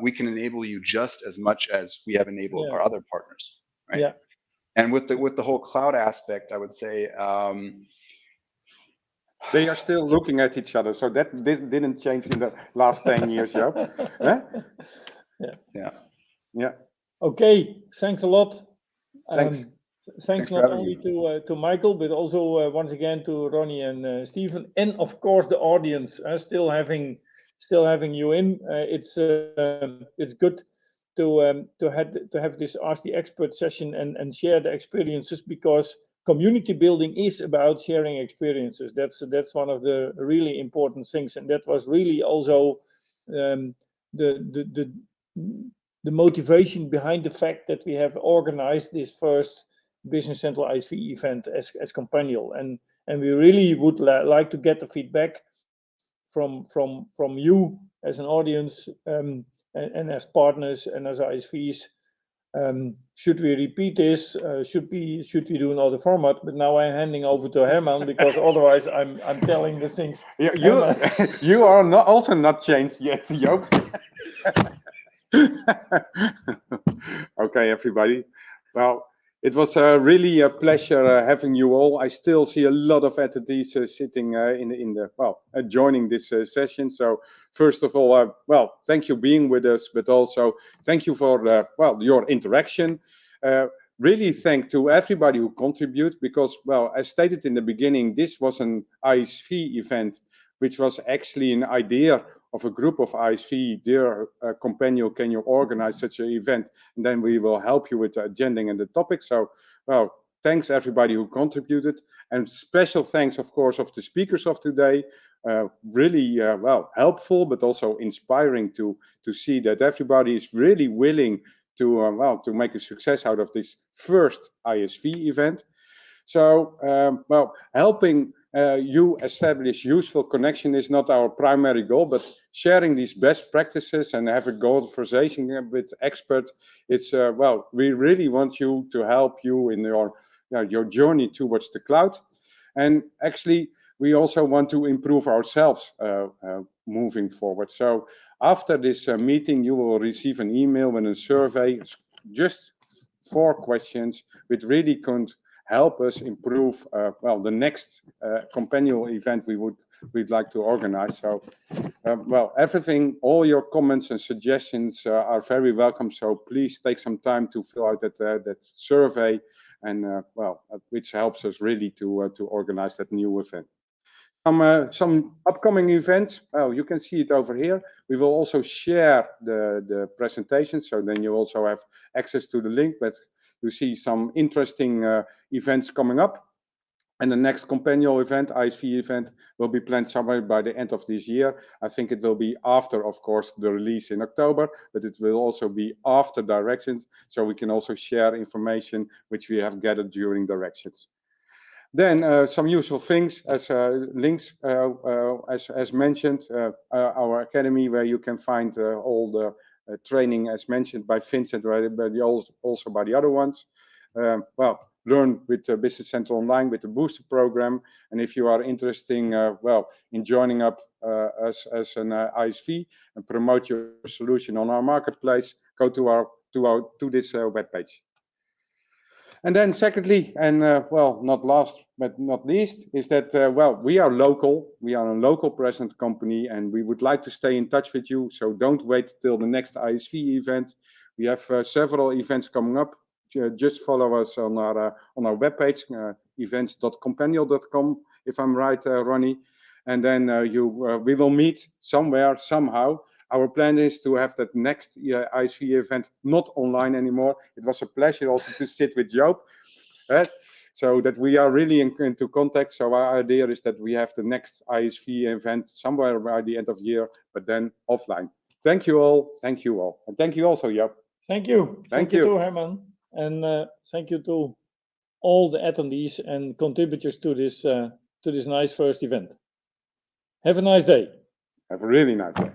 We can enable you just as much as we have enabled our other partners, right? Yeah. And with the whole cloud aspect, I would say they are still looking at each other, so that this didn't change in the last 10 years, Joop. Huh? Yeah. Okay, thanks a lot. Thanks. Thanks not only to Michael, but also once again to Ronnie and Stephen, and of course the audience. Still having you in. It's good to have this Ask the Expert session and share the experiences, because community building is about sharing experiences. That's one of the really important things, and that was really also the motivation behind the fact that we have organized this first Business Central ISV event as Companial, and we really would like to get the feedback from you as an audience, and as partners and as ISVs. Should we repeat this? Should we do another format? But now I'm handing over to Herman, because otherwise I'm telling the things. You are also not changed yet, Joop. Okay, everybody. Well, it was really a pleasure having you all. I still see a lot of attendees sitting joining this session. So first of all, thank you being with us, but also thank you for your interaction. Really thank to everybody who contribute, because, as stated in the beginning, this was an ISV event, which was actually an idea of a group of ISV. Dear Companial, can you organize such an event? And then we will help you with the agenda and the topic. So, thanks everybody who contributed, and special thanks, of course, of the speakers of today. Really, helpful, but also inspiring to see that everybody is really willing to make a success out of this first ISV event. So, helping you establish useful connection is not our primary goal, but sharing these best practices and have a conversation with experts. It's we really want you to help you in your journey towards the cloud, and actually we also want to improve ourselves moving forward. So after this meeting, you will receive an email with a survey, just 4 questions, which really could help us improve the next Companial event we'd like to organize. So everything, all your comments and suggestions are very welcome. So please take some time to fill out that survey, and which helps us really to organize that new event. Some upcoming events. You can see it over here. We will also share the presentation, so then you also have access to the link. But you see some interesting events coming up. And the next Companial event, ISV event, will be planned somewhere by the end of this year. I think it will be after, of course, the release in October, but it will also be after Directions, so we can also share information which we have gathered during Directions. Then some useful things as links, as mentioned, our academy, where you can find all the training as mentioned by Vincent, also by the other ones. Learn with Business Central Online with the Booster program. And if you are interested in joining up as an ISV and promote your solution on our marketplace, go to this webpage. And then secondly, and not last but not least, is that we are local. We are a local present company, and we would like to stay in touch with you. So don't wait till the next ISV event. We have several events coming up. Just follow us on our webpage, events.companial.com, if I'm right, Ronnie. And then we will meet somewhere, somehow. Our plan is to have that next ISV event not online anymore. It was a pleasure also to sit with Joop. so that we are really into contact. So our idea is that we have the next ISV event somewhere by the end of year, but then offline. Thank you all. Thank you all. And thank you also, Jaap. Thank you. Thank you too, Herman. And thank you to all the attendees and contributors to this nice first event. Have a nice day. Have a really nice day.